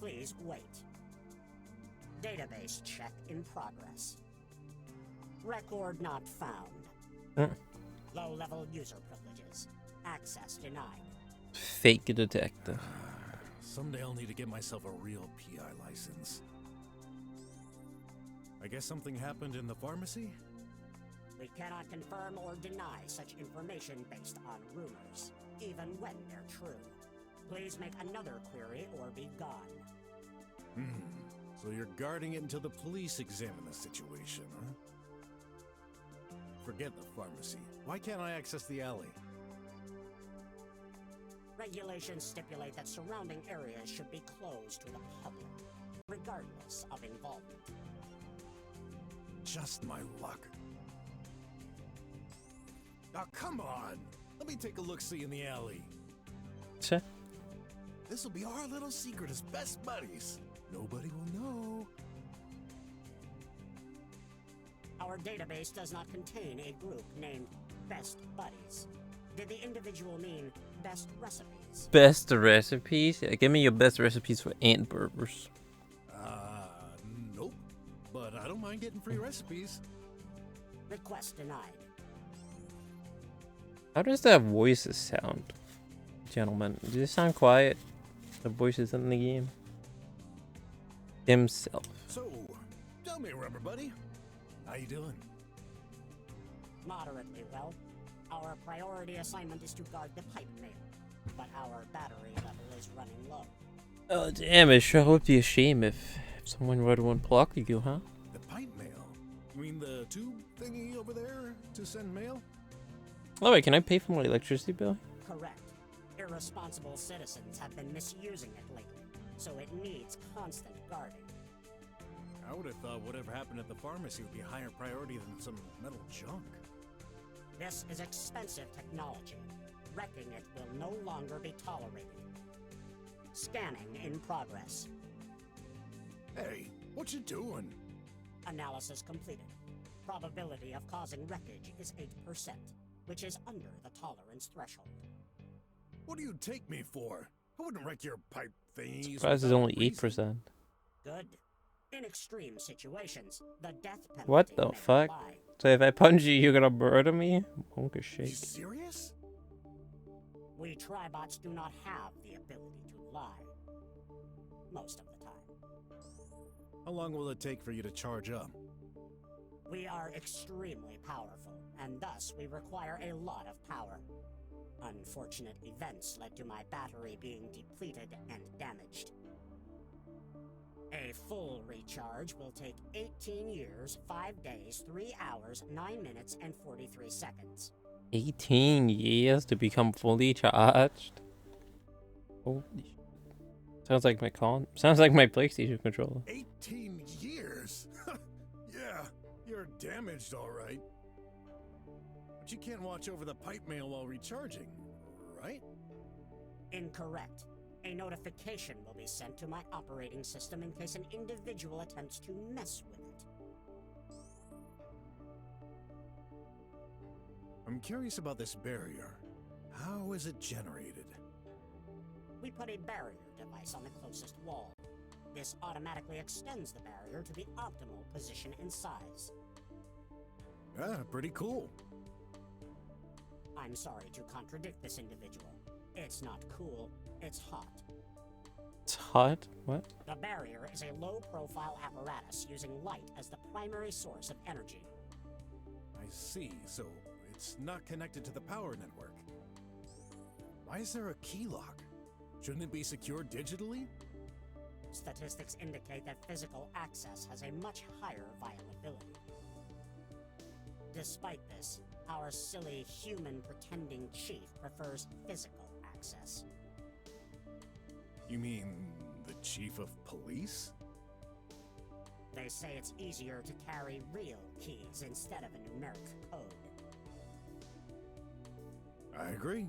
K: Please wait. Database check in progress. Record not found. Low-level user privileges. Access denied.
A: Fake detective.
B: Someday I'll need to get myself a real PI license. I guess something happened in the pharmacy?
K: We cannot confirm or deny such information based on rumors, even when they're true. Please make another query or be gone.
B: So you're guarding it until the police examine the situation, huh? Forget the pharmacy. Why can't I access the alley?
K: Regulations stipulate that surrounding areas should be closed to the public, regardless of involvement.
B: Just my luck. Now come on! Let me take a look-see in the alley.
A: Sure.
B: This'll be our little secret as best buddies. Nobody will know.
K: Our database does not contain a group named Best Buddies. Did the individual mean best recipes?
A: Best recipes? Yeah, give me your best recipes for ant burgers.
B: Nope. But I don't mind getting free recipes.
K: Request denied.
A: How does that voices sound? Gentlemen, do they sound quiet? The voices in the game? Himself.
B: So, tell me, rubber buddy. How you doing?
K: Moderately well. Our priority assignment is to guard the pipe mail, but our battery level is running low.
A: Oh damn, it sure would be a shame if someone were to unblock you, huh?
B: The pipe mail? You mean the tube thingy over there to send mail?
A: Oh wait, can I pay for my electricity bill?
K: Correct. Irresponsible citizens have been misusing it lately, so it needs constant guarding.
B: I would have thought whatever happened at the pharmacy would be a higher priority than some metal junk.
K: This is expensive technology. Wrecking it will no longer be tolerated. Scanning in progress.
B: Hey, what you doing?
K: Analysis completed. Probability of causing wreckage is 8%, which is under the tolerance threshold.
B: What do you take me for? I wouldn't wreck your pipe thingies.
A: Surprised it's
B: without
A: only
B: reason.
A: 8%.
K: Good. In extreme situations, the death penalty
A: What the
K: may
A: fuck?
K: apply.
A: So if I punch you, you're gonna murder me? Honka
B: You
A: shake.
B: serious?
K: We Tribots do not have the ability to lie. Most of the time.
B: How long will it take for you to charge up?
K: We are extremely powerful, and thus we require a lot of power. Unfortunate events led to my battery being depleted and damaged. A full recharge will take 18 years, 5 days, 3 hours, 9 minutes, and 43 seconds.
A: 18 years to become fully charged? Holy shit. Sounds like my Sounds like my PlayStation controller.
B: 18 years? Yeah, you're damaged, all right. But you can't watch over the pipe mail while recharging, right?
K: Incorrect. A notification will be sent to my operating system in case an individual attempts to mess with it.
B: I'm curious about this barrier. How is it generated?
K: We put a barrier device on the closest wall. This automatically extends the barrier to the optimal position and size.
B: Ah, pretty cool.
K: I'm sorry to contradict this individual. It's not cool, it's hot.
A: It's hot? What?
K: The barrier is a low-profile apparatus using light as the primary source of energy.
B: I see, so it's not connected to the power network. Why is there a key lock? Shouldn't it be secured digitally?
K: Statistics indicate that physical access has a much higher violability. Despite this, our silly human-pretending chief prefers physical access.
B: You mean the chief of police?
K: They say it's easier to carry real keys instead of a numeric code.
B: I agree.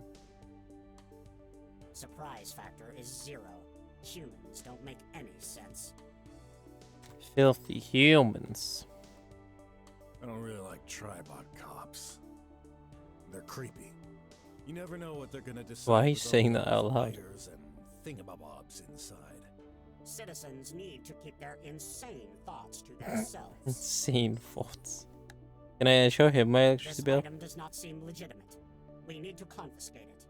K: Surprise factor is 0. Humans don't make any sense.
A: Filthy humans.
B: I don't really like Tribot cops. They're creepy. You never know what they're gonna decide.
A: Why are you
B: with all
A: saying that
B: those
A: out loud?
B: wires and thingamabobs inside.
K: Citizens need to keep their insane thoughts to themselves.
A: Insane thoughts. Can I show him my
K: This
A: electricity bill?
K: item does not seem legitimate. We need to confiscate it.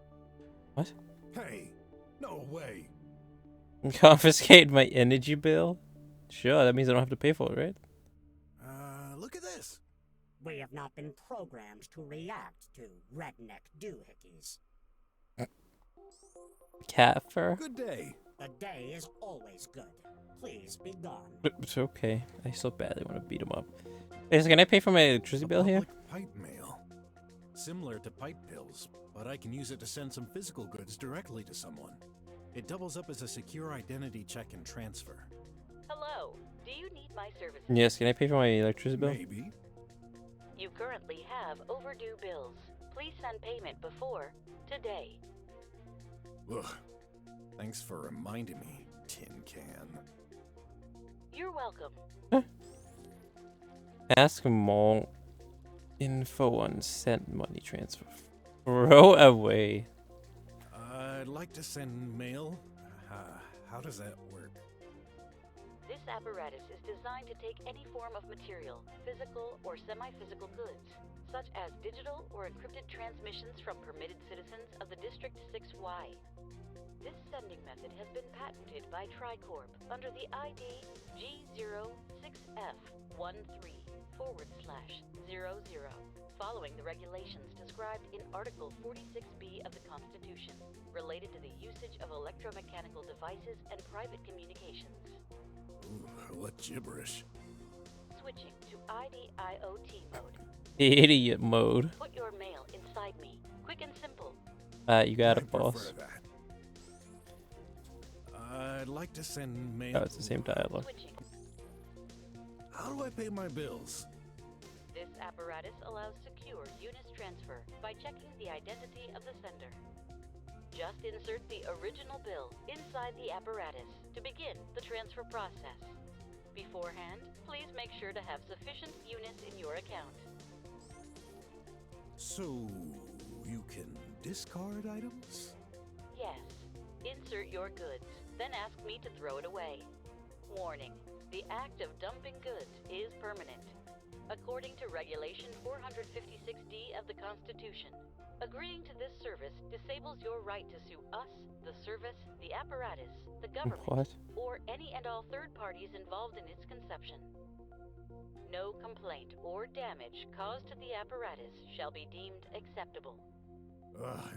A: What?
B: Hey, no way.
A: Confiscate my energy bill? Sure, that means I don't have to pay for it, right?
B: Look at this.
K: We have not been programmed to react to redneck doohickeys.
A: Cat fur?
B: Good day.
K: The day is always good. Please be gone.
A: It's okay. I still badly want to beat him up. Hey, so can I pay for my electricity bill here?
B: Public pipe mail. Similar to pipe bills, but I can use it to send some physical goods directly to someone. It doubles up as a secure identity check and transfer.
F: Hello. Do you need my services?
A: Yes, can I pay for my electricity bill?
B: Maybe.
F: You currently have overdue bills. Please send payment before today.
B: Ugh. Thanks for reminding me, Tin Can.
F: You're welcome.
A: Ask more info on sent money transfer. Throw away.
B: I'd like to send mail. How does that work?
F: This apparatus is designed to take any form of material, physical or semi-physical goods, such as digital or encrypted transmissions from permitted citizens of the District 6Y. This sending method has been patented by Tricorp under the ID G06F13/00, following the regulations described in Article 46B of the Constitution, related to the usage of electromechanical devices and private communications.
B: Ooh, what gibberish.
F: Switching to IDIOT mode.
A: Idiot mode.
F: Put your mail inside me. Quick and simple.
A: You got it,
B: I prefer
A: boss.
B: that. I'd like to send mail.
A: Oh, it's the same dialogue.
F: Switching.
B: how do I pay my bills?
F: This apparatus allows secure UNIS transfer by checking the identity of the sender. Just insert the original bill inside the apparatus to begin the transfer process. Beforehand, please make sure to have sufficient UNIS in your account.
B: So, you can discard items?
F: Yes. Insert your goods, then ask me to throw it away. Warning, the act of dumping goods is permanent. According to Regulation 456D of the Constitution, agreeing to this service disables your right to sue us, the service, the apparatus, the government,
A: What?
F: or any and all third parties involved in its conception. No complaint or damage caused to the apparatus shall be deemed acceptable.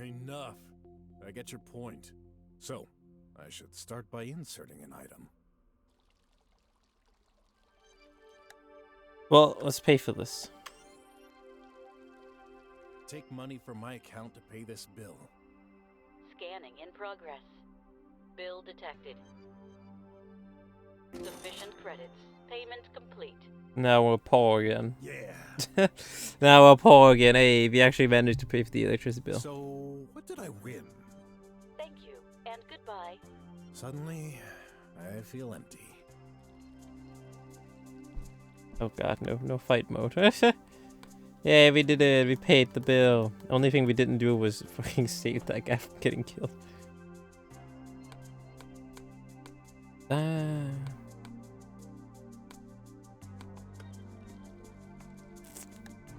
B: Enough. I get your point. So, I should start by inserting an item.
A: Well, let's pay for this.
B: Take money from my account to pay this bill.
F: Scanning in progress. Bill detected. Sufficient credits. Payment complete.
A: Now we're poor again.
B: Yeah.
A: Now we're poor again. Hey, we actually managed to pay for the electricity bill.
B: So, what did I win?
F: Thank you, and goodbye.
B: Suddenly, I feel empty.
A: Oh god, no fight mode. Yeah, we did it. We paid the bill. Only thing we didn't do was fucking save that guy from getting killed.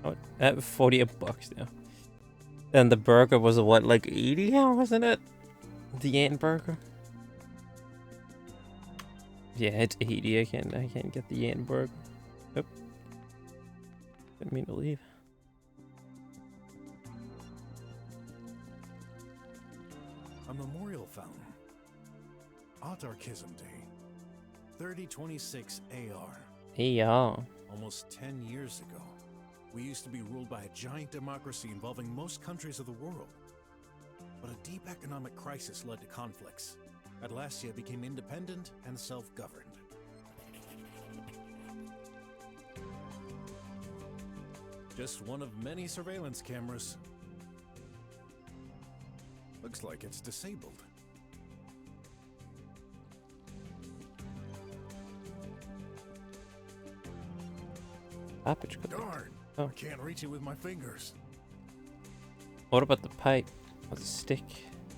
A: Oh, at 48 bucks now. And the burger was what, like 80, wasn't it? The ant burger. Yeah, it's 80. I can't get the ant burger. Nope. Didn't mean to leave.
B: A memorial fountain. Autarchism Day. 3026 AR.
A: Hey, y'all.
B: Almost 10 years ago, we used to be ruled by a giant democracy involving most countries of the world. But a deep economic crisis led to conflicts. Atlasia became independent and self-governed. Just one of many surveillance cameras. Looks like it's disabled.
A: Stoppage code.
B: Darn!
A: Oh.
B: I can't reach it with my fingers.
A: What about the pipe? Or the stick?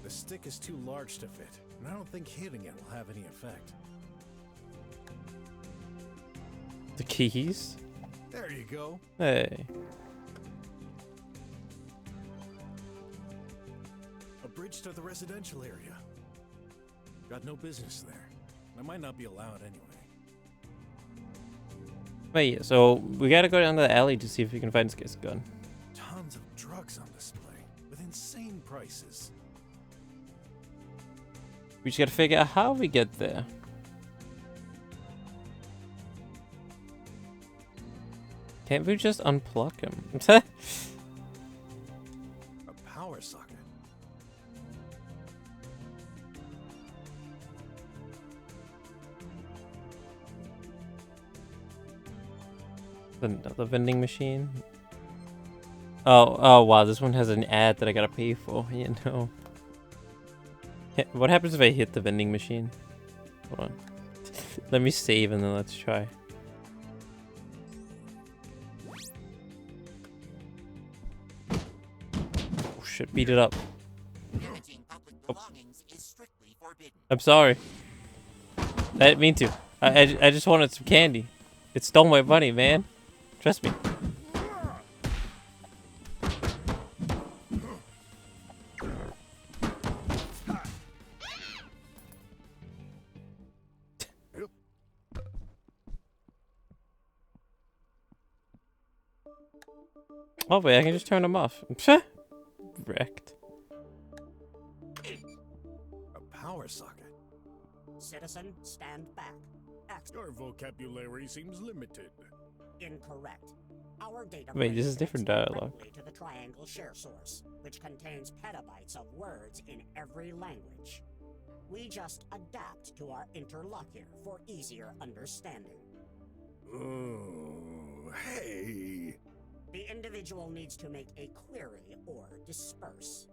B: The stick is too large to fit, and I don't think hitting it will have any effect.
A: The keys?
B: There you go.
A: Hey.
B: A bridge to the residential area. Got no business there. I might not be allowed anyway.
A: Wait, so we gotta go down to the alley to see if we can find this guy's gun.
B: Tons of drugs on display, with insane prices.
A: We just gotta figure out how we get there. Can't we just unplug him?
B: A power socket.
A: Another vending machine. Oh wow, this one has an ad that I gotta pay for. You know. What happens if I hit the vending machine? Hold on. Let me save and then let's try. Oh shit, beat it up. Oh. I'm sorry. I didn't mean to. I just wanted some candy. It stole my money, man. Trust me. Oh wait, I can just turn them off. Wrecked.
B: A power socket.
K: Citizen, stand back.
B: Your vocabulary seems limited.
K: Incorrect. Our data
A: Wait, this is different dialogue.
K: to the Triangle Share Source, which contains petabytes of words in every language. We just adapt to our interlocutor for easier understanding.
B: Oh, hey.
K: The individual needs to make a query or disperse.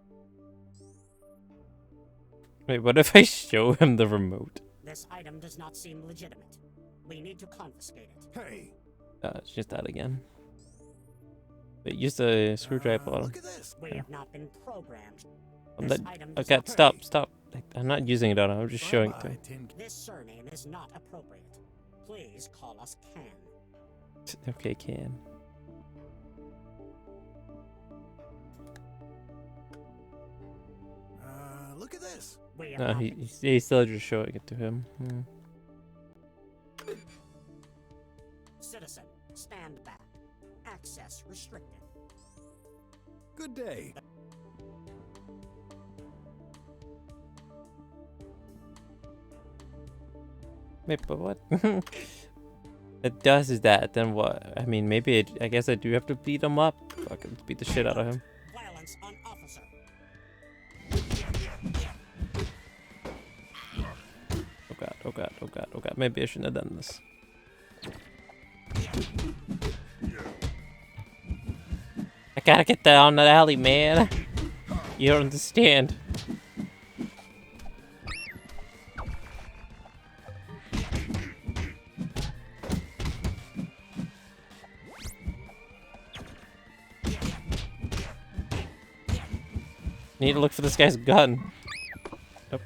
A: Wait, what if I show him the remote?
K: This item does not seem legitimate. We need to confiscate it.
B: Hey.
A: It's just that again. But use the screwdriver.
B: Look at this.
K: We have not been programmed.
A: That,
K: item does
A: okay,
K: not-
A: stop. I'm not using it on him. I'm just showing it to him.
K: This surname is not appropriate. Please call us Can.
A: Okay, can.
B: Look at this.
K: We have
A: No,
K: not been-
A: he's still just showing it to him.
K: Citizen, stand back. Access restricted.
B: Good day.
A: Wait, but what? It does is that, then what? I mean, maybe I guess I do have to beat him up. Fucking beat the shit out of him.
K: Violence on officer.
A: Oh god. Maybe I shouldn't have done this. I gotta get down that alley, man. You don't understand. Need to look for this guy's gun. Nope.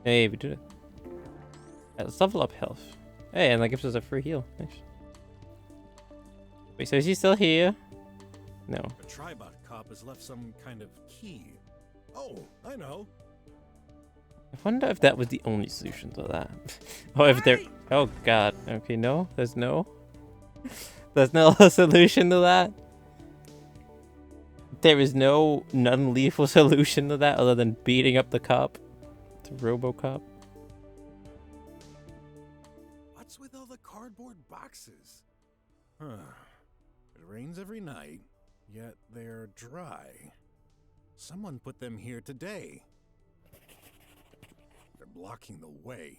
A: Hey, we did it. Let's level up health. Hey, and that gives us a free heal. Nice. Wait, so is he still here? No.
B: The Tribot cop has left some kind of key. Oh, I know.
A: I wonder if that was the only solution to that. Or if there... Oh god. Okay, no. There's no... There's no solution to that. There is no non-lethal solution to that other than beating up the cop. The RoboCop.
B: What's with all the cardboard boxes? Huh. It rains every night, yet they're dry. Someone put them here today. They're blocking the way.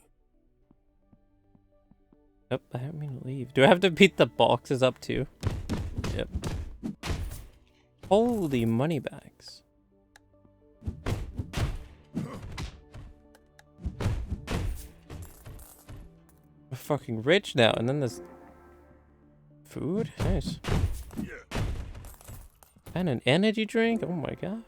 A: Nope, I didn't mean to leave. Do I have to beat the boxes up too? Yep. Holy money bags. We're fucking rich now, and then there's food? Nice. And an energy drink? Oh my god.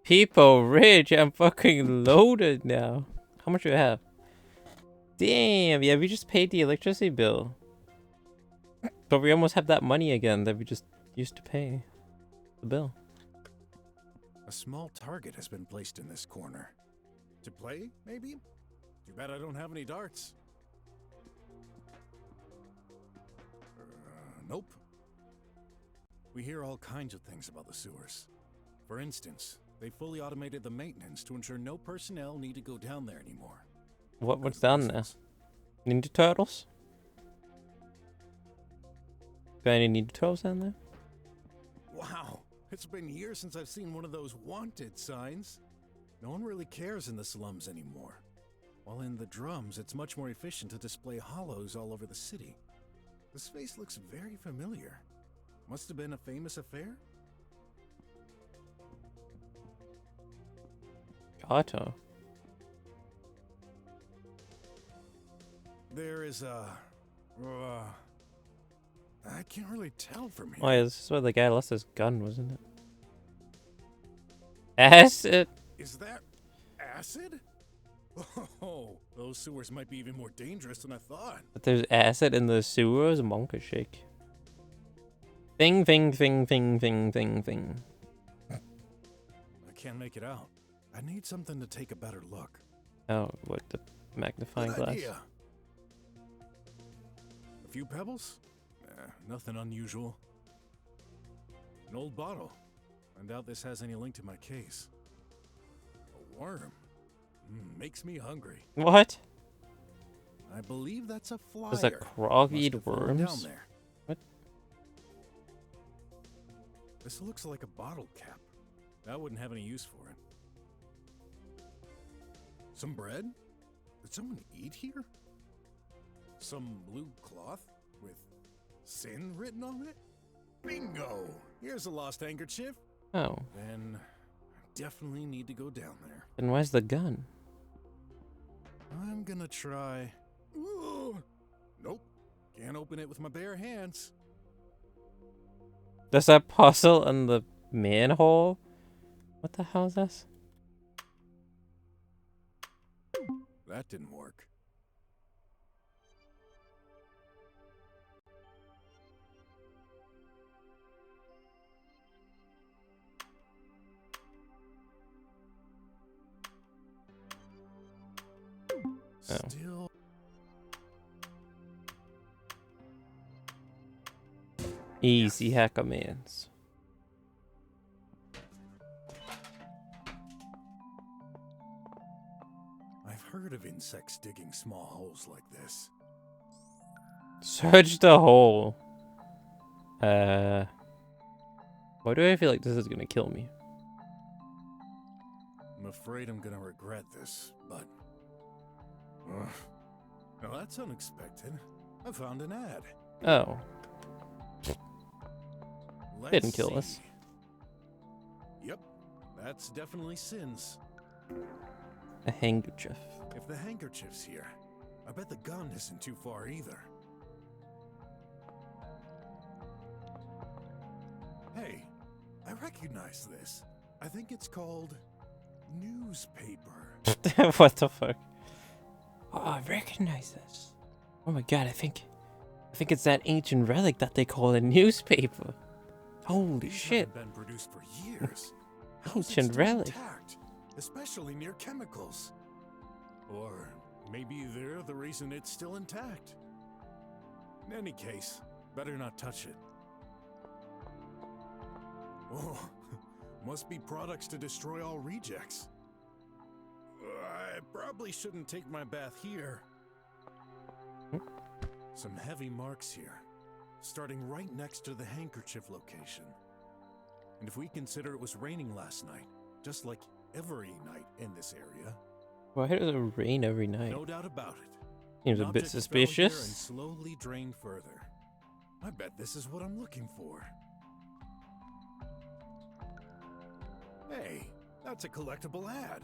A: People rich, I'm fucking loaded now. How much do I have? Damn, yeah, we just paid the electricity bill. But we almost have that money again that we just used to pay the bill.
B: A small target has been placed in this corner. To play, maybe? Too bad I don't have any darts. Nope. We hear all kinds of things about the sewers. For instance, they fully automated the maintenance to ensure no personnel need to go down there anymore.
A: What's down there? Ninja Turtles? Got any Ninja Turtles down there?
B: Wow, it's been years since I've seen one of those wanted signs. No one really cares in the slums anymore. While in the drums, it's much more efficient to display hollows all over the city. This face looks very familiar. Must have been a famous affair?
A: Gato.
B: There is a... I can't really tell from here.
A: Oh yeah, this is where the guy lost his gun, wasn't it? Acid!
B: Is that acid? Oh, those sewers might be even more dangerous than I thought.
A: But there's acid in the sewers? Monka shake. Thing.
B: I can't make it out. I need something to take a better look.
A: Oh, what, the magnifying
B: Good
A: glass?
B: idea. A few pebbles? Nothing unusual. An old bottle. I doubt this has any link to my case. A worm. Makes me hungry.
A: What?
B: I believe that's a flyer.
A: Does a frog
B: Must
A: eat
B: have fallen down
A: worms?
B: there.
A: What?
B: This looks like a bottle cap. I wouldn't have any use for it. Some bread? Did someone eat here? Some blue cloth with sin written on it? Bingo! Here's a lost handkerchief.
A: Oh.
B: Then I definitely need to go down there.
A: Then where's the gun?
B: I'm gonna try... Ooh. Nope. Can't open it with my bare hands.
A: There's that puzzle in the manhole? What the hell is this?
B: That didn't work.
A: Oh.
B: Still...
A: Easy hacker mans.
B: I've heard of insects digging small holes like this.
A: Search the hole. Why do I feel like this is gonna kill me?
B: I'm afraid I'm gonna regret this, but... Ugh. Now that's unexpected. I found an ad.
A: Oh.
B: Let's
A: Didn't kill
B: see.
A: us.
B: Yep, that's definitely Sin's.
A: A handkerchief.
B: If the handkerchief's here, I bet the gun isn't too far either. Hey, I recognize this. I think it's called newspaper.
A: What the fuck? Oh, I recognize this. Oh my god, I think it's that ancient relic that they call a newspaper. Holy
B: These
A: shit.
B: haven't been produced for years. How's it
A: Ancient
B: still
A: relic.
B: intact, especially near chemicals? Or maybe they're the reason it's still intact. In any case, better not touch it. Oh, must be products to destroy all rejects. I probably shouldn't take my bath here. Some heavy marks here, starting right next to the handkerchief location. And if we consider it was raining last night, just like every night in this area.
A: Why does it rain every night?
B: No doubt about it.
A: Seems
B: An
A: a bit
B: object fell here and
A: suspicious.
B: slowly drained further. I bet this is what I'm looking for. Hey, that's a collectible ad.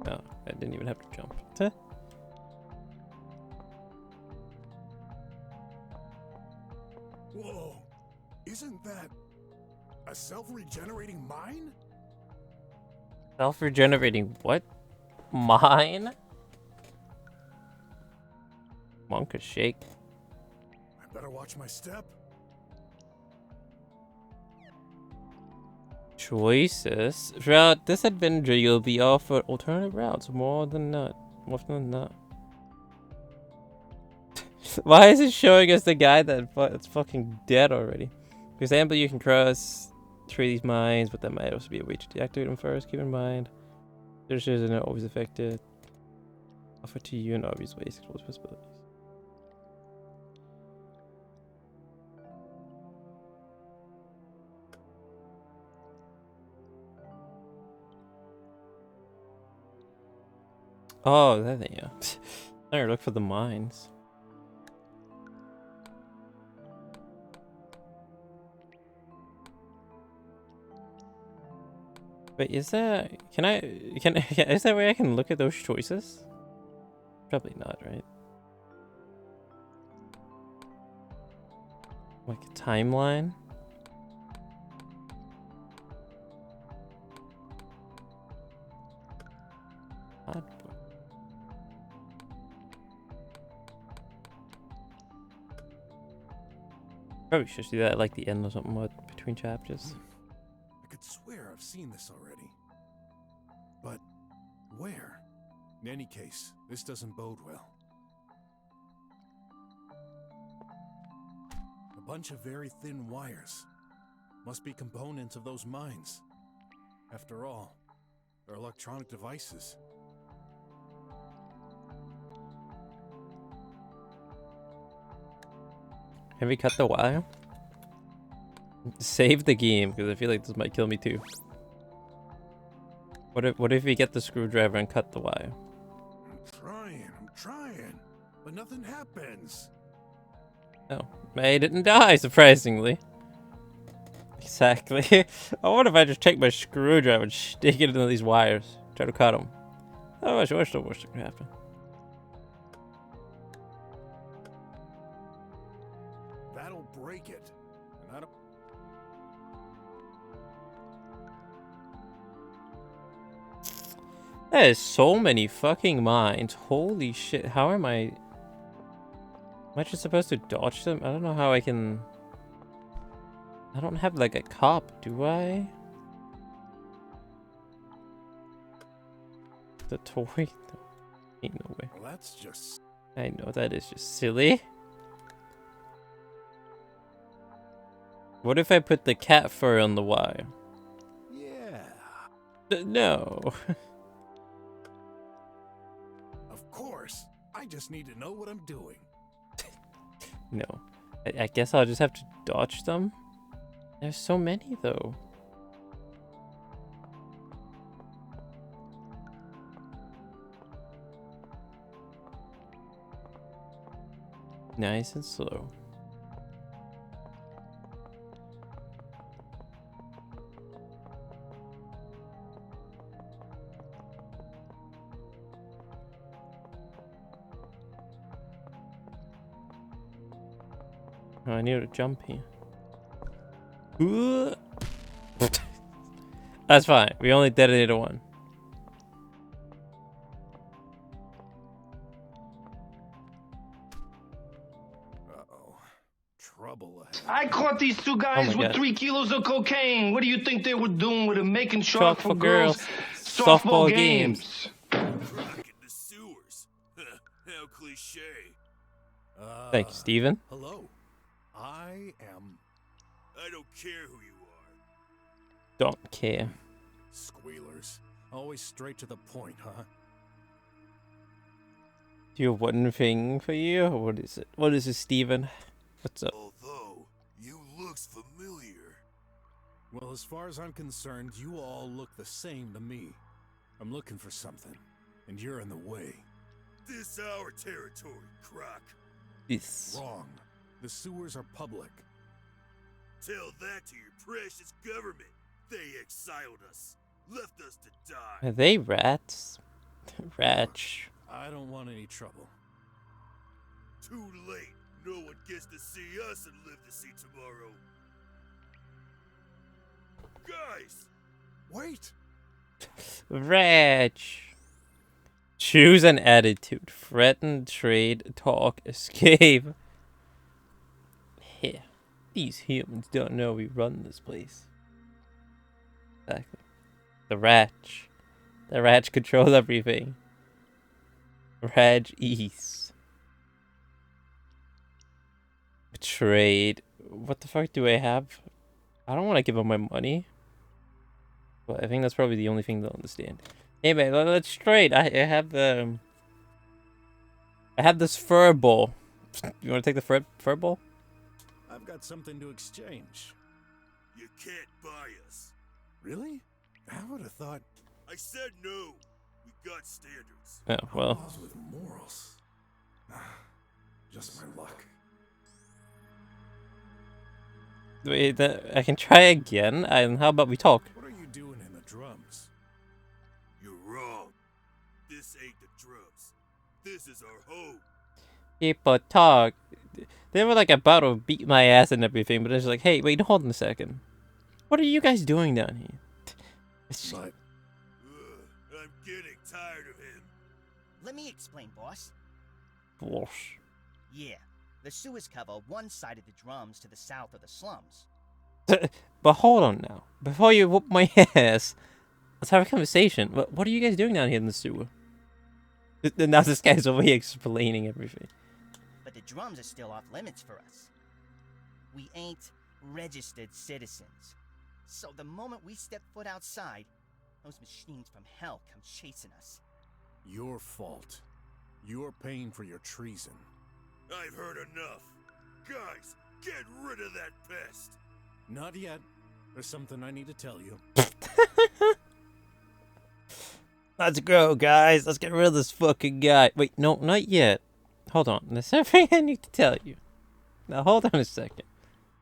A: Oh, I didn't even have to jump. Huh?
B: Whoa, isn't that a self-regenerating mine?
A: Self-regenerating what? Mine? Monka shake.
B: I better watch my step.
A: Choices. Throughout this adventure, you'll be offered alternative routes more often than not. Why is it showing us the guy that's fucking dead already? For example, you can cross through these mines, but that might also be a way to deactivate them first. Keep in mind, searches are not always affected. Offer to you in obvious ways, explore possibilities. Oh, that thing, yeah. There, look for the mines. Wait, is there... is there a way I can look at those choices? Probably not, right? Like a timeline? Odd. Probably should do that at like the end or something between chapters.
B: I could swear I've seen this already. But where? In any case, this doesn't bode well. A bunch of very thin wires. Must be components of those mines. After all, they're electronic devices.
A: Have we cut the wire? Save the game, because I feel like this might kill me too. What if we get the screwdriver and cut the wire?
B: I'm trying, but nothing happens.
A: Oh, I didn't die, surprisingly. Exactly. I wonder if I just take my screwdriver and stick it into these wires. Try to cut them. Oh, I wish the worst could happen.
B: That'll break it. And I don't...
A: That is so many fucking mines. Holy shit. How am I... Am I just supposed to dodge them? I don't know how I can... I don't have like a cop, do I? The toy? No. Ain't no way.
B: Well, that's just...
A: I know, that is just silly. What if I put the cat fur on the wire?
B: Yeah.
A: No.
B: Of course. I just need to know what I'm doing.
A: No. I guess I'll just have to dodge them? There's so many, though. Nice and slow. Oh, I need to jump here. Ooh. That's fine. We only detonated one.
B: Uh-oh. Trouble ahead.
L: I caught these two guys with
A: God.
L: 3 kilos of cocaine. What do you think they were doing with it? Making
A: Chalk
L: chalk for girls'
A: softball
L: games.
B: Rock in the sewers. How cliche.
A: Thank you, Steven.
B: Hello. I don't care who you are.
A: Don't care.
B: Squealers. Always straight to the point, huh?
A: Do you have one thing for you? Or what is it? What is it, Steven? What's up?
B: Although, you looks familiar. Well, as far as I'm concerned, you all look the same to me. I'm looking for something, and you're in the way. This our territory, Croc.
A: This.
B: Wrong. The sewers are public. Tell that to your precious government. They exiled us. Left us to die.
A: Are they rats? Rats.
B: I don't want any trouble. Too late. No one gets to see us and live to see tomorrow. Guys! Wait!
A: Rats. Choose an attitude. Threaten, trade, talk, escape. Here. These humans don't know we run this place. Exactly. The Ratch. The Ratch control everything. Raj East. Trade. What the fuck do I have? I don't want to give them my money. But I think that's probably the only thing they'll understand. Hey man, let's trade. I have the... I have this fur ball. You want to take the fur ball?
B: I've got something to exchange. You can't buy us. Really? I would have thought... I said no. We got standards.
A: Oh, well.
B: Outlaws with morals. Just my luck.
A: Wait, I can try again. And how about we talk?
B: What are you doing in the drums? You're wrong. This ain't the drums. This is our home.
A: People talk. They were like about to beat my ass and everything, but it's like, hey, wait, hold on a second. What are you guys doing down here?
B: But I'm getting tired of him.
H: Let me explain, boss.
A: Boss.
H: Yeah, the sewers cover one side of the drums to the south of the slums.
A: But hold on now. Before you whoop my ass, let's have a conversation. What are you guys doing down here in the sewer? Now this guy's over here explaining everything.
H: But the drums are still off limits for us. We ain't registered citizens. So the moment we step foot outside, those machines from hell come chasing us.
B: Your fault. You're paying for your treason. I've heard enough. Guys, Get rid of that pest. Not yet. There's something I need to tell you.
A: Let's go, guys. Let's get rid of this fucking guy. Wait, no, not yet. Hold on. There's something I need to tell you. Now, hold on a second.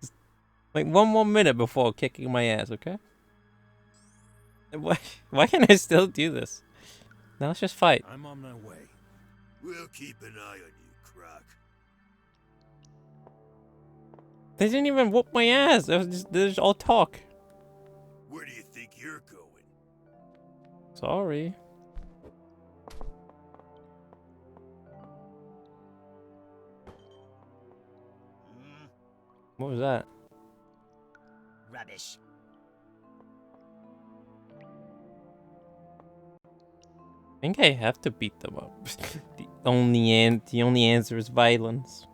A: Just, like, one more minute before kicking my ass, okay? Why can't I still do this? Now let's just fight.
B: I'm on my way.
E: We'll keep an eye on you, Croc.
A: They didn't even whoop my ass. They just all talk.
E: Where do you think you're going?
A: Sorry. What was that?
H: Rubbish.
A: I think I have to beat them up. the only answer is violence.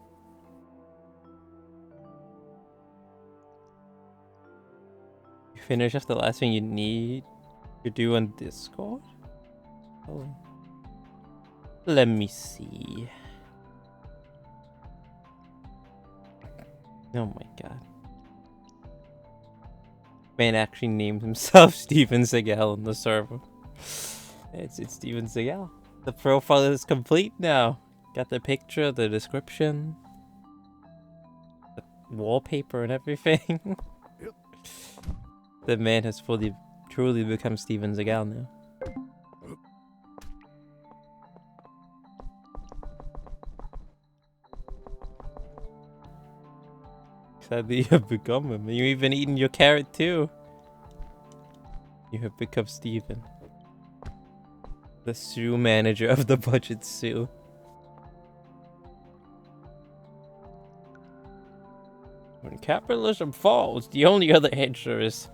A: You finish off the last thing you need to do on Discord? Oh. Let me see. Oh my god. Man actually named himself Steven Seagal on the server. It's Steven Seagal. The profile is complete now. Got the picture, the description, the wallpaper and everything.
B: Yep.
A: The man has truly become Steven Seagal now. Sadly, you have become him. You even eaten your carrot too. You have become Steven. The Sue manager of the budget Sue. When capitalism falls, the only other answer is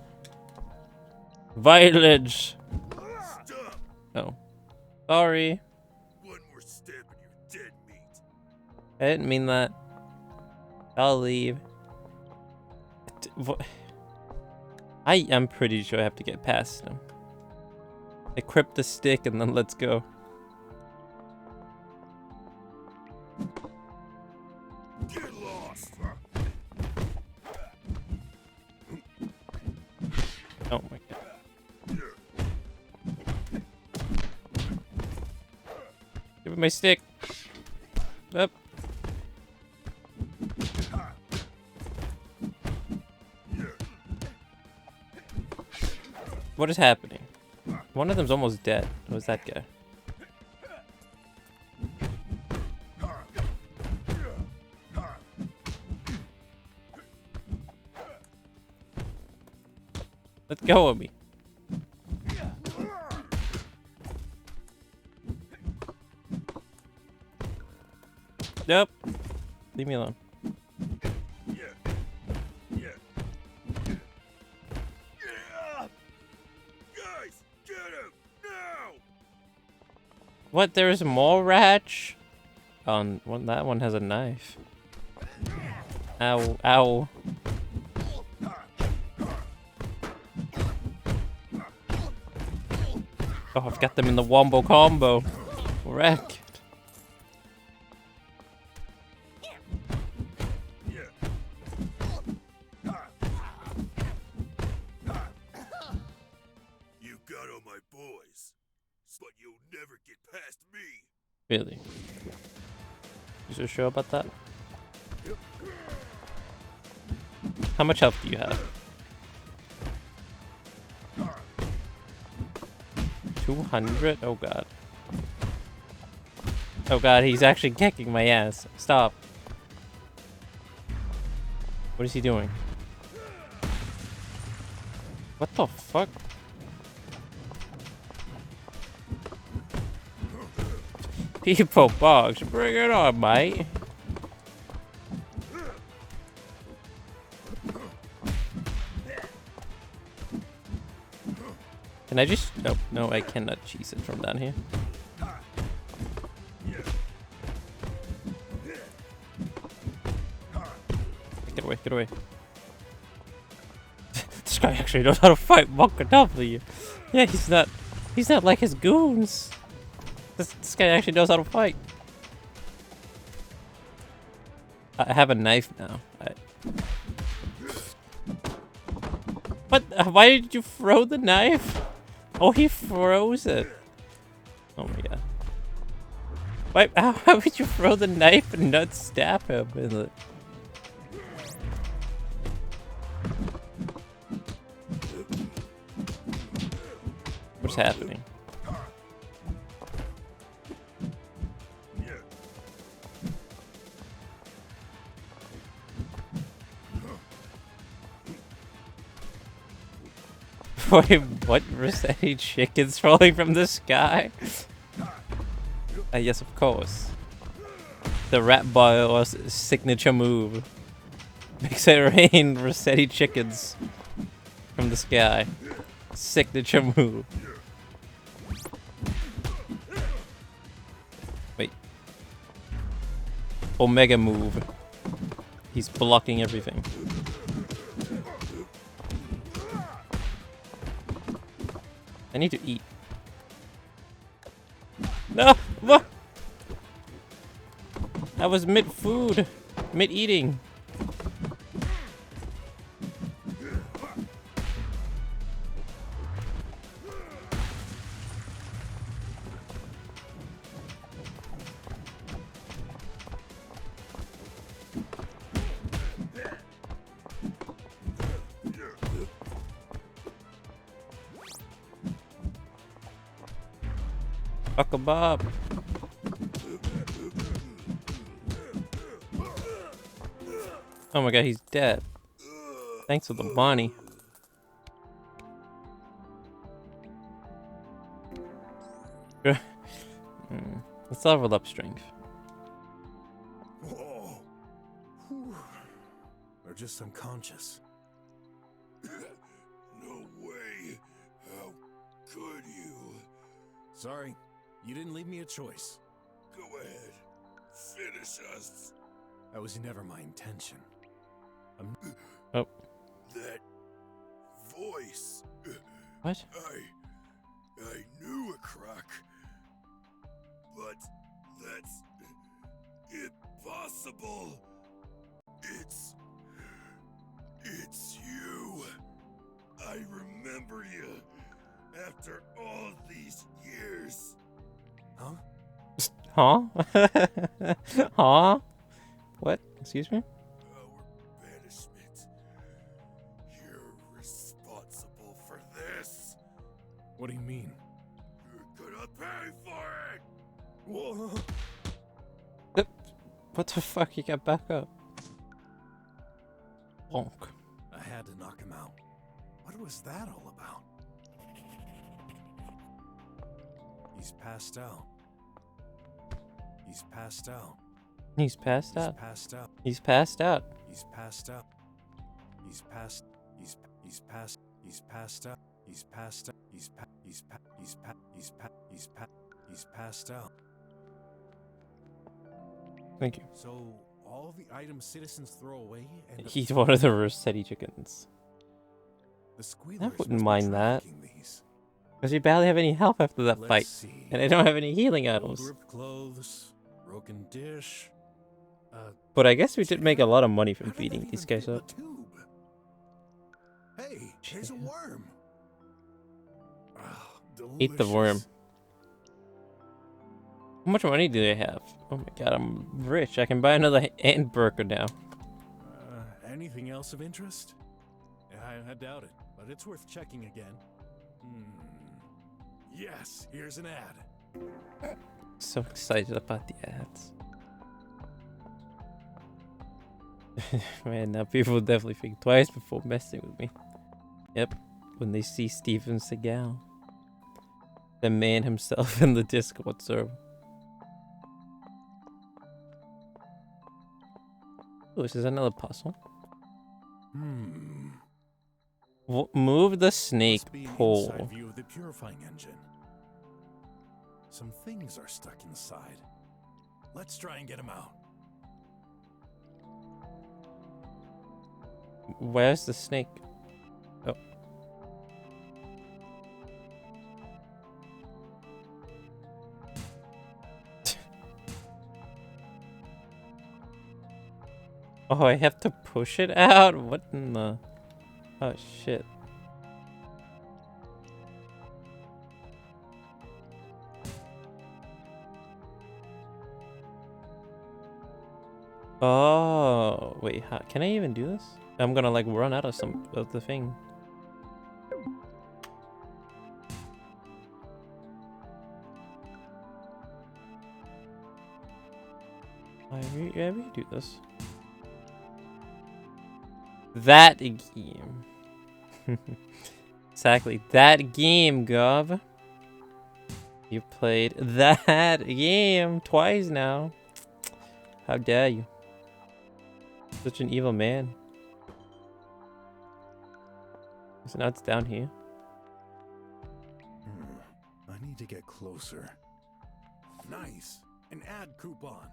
A: violence.
E: Stop!
A: Oh. Sorry.
E: One more step and you're dead meat.
A: I didn't mean that. I'll leave. I am pretty sure I have to get past him. Equip the stick and then let's go.
E: Get lost!
A: Oh my god. Give me my stick. Up. What is happening? One of them's almost dead. Who's that guy? Let go of me. Nope. Leave me alone. What? There is more ratch? That one has a knife. Ow, ow. Oh, I've got them in the wombo combo. Wreck.
E: You got all my boys, but you'll never get past me.
A: Really? You so sure about that? How much health do you have? 200? Oh god. Oh god, he's actually kicking my ass. Stop. What is he doing? What the fuck? People box, bring it on, mate. Can I just... Oh, no, I cannot cheese it from down here. Get away, get away. This guy actually knows how to fight Monka W. Yeah, he's not like his goons. This guy actually knows how to fight. I have a knife now. What? Why did you throw the knife? Oh, he froze it. Oh my god. Why? How would you throw the knife and not stab him in it? What's happening? Wait, what? Rossetti chickens falling from the sky? Yes, of course. The Rat Boy's signature move. Makes it rain Rossetti chickens from the sky. Signature move. Wait. Omega move. He's blocking everything. I need to eat. No! What? I was mid-food. Mid-eating. Fuck a bob. Oh my god, he's dead. Thanks for the money. Let's level up strength.
B: Whoa. Whew. They're just unconscious. No way. How could you? Sorry, you didn't leave me a choice. Go ahead. Finish us. That was never my intention.
A: Oh.
B: That voice.
A: What?
B: I knew a crack. But that's impossible. It's you. I remember you after all these years. Huh?
A: Huh? Huh? What? Excuse me?
B: Our banishment. You're responsible for this. What do you mean? You're gonna pay for it. Whoa.
A: What the fuck? He got back up. Bonk.
B: I had to knock him out. What was that all about? He's passed out. He's passed out.
A: He's passed out.
B: Passed out.
A: He's passed out.
B: He's passed out. He's passed. He's passed. He's passed out. He's passed out. He's passed out.
A: Thank you.
B: So all the items citizens throw away and
A: He's one of the Rossetti chickens.
B: the squealers
A: I
B: must
A: wouldn't
B: be
A: mind that.
B: tracking these.
A: Because you barely have any health after that
B: Let's
A: fight.
B: see.
A: And I don't have any healing
B: Old
A: items.
B: ripped clothes, broken dish.
A: But I guess we did make a lot of money from
B: How did that
A: feeding
B: even
A: these guys
B: fit in
A: up.
B: the tube? Hey, here's a worm. Ah,
A: Eat the worm.
B: delicious.
A: How much money do they have? Oh my god, I'm rich. I can buy another ant burger now.
B: Anything else of interest? I doubt it, but it's worth checking again. Yes, here's an ad.
A: So excited about the ads. Man, now people will definitely think twice before messing with me. Yep, when they see Steven Seagal. The man himself in the Discord server. Oh, this is another puzzle. Move the snake
B: Must be an
A: pole.
B: inside view of the purifying engine. Some things are stuck inside. Let's try and get them out.
A: Where's the snake? Oh. Oh, I have to push it out? What in the... Oh, shit. Oh, wait, how, can I even do this? I'm gonna like run out of some of the thing. Yeah, we do this. That game. Exactly, that game, Gov. You played that game twice now. How dare you? Such an evil man. So now it's down here.
B: I need to get closer. Nice. An ad coupon.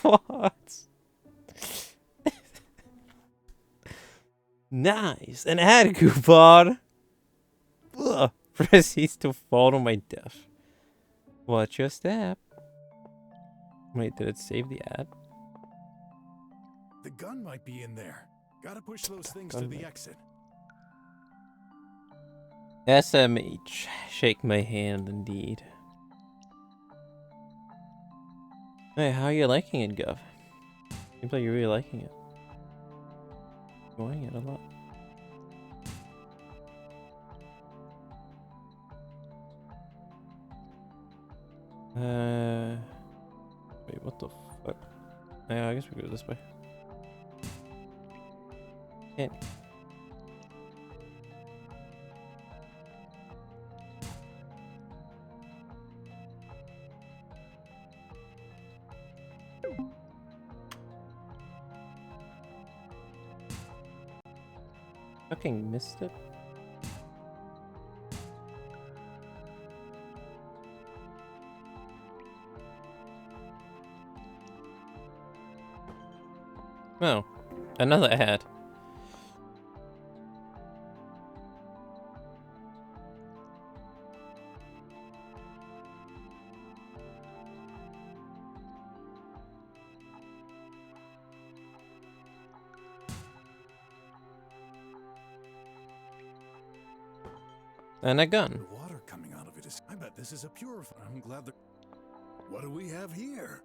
A: What? Nice. An ad coupon. Ugh. Proceeds to fall to my death. Watch your step. Wait, did it save the ad?
B: The gun might be in there. Gotta push those things
A: Gun
B: to the
A: might-
B: exit.
A: SMH. Shake my hand, indeed. Hey, how are you liking it, Gov? Seems like you're really liking it. Enjoying it a lot. Wait, what the fuck? Yeah, I guess we go this way. Can't. Fucking missed it. Oh, another ad. And a gun.
B: The water coming out of it is... I bet this is a purifier. I'm glad that... What do we have here?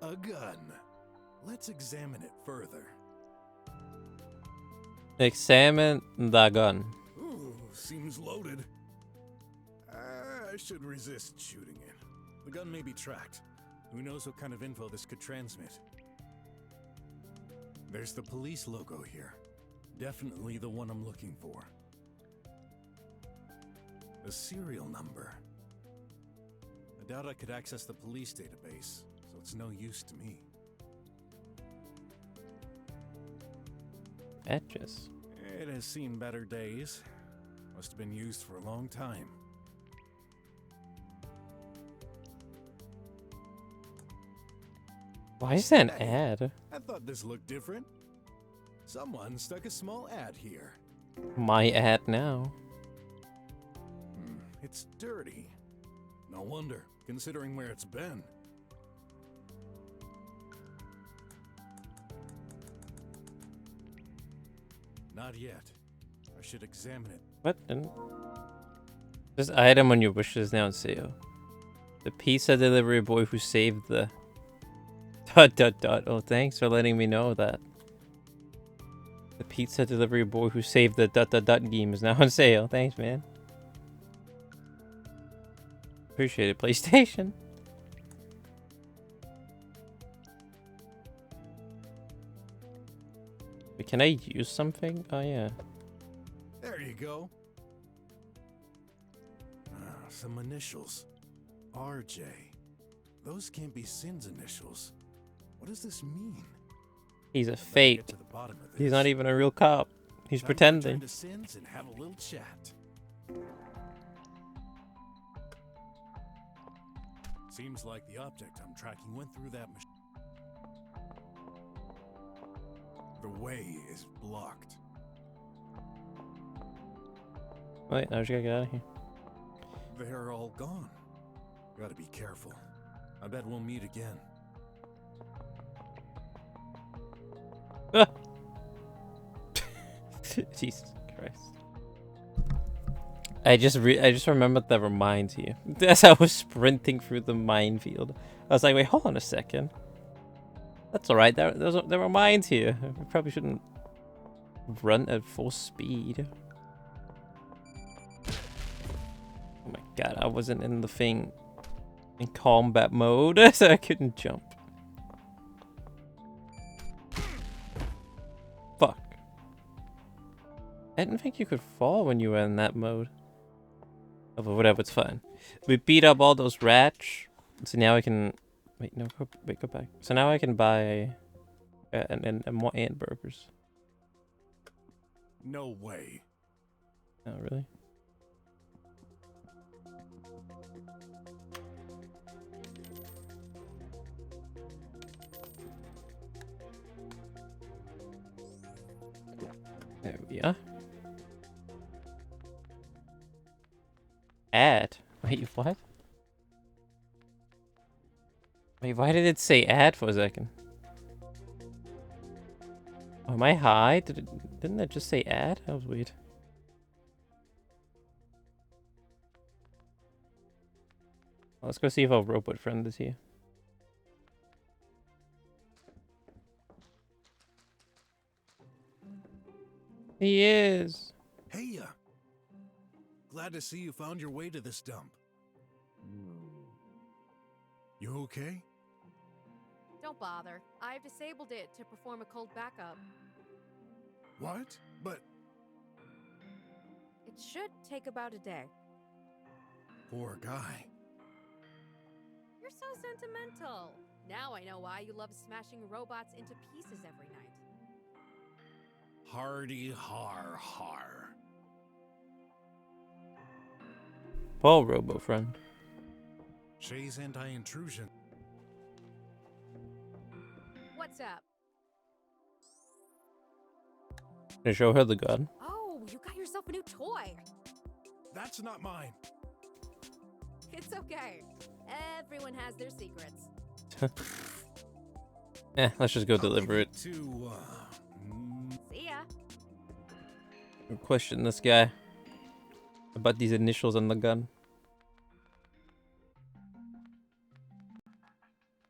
B: A gun. Let's examine it further.
A: Examine the gun.
B: Ooh, seems loaded. I should resist shooting it. The gun may be tracked. Who knows what kind of info this could transmit. There's the police logo here. Definitely the one I'm looking for. The serial number. I doubt I could access the police database, so it's no use to me.
A: Etches.
B: It has seen better days. Must have been used for a long time.
A: Why is that an ad?
B: I thought this looked different. Someone stuck a small ad here.
A: My ad now.
B: It's dirty. No wonder, considering where it's been. Not yet. I should examine it.
A: What? This item on your wish is now on sale. The pizza delivery boy who saved the... ... Oh, thanks for letting me know that. The pizza delivery boy who saved the ... game is now on sale. Thanks, man. Appreciate it, PlayStation. Wait, can I use something? Oh, yeah.
B: There you go. Some initials. RJ. Those can't be Sin's initials. What does this mean?
A: He's a fake. He's not even a real cop. He's pretending.
B: To Sins and have a little chat. Seems like the object I'm tracking went through that machine. The way is blocked.
A: Wait, I just gotta get out of here.
B: They're all gone. Gotta be careful. I bet we'll meet again.
A: Jesus Christ. I just remembered there were mines here. As I was sprinting through the minefield, I was like, wait, hold on a second. That's all right. There were mines here. We probably shouldn't run at full speed. Oh my god, I wasn't in the thing in combat mode, so I couldn't jump. Fuck. I didn't think you could fall when you were in that mode. Oh, but whatever, it's fine. We beat up all those rats, so now I can... Wait, no, go back. So now I can buy and more ant burgers.
B: No way.
A: Oh, really? There we are. Add. Wait, what? Wait, why did it say add for a second? Oh, am I high? Didn't it just say add? That was weird. Let's go see if our robot friend is here. He is.
B: Hey, glad to see you found your way to this dump. You okay?
J: Don't bother. I've disabled it to perform a cold backup.
B: What? But...
J: It should take about a day.
B: Poor guy.
J: You're so sentimental. Now I know why you love smashing robots into pieces every night.
B: Hardy har har.
A: Paul, robo friend.
B: Shay's anti-intrusion.
J: What's up?
A: Can I show her the gun?
J: Oh, you got yourself a new toy.
B: That's not mine.
J: It's okay. Everyone has their secrets.
A: Let's just go deliver it.
J: See ya.
A: Question this guy about these initials on the gun.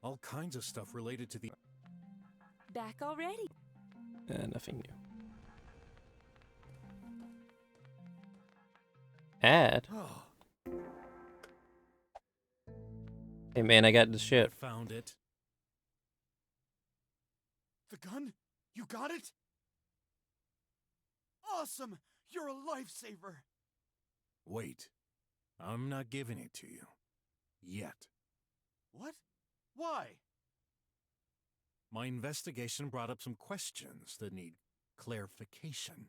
B: All kinds of stuff related to the...
I: Back already.
A: Nothing new. Add? Hey man, I got the shit.
B: Found it.
G: The gun? You got it? Awesome! You're a lifesaver!
B: Wait. I'm not giving it to you. Yet.
G: What? Why?
B: My investigation brought up some questions that need clarification.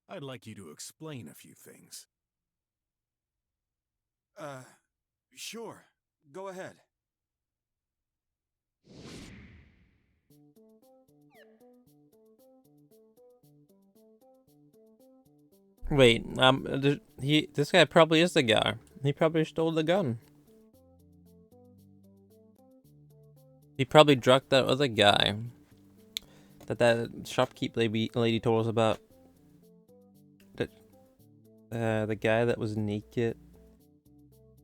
B: I'd like you to explain a few things.
G: Sure. Go ahead.
A: Wait, this guy probably is the guy. He probably stole the gun. He probably drugged that other guy that shopkeep lady told us about. The guy that was naked.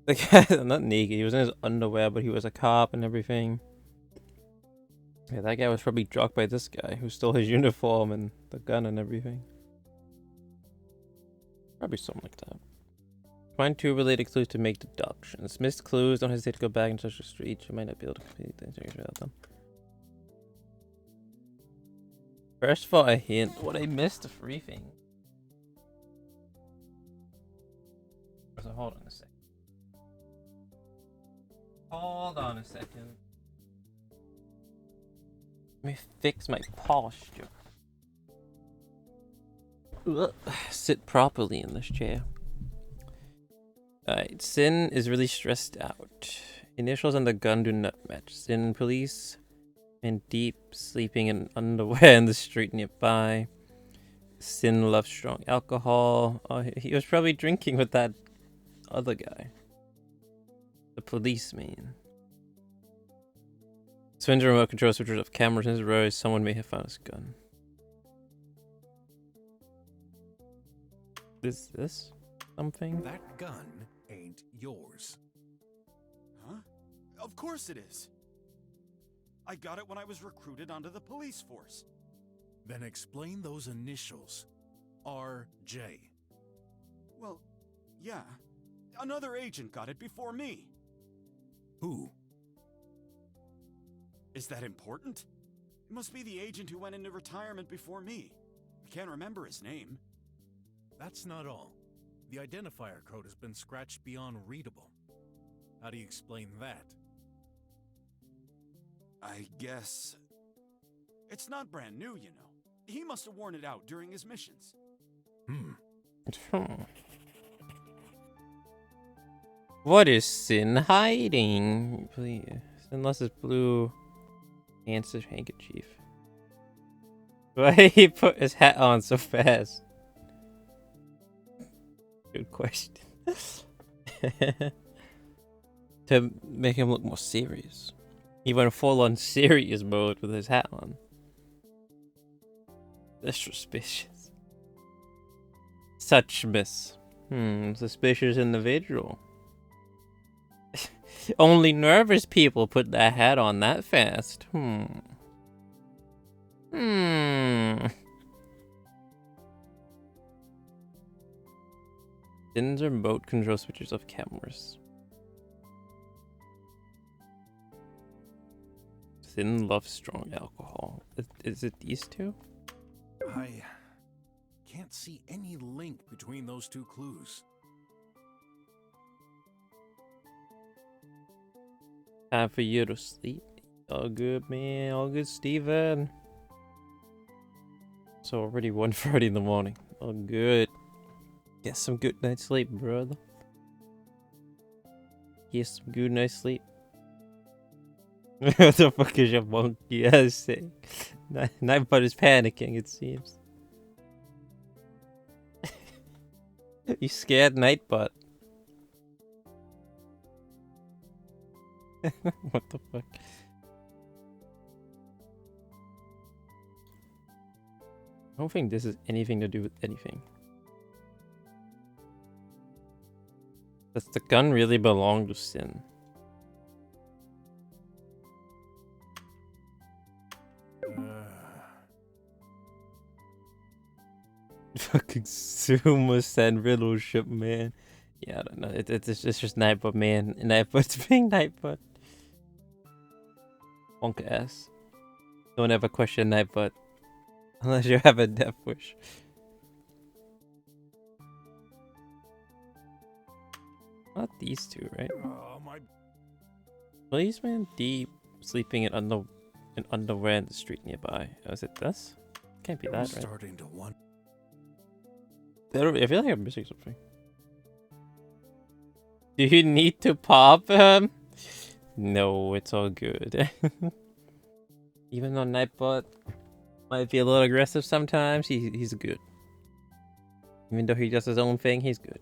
A: The guy, not naked, he was in his underwear, but he was a cop and everything. Yeah, that guy was probably drugged by this guy who stole his uniform and the gun and everything. Probably something like that. Find 2 related clues to make deductions. Missed clues, don't hesitate to go back and touch the street. You might not be able to complete the interview without them. First for a hint. What, I missed a free thing. So hold on a second. Hold on a second. Let me fix my posture. Ugh. Sit properly in this chair. Alright, Sin is really stressed out. Initials on the gun do not match. Sin police and deep sleeping in underwear in the street nearby. Sin loves strong alcohol. Oh, he was probably drinking with that other guy. The policeman. Sven's remote control switches of cameras in his row. Someone may have found his gun. Is this something?
B: That gun ain't yours.
G: Huh? Of course it is. I got it when I was recruited onto the police force.
B: Then explain those initials. RJ.
G: Well, yeah. Another agent got it before me.
B: Who?
G: Is that important? It must be the agent who went into retirement before me. I can't remember his name.
B: That's not all. The identifier code has been scratched beyond readable. How do you explain that?
G: I guess... It's not brand new, you know. He must have worn it out during his missions.
A: What is Sin hiding? Please. Sin lost his blue answer handkerchief. Why he put his hat on so fast? Good question. To make him look more serious. He went full on serious mode with his hat on. That's suspicious. Such miss. Suspicious individual. Only nervous people put that hat on that fast. Sin's remote control switches of cameras. Sin loves strong alcohol. Is it these two?
B: I can't see any link between those two clues.
A: Time for you to sleep. All good, man. All good, Steven. So already 1:30 in the morning. All good. Get some good night's sleep, brother. Get some good night's sleep. What the fuck is your monkey ass saying? Nightbot is panicking, it seems. You scared Nightbot. What the fuck? I don't think this is anything to do with anything. Does the gun really belong to Sin? Fucking Sumo Sen riddle ship, man. Yeah, I don't know. It's just Nightbot, man. Nightbot's being Nightbot. Wonk ass. Don't ever question Nightbot. Unless you have a death wish. Not these two, right?
B: Oh, my...
A: Policeman deep sleeping in underwear in the street nearby. Oh, is it this? Can't be that, right?
B: Starting to wonder.
A: I feel like I'm missing something. Do you need to pop him? No, it's all good. Even though Nightbot might be a little aggressive sometimes, he's good. Even though he does his own thing, he's good.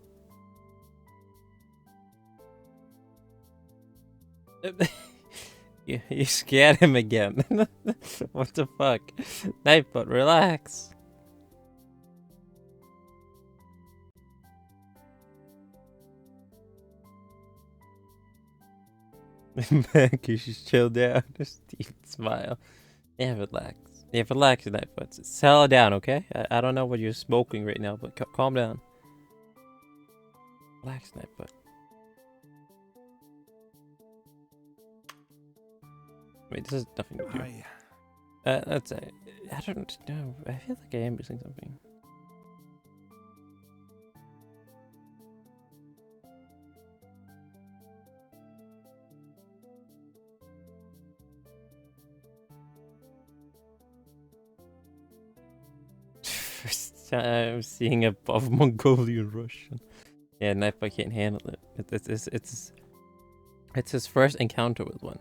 A: You scared him again. What the fuck? Nightbot, relax. Man, you should chill down. Just smile. Yeah, relax. Yeah, relax, Nightbot. Settle down, okay? I don't know what you're smoking right now, but calm down. Relax, Nightbot. Wait, this has nothing to do. That's it. I don't know. I feel like I am missing something. First time seeing above Mongolian Russian. Yeah, Nightbot can't handle it. It's his first encounter with one.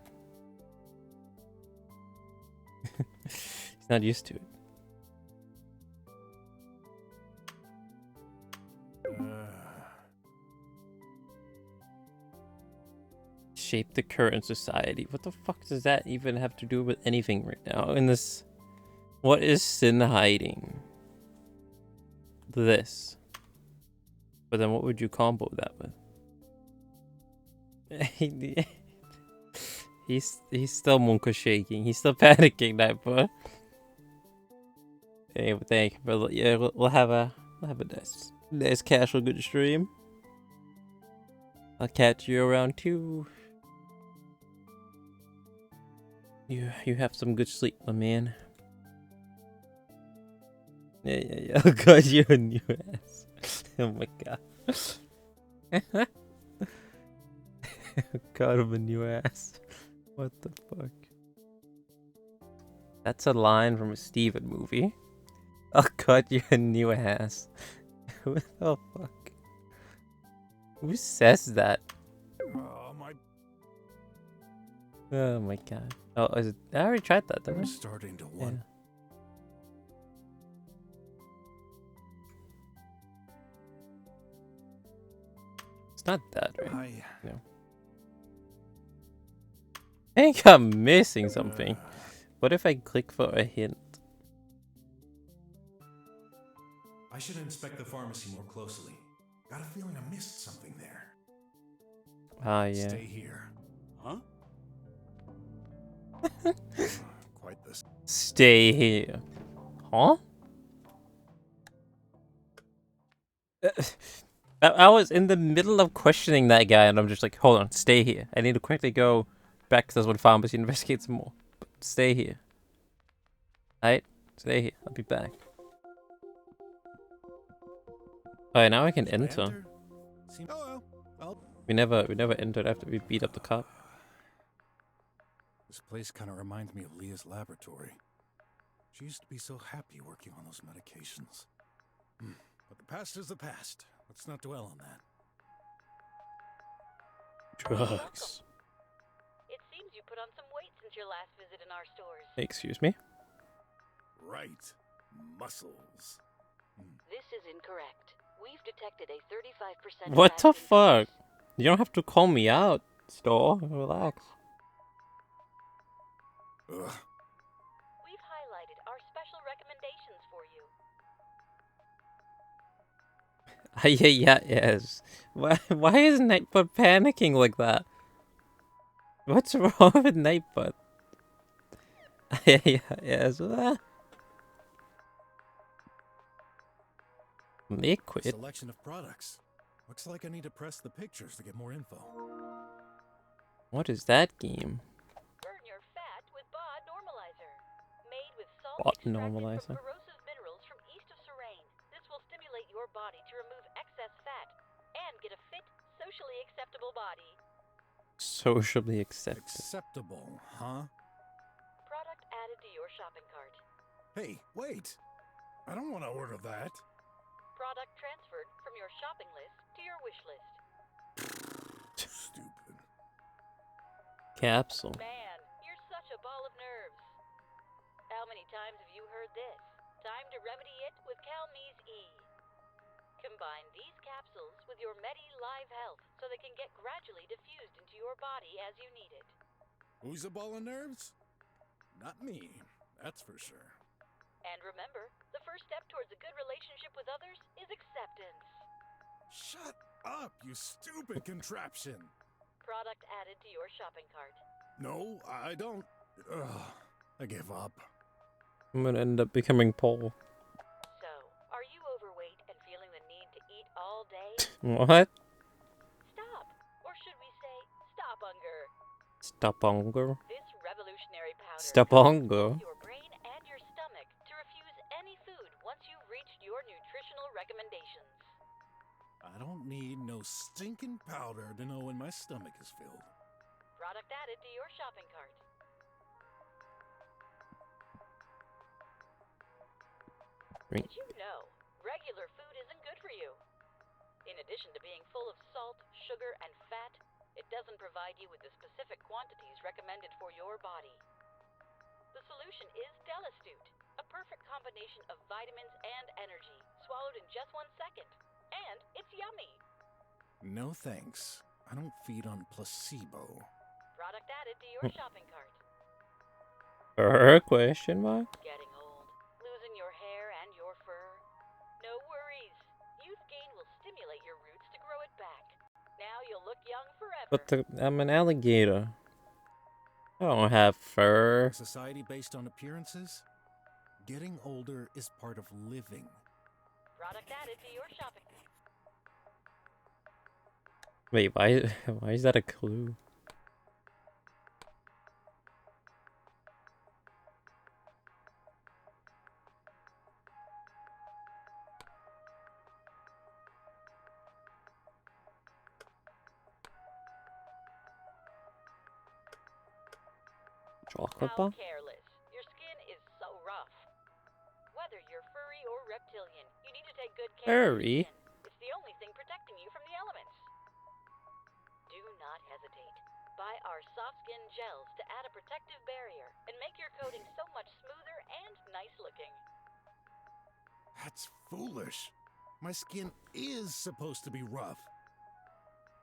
A: He's not used to it. Shape the current society. What the fuck does that even have to do with anything right now in this? What is Sin hiding? This. But then what would you combo that with? He's still Monka shaking. He's still panicking, that boy. Hey, but thank you, brother. Yeah, we'll have a nice casual good stream. I'll catch you around 2. You have some good sleep, my man. Yeah. Oh god, you're a new ass. Oh my god. God, I'm a new ass. What the fuck? That's a line from a Steven movie. Oh god, you're a new ass. What the fuck? Who says that? Oh my god. Oh, is it? I already tried that, didn't I?
B: I'm starting to want.
A: Yeah. It's not that, right? No. I think I'm missing something. What if I click for a hint?
B: I should inspect the pharmacy more closely. Got a feeling I missed something there.
A: Ah, yeah.
B: Stay here. Huh? Quite this.
A: Stay here. Huh? I was in the middle of questioning that guy, and I'm just like, hold on, stay here. I need to quickly go back to this one pharmacy, investigate some more. But stay here. Alright? Stay here. I'll be back. Alright, now I can enter. We never entered after we beat up the cop.
B: This place kind of reminds me of Leah's laboratory. She used to be so happy working on those medications. But the past is the past. Let's not dwell on that.
A: Drugs.
F: It seems you put on some weight since your last visit in our stores.
A: Excuse me?
B: Right. Muscles.
F: This is incorrect. We've detected a 35%
A: What the
F: fat
A: fuck? You don't have to call me out, store. Relax.
B: Ugh.
F: We've highlighted our special recommendations for you.
A: Yes. Why is Nightbot panicking like that? What's wrong with Nightbot? Yes. Liquid.
B: Selection of products. Looks like I need to press the pictures to get more info.
A: What is that game?
F: Burn your fat with BOD Normalizer. Made with salt
A: BOD
F: extracted
A: Normalizer.
F: from corrosive minerals from east of Serene. This will stimulate your body to remove excess fat and get a fit, socially acceptable body.
A: Socially accepted.
B: Acceptable, huh?
F: Product added to your shopping cart.
B: Hey, wait. I don't want to order that.
F: Product transferred from your shopping list to your wish list.
B: Stupid.
A: Capsule.
F: Man, you're such a ball of nerves. How many times have you heard this? Time to remedy it with CalMe's E. Combine these capsules with your Medi Live Health so they can get gradually diffused into your body as you need it.
B: Who's a ball of nerves? Not me, that's for sure.
F: And remember, the first step towards a good relationship with others is acceptance.
B: Shut up, you stupid contraption!
F: Product added to your shopping cart.
B: No, I don't. Ugh, I give up.
A: I'm gonna end up becoming Paul.
F: So, are you overweight and feeling the need to eat all day?
A: What?
F: Stop! Or should we say, stop hunger?
A: Stop hunger?
F: This revolutionary powder
A: Stop hunger?
F: your brain and your stomach to refuse any food once you've reached your nutritional recommendations.
B: I don't need no stinking powder to know when my stomach is filled.
F: Product added to your shopping cart.
A: Right.
F: Did you know regular food isn't good for you? In addition to being full of salt, sugar, and fat, it doesn't provide you with the specific quantities recommended for your body. The solution is Delastute, a perfect combination of vitamins and energy, swallowed in just 1 second. And it's yummy.
B: No thanks. I don't feed on placebo.
F: Product added to your shopping cart.
A: Question mark?
F: Getting old, losing your hair and your fur. No worries. Youth Gain will stimulate your
A: But I'm an alligator. I don't have fur.
B: A society based on appearances? Getting older is part of living.
F: Product added to your shopping.
A: Wait, why is that a clue? Chocolate
F: How
A: bar?
F: careless. Your skin is so rough. Whether you're furry or reptilian, you need to take good care of your
A: Furry?
F: skin. It's the only thing protecting you from the elements. Do not hesitate. Buy our soft skin gels to add a protective barrier and make your coating so much smoother and nice looking.
B: That's foolish. My skin is supposed to be rough.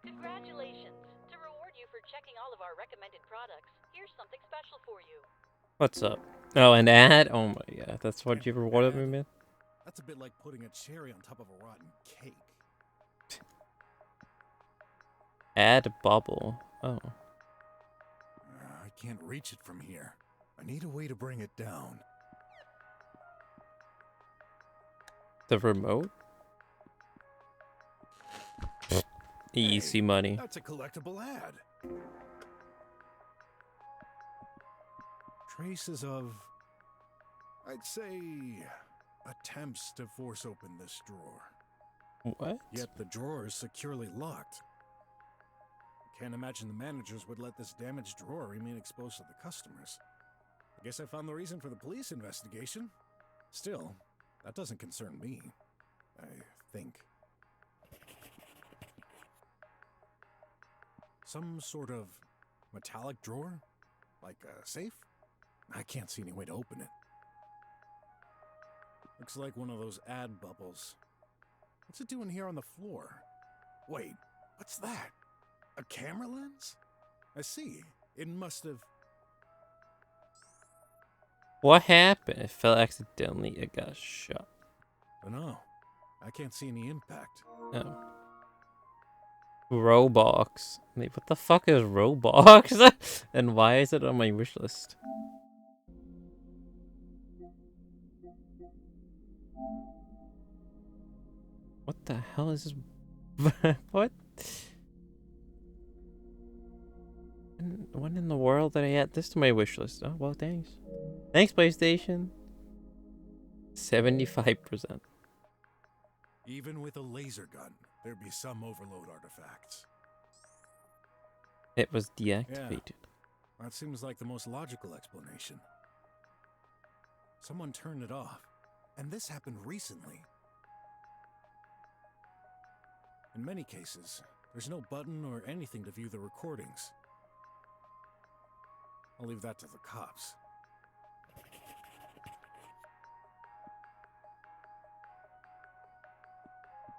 F: Congratulations. To reward you for checking all of our recommended products, here's something special for you.
A: What's up? Oh, an ad? Oh my god, that's what you rewarded me, man?
B: That's a bit like putting a cherry on top of a rotten cake.
A: Add bubble. Oh.
B: I can't reach it from here. I need a way to bring it down.
A: The remote? Easy money.
B: That's a collectible ad. Traces of, I'd say, attempts to force open this drawer.
A: What?
B: Yet the drawer is securely locked. Can't imagine the managers would let this damaged drawer remain exposed to the customers. I guess I found the reason for the police investigation. Still, that doesn't concern me, I think. Some sort of metallic drawer? Like a safe? I can't see any way to open it. Looks like one of those ad bubbles. What's it doing here on the floor? Wait, what's that? A camera lens? I see. It must have...
A: What happened? It fell accidentally. It got shot.
B: Oh no, I can't see any impact.
A: Oh. Roblox. Wait, what the fuck is Roblox? And why is it on my wish list? What the hell is this? What? When in the world did I add this to my wish list? Oh, well, thanks. Thanks, PlayStation. 75%.
B: Even with a laser gun, there'd be some overload artifacts.
A: It was deactivated.
B: Yeah, that seems like the most logical explanation. Someone turned it off, and this happened recently. In many cases, there's no button or anything to view the recordings. I'll leave that to the cops.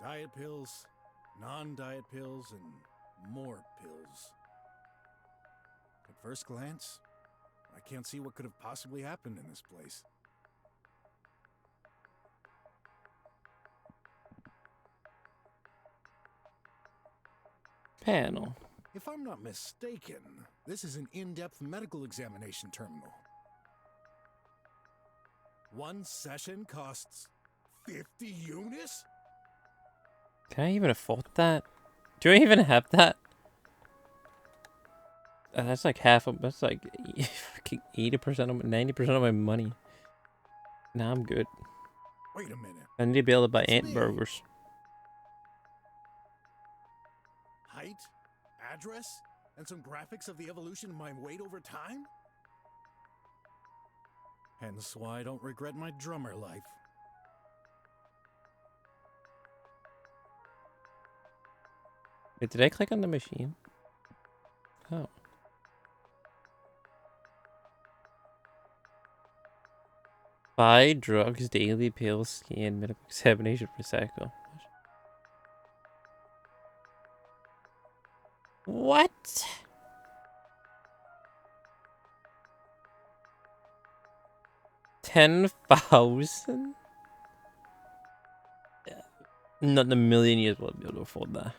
B: Diet pills, non-diet pills, and more pills. At first glance, I can't see what could have possibly happened in this place.
A: Panel.
B: If I'm not mistaken, this is an in-depth medical examination terminal. One session costs 50 units?
A: Can I even afford that? Do I even have that? That's like half of, that's like 80% of 90% of my money. Nah, I'm good.
B: Wait a minute.
A: I need to be able to buy ant burgers.
B: Height, address, and some graphics of the evolution of my weight over time? Hence why I don't regret my drummer life.
A: Wait, did I click on the machine? Oh. Buy drugs, daily pills, scan, medical examination per cycle. What? $10,000? Not in a million years will I be able to afford that.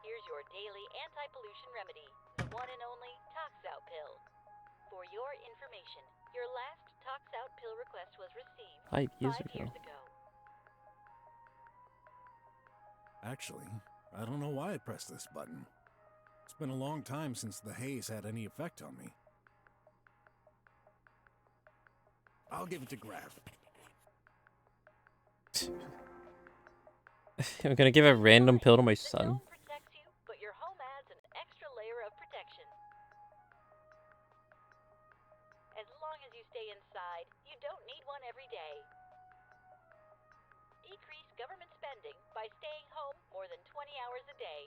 F: Here's your daily anti-pollution remedy, the one and only Tox-Out pill. For your information, your last Tox-Out pill request was received
A: 5 years
F: 5 years
A: ago.
F: ago.
B: Actually, I don't know why I pressed this button. It's been a long time since the haze had any effect on me. I'll give it to Graf.
A: I'm gonna give a random pill to my
F: The
A: son.
F: dome protects you, but your home adds an extra layer of protection. As long as you stay inside, you don't need one every day. Decrease government spending by staying home more than 20 hours a day.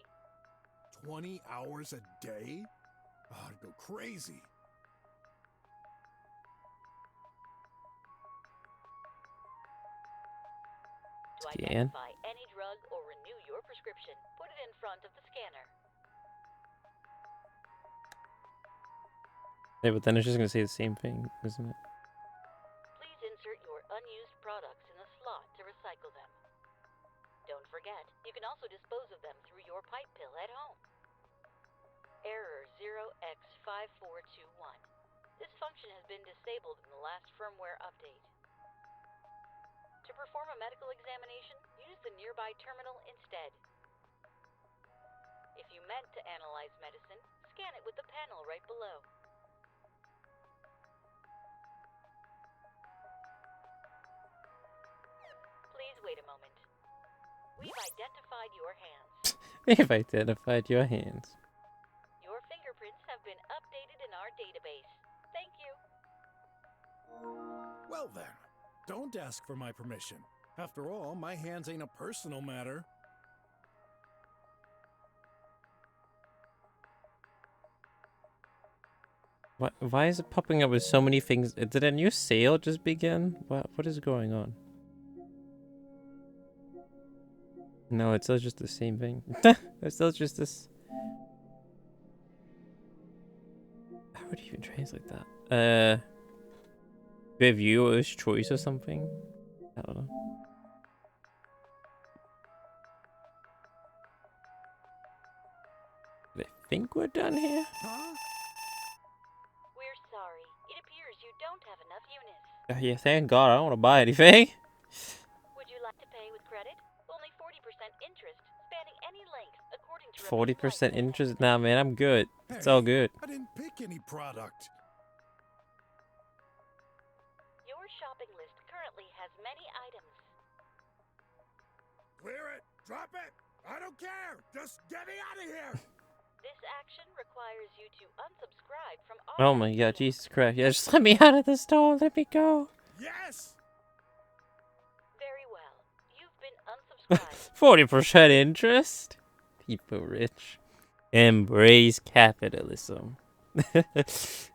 B: 20 hours a day? Oh, I'd go crazy.
F: To
A: Scan.
F: identify any drug or renew your prescription, put it in front of the scanner.
A: Yeah, but then it's just gonna say the same thing, isn't it?
F: Please insert your unused products in the slot to recycle them. Don't forget, you can also dispose of them through your pipe pill at home. Error 0x5421. This function has been disabled in the last firmware update. To perform a medical examination, use the nearby terminal instead. If you meant to analyze medicine, scan it with the panel right below. Please wait a moment. We've identified your hands.
A: We've identified your hands.
F: Your fingerprints have been updated in our database. Thank you.
B: Well then, don't ask for my permission. After all, my hands ain't a personal matter.
A: Why is it popping up with so many things? Did a new sale just begin? What is going on? No, it's still just the same thing. It's still just this. How would you even translate that? Viewer's choice or something? I don't know. I think we're done here.
B: Huh?
F: We're sorry. It appears you don't have enough units.
A: Yeah, thank God. I don't want to buy anything.
F: Would you like to pay with credit? Only 40% interest, spanning any length, according to
A: 40% interest? Nah, man, I'm good. It's all good.
B: I didn't pick any product.
F: Your shopping list currently has many items.
B: Clear it! Drop it! I don't care! Just get me out of here!
F: This action requires you to unsubscribe from all.
A: Oh my God, Jesus Christ. Yeah, just let me out of the store. Let me go.
B: Yes!
F: Very well. You've been unsubscribed.
A: 40% interest? People rich. Embrace capitalism.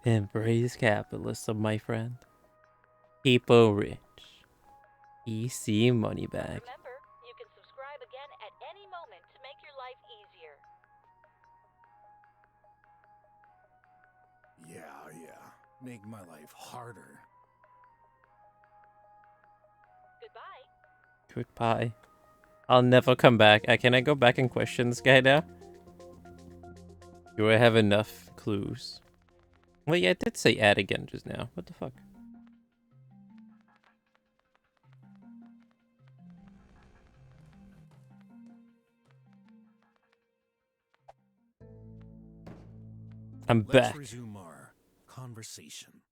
A: Embrace capitalism, my friend. People rich. EC money back.
F: Remember, you can subscribe again at any moment to make your life easier.
B: Yeah. Make my life harder.
F: Goodbye.
A: Goodbye. I'll never come back. Can I go back and question this guy now? Do I have enough clues? Well, yeah, I did say add again just now. What the fuck? I'm
B: Let's
A: back.
B: resume our conversation.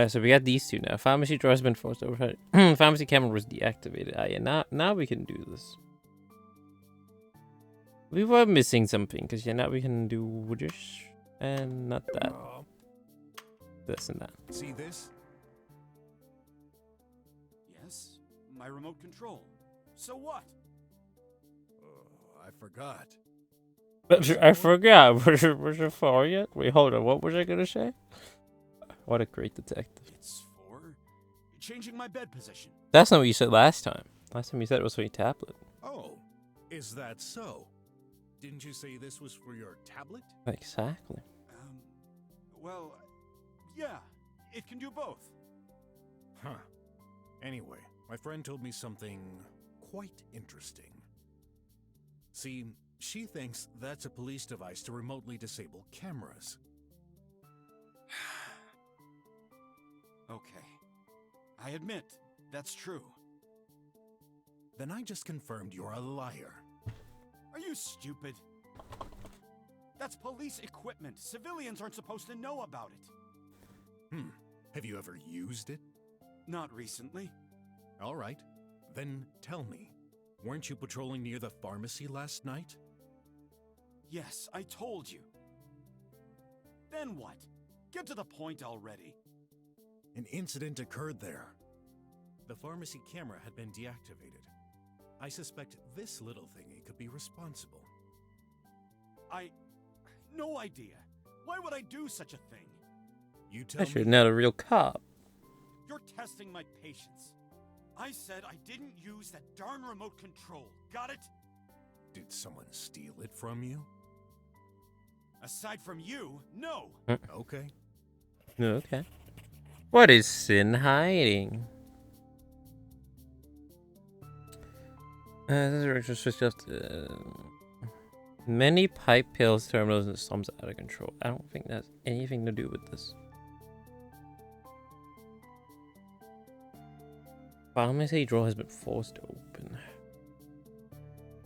A: So we got these two now. Pharmacy drawer has been forced over. Pharmacy camera was deactivated. Yeah, now we can do this. We were missing something, because yeah, now we can do this and not that. This and that.
G: See this? Yes, my remote control. So what?
B: Oh, I forgot.
A: I forgot. Was it for yet? Wait, hold on. What was I gonna say? What a great detective.
G: It's for changing my bed position.
A: That's not what you said last time. Last time you said it was for your tablet.
B: Oh, is that so? Didn't you say this was for your tablet?
A: Exactly.
G: Well, yeah, it can do both.
B: Huh. Anyway, my friend told me something quite interesting. See, she thinks that's a police device to remotely disable cameras.
G: Okay. I admit, that's true.
B: Then I just confirmed you're a liar.
G: Are you stupid? That's police equipment. Civilians aren't supposed to know about it.
B: Have you ever used it?
G: Not recently.
B: All right. Then tell me, weren't you patrolling near the pharmacy last night?
G: Yes, I told you. Then what? Get to the point already.
B: An incident occurred there. The pharmacy camera had been deactivated. I suspect this little thingy could be responsible.
G: No idea. Why would I do such a thing?
B: You tell
A: Actually,
B: me.
A: not a real cop.
G: You're testing my patience. I said I didn't use that darn remote control. Got it?
B: Did someone steal it from you?
G: Aside from you, no.
B: Okay.
A: Okay. What is Sin hiding? This is just many pipe pills, terminals, and sums out of control. I don't think that has anything to do with this. Pharmacy drawer has been forced open.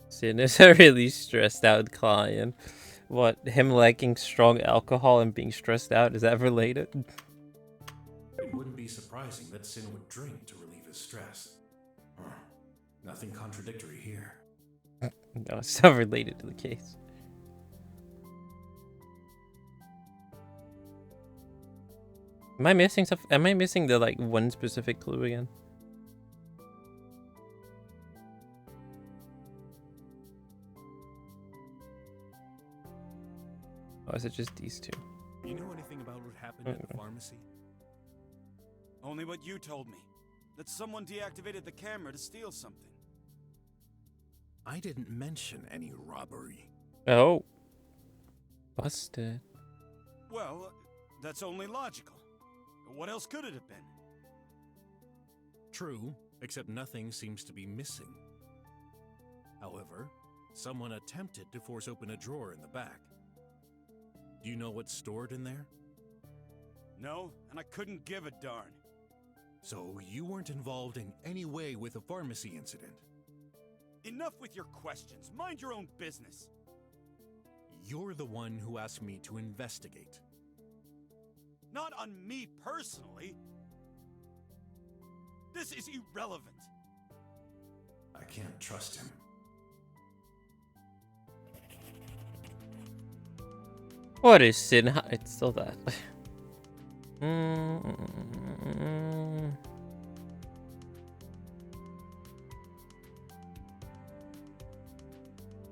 A: Sin is a really stressed out client. What, him liking strong alcohol and being stressed out, is that related?
B: It wouldn't be surprising that Sin would drink to relieve his stress. Nothing contradictory here.
A: No, it's not related to the case. Am I missing stuff? Am I missing the like one specific clue again? Or is it just these two?
B: You know anything about what happened at the pharmacy?
G: Only what you told me. That someone deactivated the camera to steal something.
B: I didn't mention any robbery.
A: Oh. Busted.
G: Well, that's only logical. What else could it have been?
B: True, except nothing seems to be missing. However, someone attempted to force open a drawer in the back. Do you know what's stored in there?
G: No, and I couldn't give a darn.
B: So you weren't involved in any way with the pharmacy incident?
G: Enough with your questions. Mind your own business.
B: You're the one who asked me to investigate.
G: Not on me personally. This is irrelevant.
B: I can't trust him.
A: What is Sin? It's still that.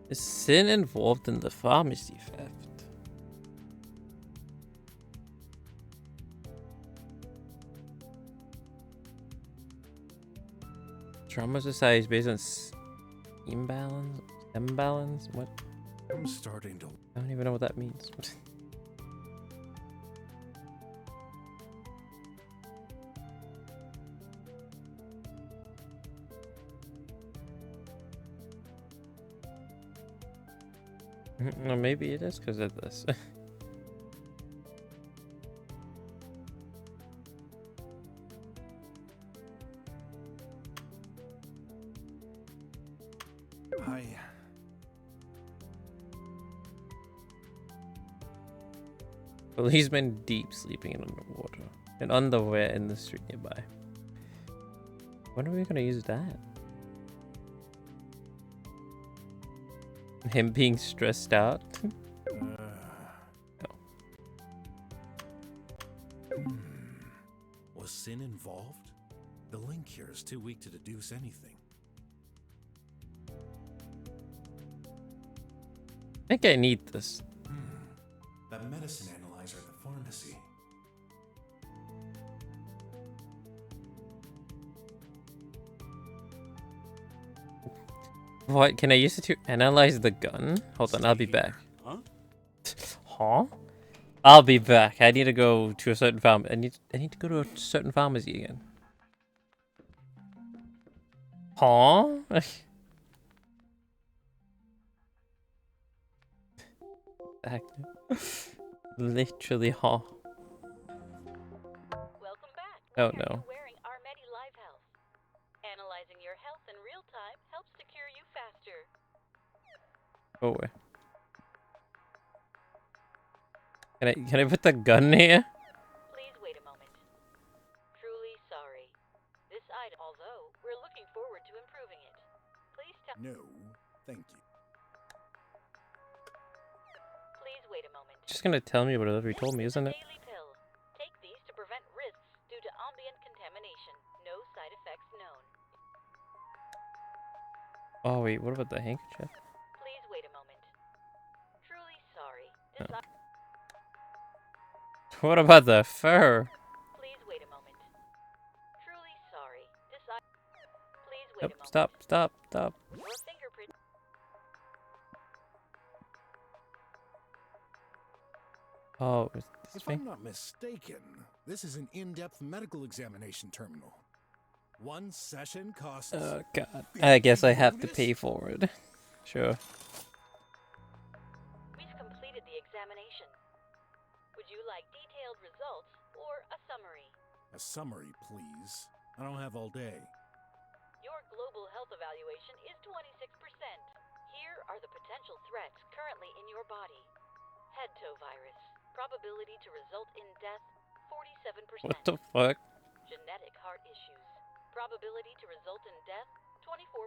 A: Is Sin involved in the pharmacy theft? Trauma society is based on imbalance? Imbalance? What?
B: I'm starting to...
A: I don't even know what that means. Well, maybe it is because of this. Policeman deep sleeping in underwater. An underwear in the street nearby. When are we gonna use that? Him being stressed out?
B: Was Sin involved? The link here is too weak to deduce anything.
A: I think I need this.
B: That medicine analyzer at the pharmacy.
A: What? Can I use it to analyze the gun? Hold on, I'll be back.
G: Huh?
A: Huh? I'll be back. I need to go to a certain farm. I need to go to a certain pharmacy again. Huh? Literally, huh?
F: Welcome back.
A: Oh
F: Why are
A: no.
F: you wearing our Live Health? Analyzing your health in real time helps to cure you faster.
A: Oh wait. Can I put the gun here?
F: Please wait a moment. Truly sorry. This item, although we're looking forward to improving it. Please tell.
B: No, thank you.
F: Please wait a moment.
A: Just gonna tell me whatever he told me, isn't it?
F: Daily pill. Take these to prevent risks due to ambient contamination. No side effects known.
A: Oh wait, what about the handkerchief?
F: Please wait a moment. Truly sorry. This
A: What about the fur?
F: Please wait a moment. Truly sorry. This Please wait
A: Nope,
F: a moment.
A: stop.
F: Your fingerprint.
A: Oh, it's this
B: If
A: thing?
B: I'm not mistaken, this is an in-depth medical examination terminal. One session costs...
A: Oh god. I guess I have to pay for it. Sure.
F: We've completed the examination. Would you like detailed results or a summary?
B: A summary, please. I don't have all day.
F: Your global health evaluation is 26%. Here are the potential threats currently in your body. Head-toe virus. Probability to result in death, 47%.
A: What the fuck?
F: Genetic heart issues. Probability to result in death, 24%.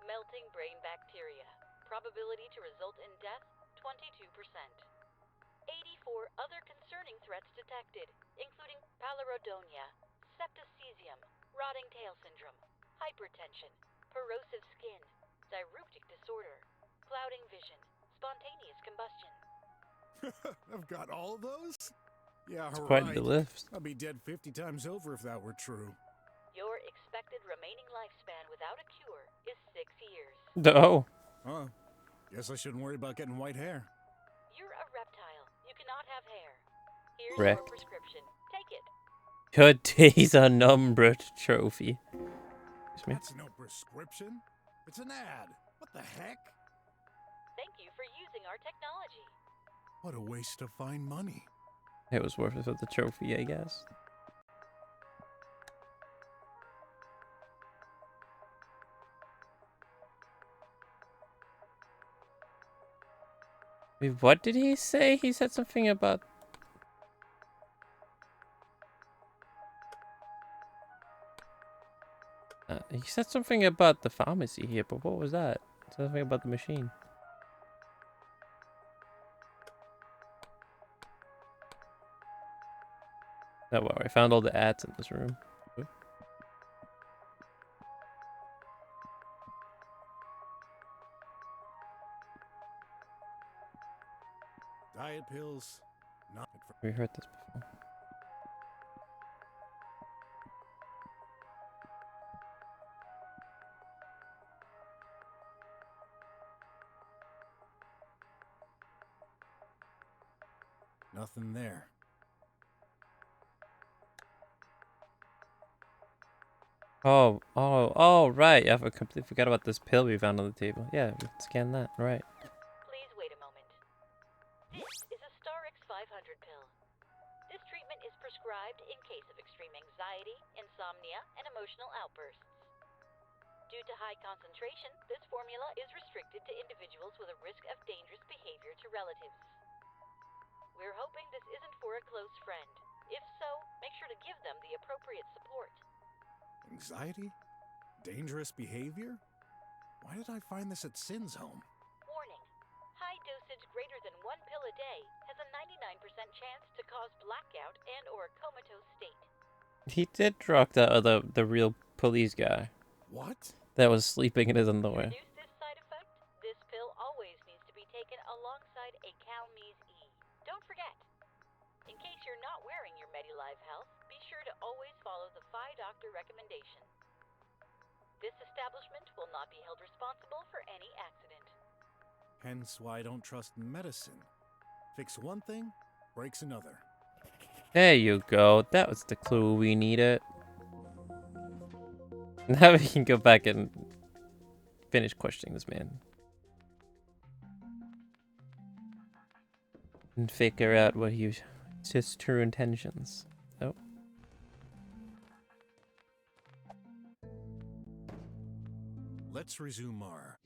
F: Melting brain bacteria. Probability to result in death, 22%. 84 other concerning threats detected, including palirodonia, septicemia, rotting tail syndrome, hypertension, corrosive skin, diuretic disorder, clouding vision, spontaneous combustion.
B: I've got all those? Yeah,
A: It's
B: right.
A: quite the list.
B: I'd be dead 50 times over if that were true.
F: Your expected remaining lifespan without a cure is 6 years.
A: No.
B: Huh. Guess I shouldn't worry about getting white hair.
F: You're a reptile. You cannot have hair. Here's
A: Wrecked.
F: your prescription. Take it.
A: Your days are numbered trophy. Excuse me.
B: That's no prescription. It's an ad. What the heck?
F: Thank you for using our technology.
B: What a waste of fine money.
A: It was worth it for the trophy, I guess. Wait, what did he say? He said something about... he said something about the pharmacy here, but what was that? Something about the machine. Oh wow, I found all the ads in this room.
B: Diet pills, not for...
A: We heard this before.
B: Nothing there.
A: Oh, right. I completely forgot about this pill we found on the table. Yeah, we can scan that. Right.
F: Please wait a moment. This is a StarX 500 pill. This treatment is prescribed in case of extreme anxiety, insomnia, and emotional outbursts. Due to high concentration, this formula is restricted to individuals with a risk of dangerous behavior to relatives. We're hoping this isn't for a close friend. If so, make sure to give them the appropriate support.
B: Anxiety? Dangerous behavior? Why did I find this at Sin's home?
F: Warning. High dosage greater than 1 pill a day has a 99% chance to cause blackout and or comatose state.
A: He did drug the real police guy.
B: What?
A: That was sleeping in his
F: To
A: underwear.
F: reduce this side effect, this pill always needs to be taken alongside a Calmese E. Don't forget. In case you're not wearing your Live Health, be sure to always follow the Phi doctor recommendation. This establishment will not be held responsible for any accident.
B: Hence why I don't trust medicine. Fix one thing, breaks another.
A: There you go. That was the clue we needed. Now we can go back and finish questioning this man. And figure out what his true intentions. Oh.
B: Let's resume our...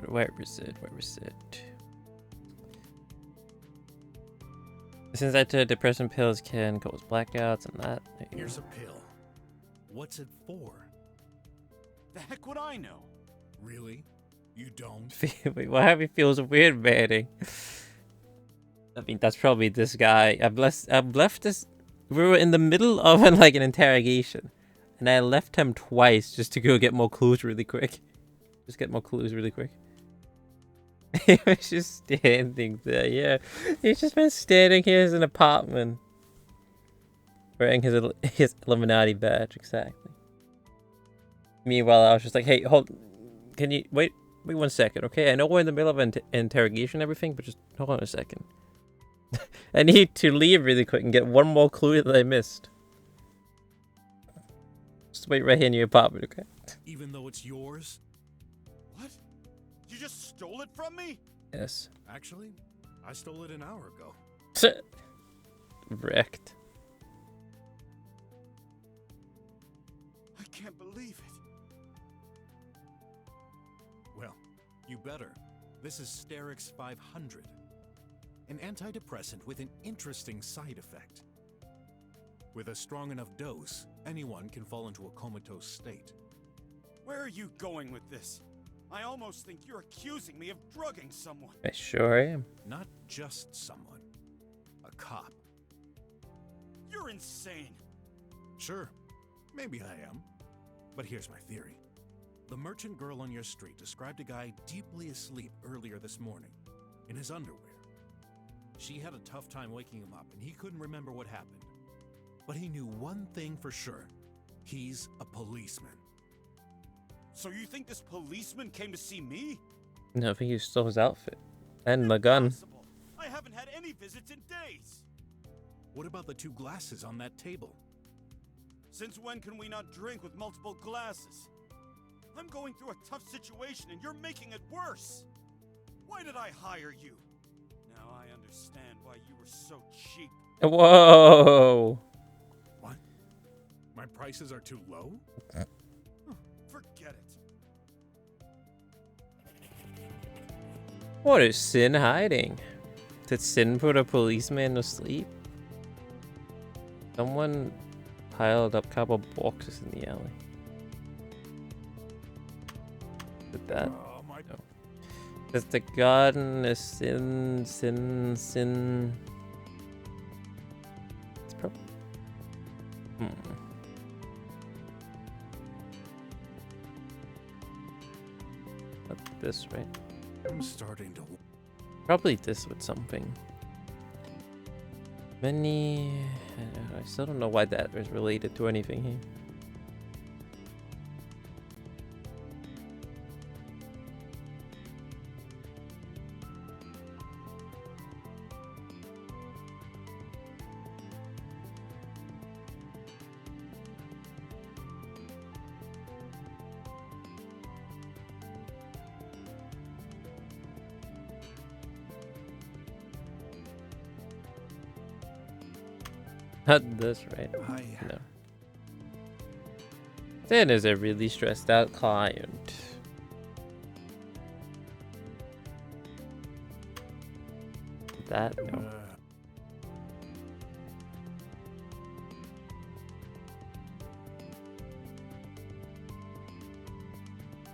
A: Where is it? Where is it? Since antidepressant pills can cause blackouts and that.
B: Here's a pill. What's it for?
G: The heck would I know?
B: Really? You don't?
A: Wait, why have you feels weird, Manny? I mean, that's probably this guy. I've left this. We were in the middle of an interrogation, and I left him twice just to go get more clues really quick. Just get more clues really quick. He was just standing there, yeah. He's just been standing here in an apartment. Wearing his Illuminati badge, exactly. Meanwhile, I was just like, hey, hold... Can you... Wait 1 second, okay? I know we're in the middle of an interrogation and everything, but just hold on a second. I need to leave really quick and get one more clue that I missed. Just wait right here in your apartment, okay?
B: Even though it's yours?
G: What? You just stole it from me?
A: Yes.
B: Actually, I stole it an hour ago.
A: Wrecked.
G: I can't believe it.
B: Well, you better. This is Sterix 500. An antidepressant with an interesting side effect. With a strong enough dose, anyone can fall into a comatose state.
G: Where are you going with this? I almost think you're accusing me of drugging someone.
A: I sure am.
B: Not just someone. A cop.
G: You're insane.
B: Sure, maybe I am. But here's my theory. The merchant girl on your street described a guy deeply asleep earlier this morning, in his underwear. She had a tough time waking him up, and he couldn't remember what happened. But he knew one thing for sure. He's a policeman.
G: So you think this policeman came to see me?
A: No, I think he stole his outfit. And the gun.
G: Impossible. I haven't had any visits in days.
B: What about the 2 glasses on that table?
G: Since when can we not drink with multiple glasses? I'm going through a tough situation and you're making it worse. Why did I hire you? Now I understand why you were so cheap.
A: Whoa!
B: What? My prices are too low?
G: Forget it.
A: What is Sin hiding? Did Sin put a policeman to sleep? Someone piled up a couple boxes in the alley. Did that? No. Because the garden is Sin. It's probably... Not this, right?
B: I'm starting to...
A: Probably this with something. Many... I still don't know why that is related to anything here. Not this, right? No. Then is a really stressed out client. That, no.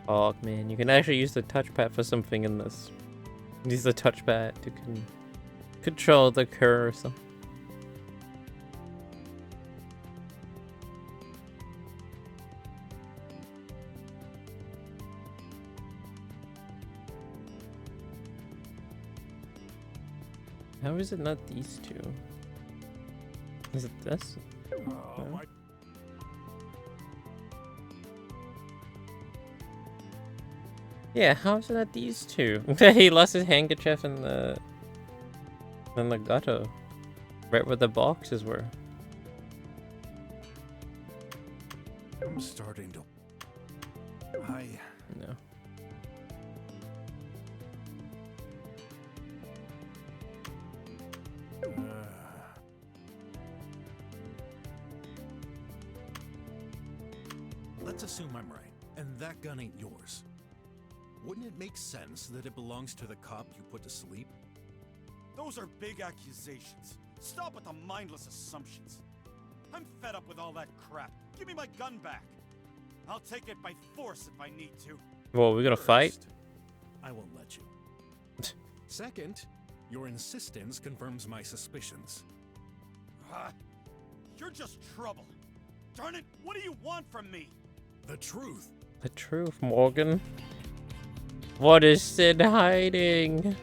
A: Oh man, you can actually use the touchpad for something in this. Use the touchpad to control the cursor. How is it not these two? Is it this?
B: Oh, my.
A: Yeah, how's it at these two? He lost his handkerchief in the gutter. Right where the boxes were.
B: I'm starting to.
A: No.
B: Let's assume I'm right, and that gun ain't yours. Wouldn't it make sense that it belongs to the cop you put to sleep?
G: Those are big accusations. Stop with the mindless assumptions. I'm fed up with all that crap. Give me my gun back. I'll take it by force if I need to.
A: Well, we're gonna fight?
B: First, I won't let you. Second, your insistence confirms my suspicions.
G: You're just trouble. Darn it, what do you want from me?
B: The truth.
A: The truth, Morgan. What is Sid hiding?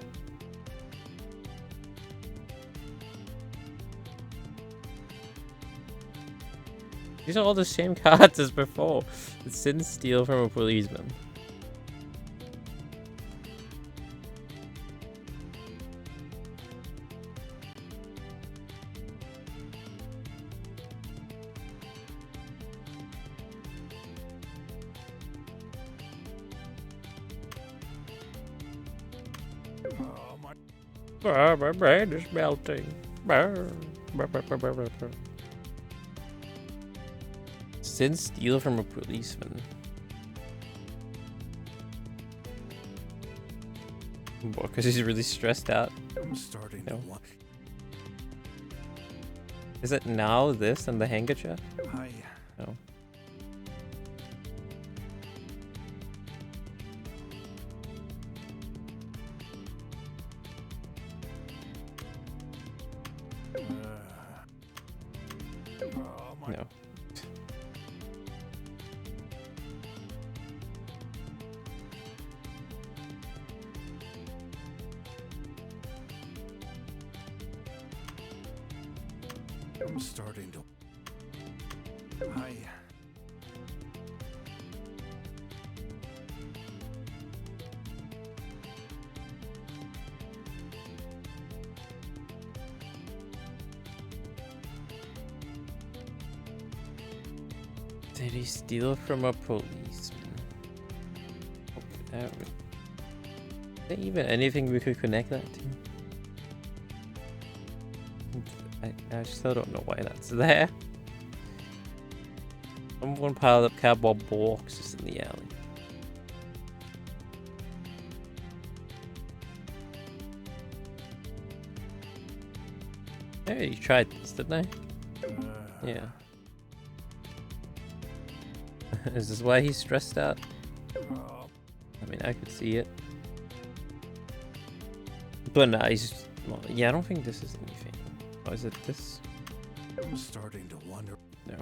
A: These are all the same cards as before. Sid steal from a policeman.
B: Oh, my.
A: My brain is melting. Sid steal from a policeman. Because he's really stressed out.
B: I'm starting to want.
A: Is it now this and the handkerchief? No.
B: Oh, my.
A: No.
B: I'm starting to.
A: Did he steal from a policeman? Is there even anything we could connect that to? I still don't know why that's there. Someone piled up cardboard boxes in the alley. I already tried this, didn't I? Yeah. Is this why he's stressed out? I mean, I could see it. But no, he's... Well, yeah, I don't think this is anything. Oh, is it this?
B: I'm starting to wonder.
A: No.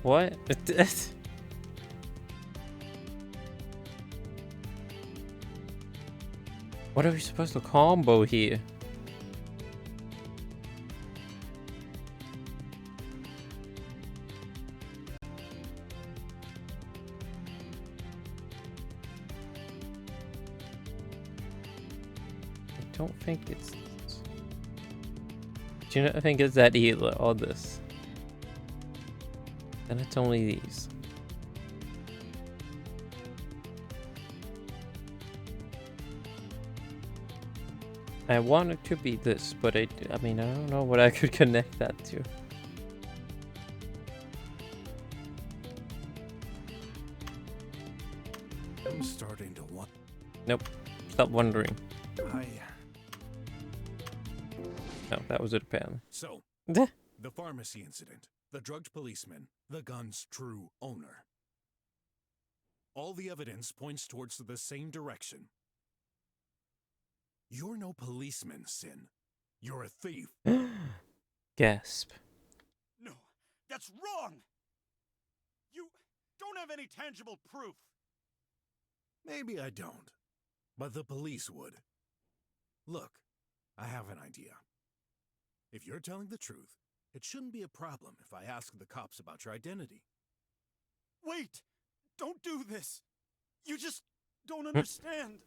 A: What? What are we supposed to combo here? I don't think it's... Do you not think it's that either, or this? And it's only these. I want it to be this, but I mean, I don't know what I could connect that to.
B: I'm starting to want.
A: Nope. Stop wondering.
B: Hi.
A: No, that was it apparently.
B: So, the pharmacy incident, the drugged policeman, the gun's true owner. All the evidence points towards the same direction. You're no policeman, Sin. You're a thief.
A: Gasp.
G: No, that's wrong! You don't have any tangible proof.
B: Maybe I don't, but the police would. Look, I have an idea. If you're telling the truth, it shouldn't be a problem if I ask the cops about your identity.
G: Wait! Don't do this! You just don't understand.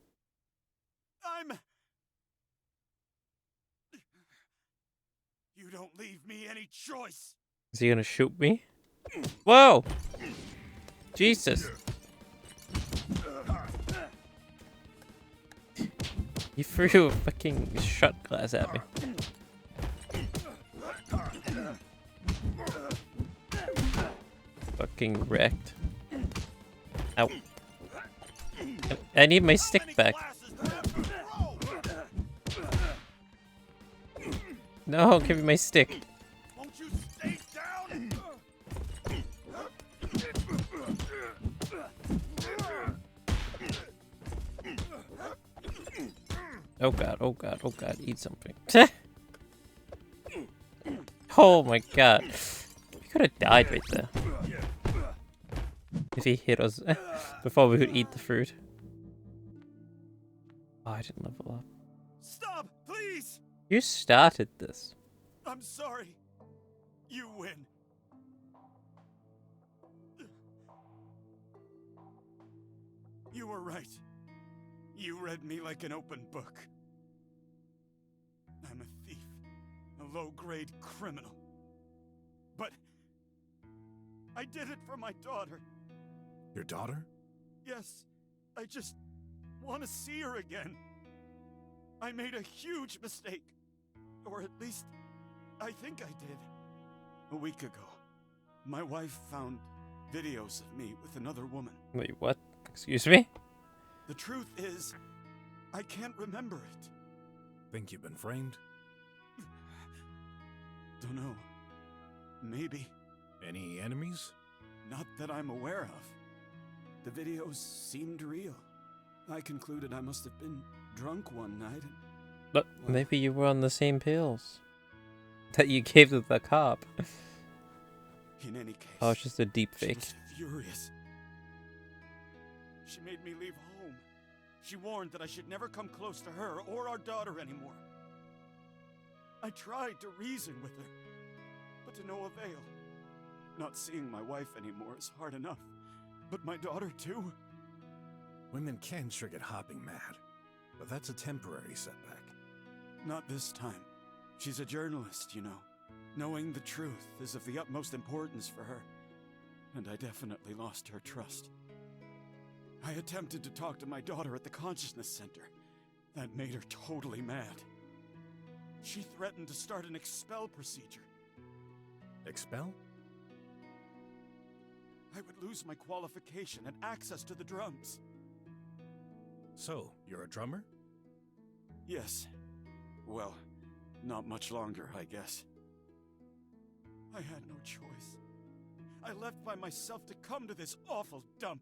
G: You don't leave me any choice!
A: Is he gonna shoot me? Whoa! Jesus! He threw a fucking shot glass at me. Fucking wrecked. Ow. I need my stick back. No, give me my stick.
G: Won't you stay down?
A: Oh god, oh god, oh god, eat something. Oh my god. We could have died right there. If he hit us before we could eat the fruit. Oh, I didn't level up.
G: Stop, please!
A: You started this.
G: I'm sorry. You win. You were right. You read me like an open book. I'm a thief, a low-grade criminal. But I did it for my daughter.
B: Your daughter?
G: Yes, I just want to see her again. I made a huge mistake. Or at least, I think I did. A week ago, my wife found videos of me with another woman.
A: Wait, what? Excuse me?
G: The truth is, I can't remember it.
B: Think you've been framed?
G: Don't know. Maybe.
B: Any enemies?
G: Not that I'm aware of. The videos seemed real. I concluded I must have been drunk one night.
A: But maybe you were on the same pills that you gave to the cop.
G: In any case,
A: Oh, it's just a deep
G: she
A: fake.
G: was furious. She made me leave home. She warned that I should never come close to her or our daughter anymore. I tried to reason with her, but to no avail. Not seeing my wife anymore is hard enough, but my daughter too?
B: Women can sure get hopping mad, but that's a temporary setback.
G: Not this time. She's a journalist, you know. Knowing the truth is of the utmost importance for her, and I definitely lost her trust. I attempted to talk to my daughter at the Consciousness Center. That made her totally mad. She threatened to start an expel procedure.
B: Expel?
G: I would lose my qualification and access to the drums.
B: So, you're a drummer?
G: Yes. Well, not much longer, I guess. I had no choice. I left by myself to come to this awful dump.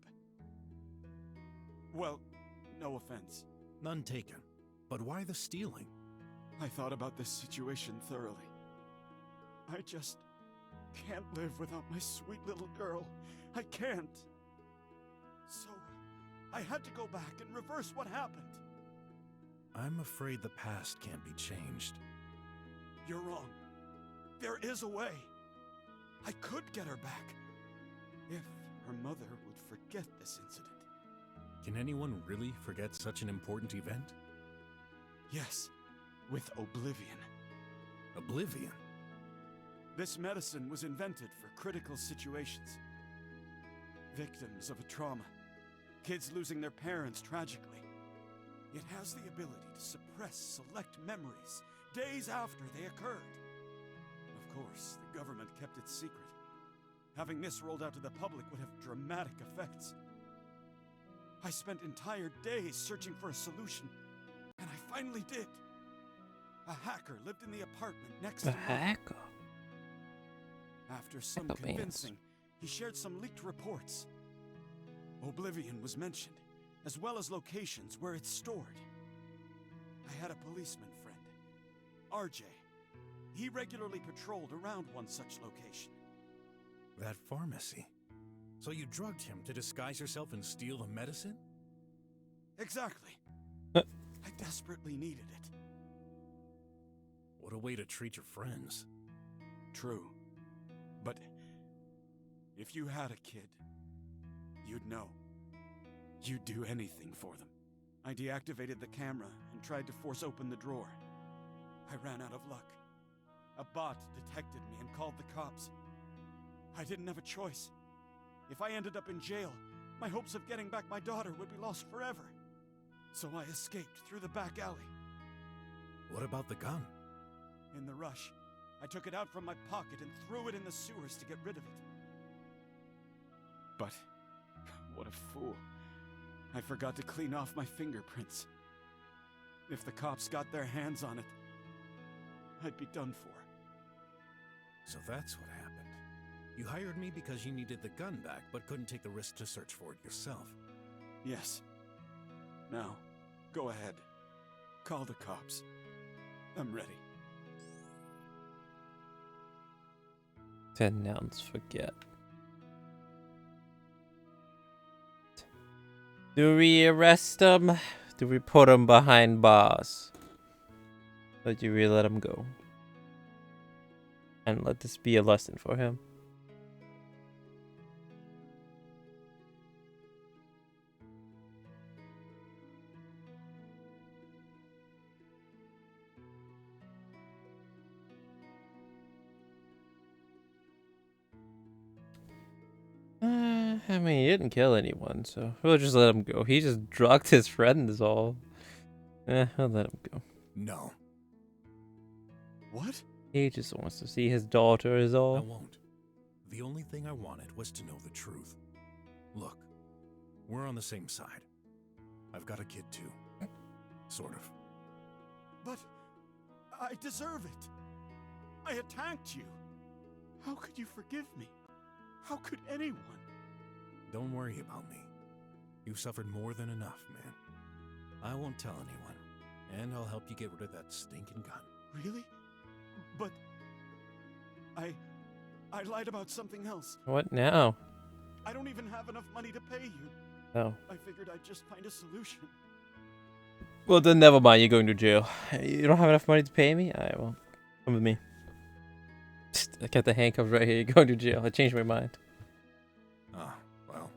G: Well, no offense.
B: None taken. But why the stealing?
G: I thought about this situation thoroughly. I just can't live without my sweet little girl. I can't. So, I had to go back and reverse what happened.
B: I'm afraid the past can't be changed.
G: You're wrong. There is a way. I could get her back. If her mother would forget this incident.
B: Can anyone really forget such an important event?
G: Yes, with oblivion.
B: Oblivion?
G: This medicine was invented for critical situations. Victims of a trauma. Kids losing their parents tragically. It has the ability to suppress select memories days after they occurred. Of course, the government kept it secret. Having this rolled out to the public would have dramatic effects. I spent entire days searching for a solution, and I finally did. A hacker lived in the apartment next to mine.
A: A hacker?
G: After some
A: Hacker
G: convincing, he shared some leaked reports. Oblivion was mentioned, as well as locations where it's stored. I had a policeman friend, RJ. He regularly patrolled around one such location.
B: That pharmacy. So you drugged him to disguise yourself and steal the medicine?
G: Exactly. I desperately needed it.
B: What a way to treat your friends.
G: True. But if you had a kid, you'd know. You'd do anything for them. I deactivated the camera and tried to force open the drawer. I ran out of luck. A bot detected me and called the cops. I didn't have a choice. If I ended up in jail, my hopes of getting back my daughter would be lost forever. So I escaped through the back alley.
B: What about the gun?
G: In the rush, I took it out from my pocket and threw it in the sewers to get rid of it. But, what a fool. I forgot to clean off my fingerprints. If the cops got their hands on it, I'd be done for.
B: So that's what happened. You hired me because you needed the gun back, but couldn't take the risk to search for it yourself.
G: Yes. Now, go ahead. Call the cops. I'm ready.
A: Denounce, forget. Do we arrest him? Do we put him behind bars? Or do we let him go? And let this be a lesson for him. I mean, he didn't kill anyone, so we'll just let him go. He just drugged his friend is all. I'll let him go.
B: No.
G: What?
A: He just wants to see his daughter is all.
B: I won't. The only thing I wanted was to know the truth. Look, we're on the same side. I've got a kid too. Sort of.
G: But I deserve it. I attacked you. How could you forgive me? How could anyone?
B: Don't worry about me. You've suffered more than enough, man. I won't tell anyone. And I'll help you get rid of that stinking gun.
G: Really? But I lied about something else.
A: What now?
G: I don't even have enough money to pay you.
A: Oh.
G: I figured I'd just find a solution.
A: Well, then never mind. You're going to jail. You don't have enough money to pay me? Alright, well, come with me. I got the handcuffs right here. You're going to jail. I changed my mind.
B: Ah, well,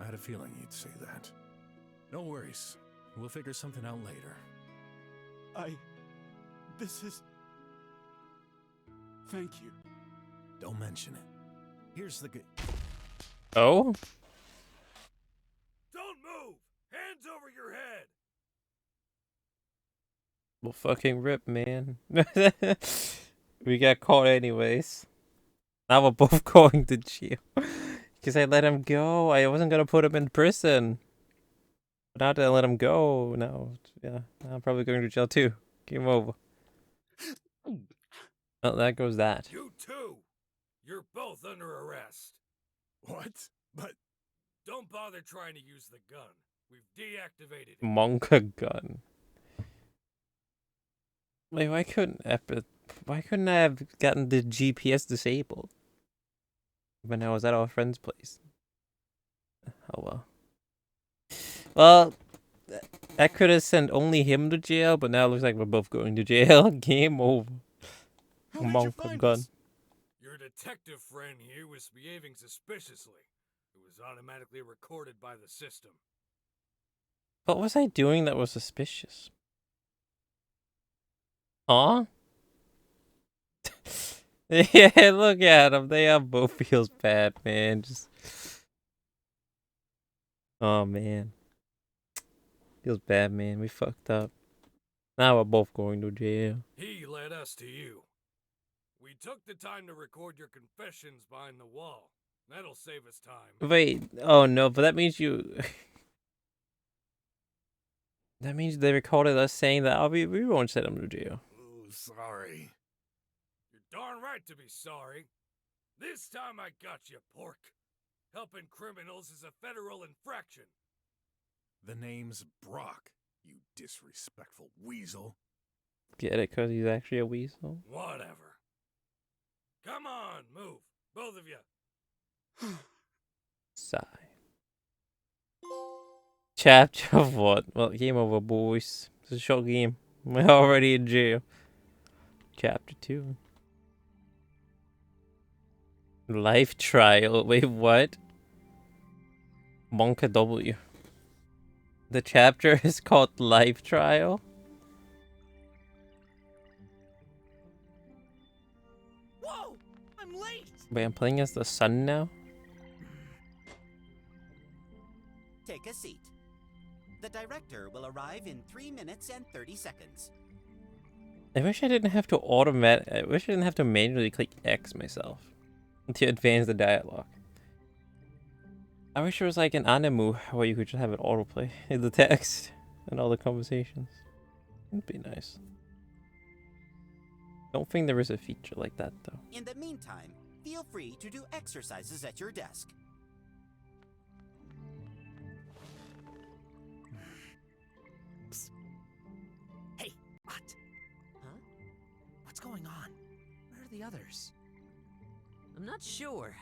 B: I had a feeling you'd say that. No worries. We'll figure something out later.
G: This is... Thank you.
B: Don't mention it. Here's the good...
A: Oh?
E: Don't move! Hands over your head!
A: Well, fucking rip, man. We got caught anyways. Now we're both going to jail. Because I let him go. I wasn't going to put him in prison. But now that I let him go, now, yeah, I'm probably going to jail too. Game over. Well, that goes that.
E: You too! You're both under arrest.
B: What? But...
E: Don't bother trying to use the gun. We've deactivated it.
A: Monka gun. Wait, why couldn't I have gotten the GPS disabled when I was at our friend's place? Oh well. Well, I could have sent only him to jail, but now it looks like we're both going to jail. Game over.
G: How did you find us?
E: Your detective friend here was behaving suspiciously. It was automatically recorded by the system.
A: What was I doing that was suspicious? Huh? Yeah, look at them. They have both feels bad, man. Just... Oh, man. Feels bad, man. We fucked up. Now we're both going to jail.
E: He led us to you. We took the time to record your confessions behind the wall. That'll save us time.
A: Wait. Oh, no. But that means you... That means they recorded us saying that we won't send him to jail.
B: Oh, sorry.
E: You're darn right to be sorry. This time I got you, pork. Helping criminals is a federal infraction.
B: The name's Brok, you disrespectful weasel.
A: Get it? Because he's actually a weasel?
E: Whatever. Come on, move. Both of you.
A: Sigh. Chapter of what? Well, game over, boys. It's a short game. We're already in jail. Chapter 2. Life trial. Wait, what? Monka W. The chapter is called Life Trial?
C: Whoa! I'm late!
A: Wait, I'm playing as the sun now?
C: Take a seat. The director will arrive in 3 minutes and 30 seconds.
A: I wish I didn't have to manually click X myself to advance the dialogue. I wish there was like an anime where you could just have it autoplay in the text and all the conversations. It'd be nice. Don't think there is a feature like that though.
C: In the meantime, feel free to do exercises at your desk.
M: Psst. Hey, what? Huh? What's going on? Where are the others?
N: I'm not sure.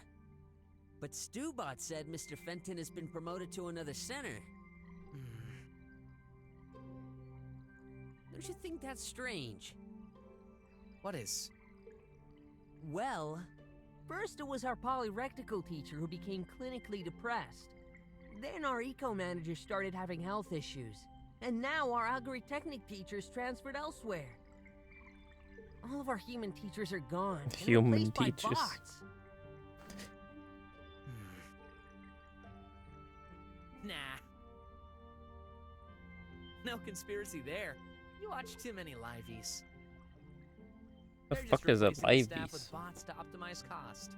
N: But Stubot said Mr. Fenton has been promoted to another center. Don't you think that's strange?
M: What is?
N: Well, first it was our polyrectical teacher who became clinically depressed. Then our eco-manager started having health issues. And now our algorithmic teachers transferred elsewhere. All of our human teachers are gone.
A: Human teachers.
N: By bots.
M: Nah. No conspiracy there. You watch too many liveys.
A: The
M: They're
A: fuck
M: just
A: is a
M: replacing the
A: live
M: staff
A: beast?
M: with bots to optimize cost.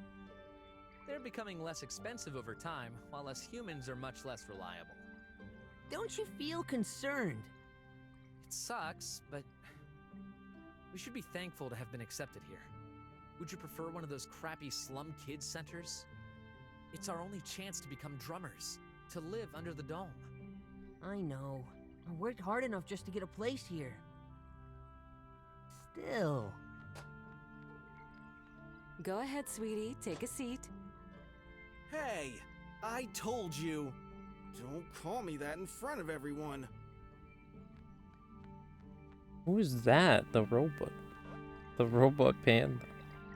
M: They're becoming less expensive over time, while us humans are much less reliable.
N: Don't you feel concerned?
M: It sucks, but we should be thankful to have been accepted here. Would you prefer one of those crappy slum kids centers? It's our only chance to become drummers, to live under the dome.
N: I know. I worked hard enough just to get a place here. Still.
I: Go ahead, sweetie. Take a seat.
O: Hey, I told you. Don't call me that in front of everyone.
A: Who is that? The robot. The robot panda.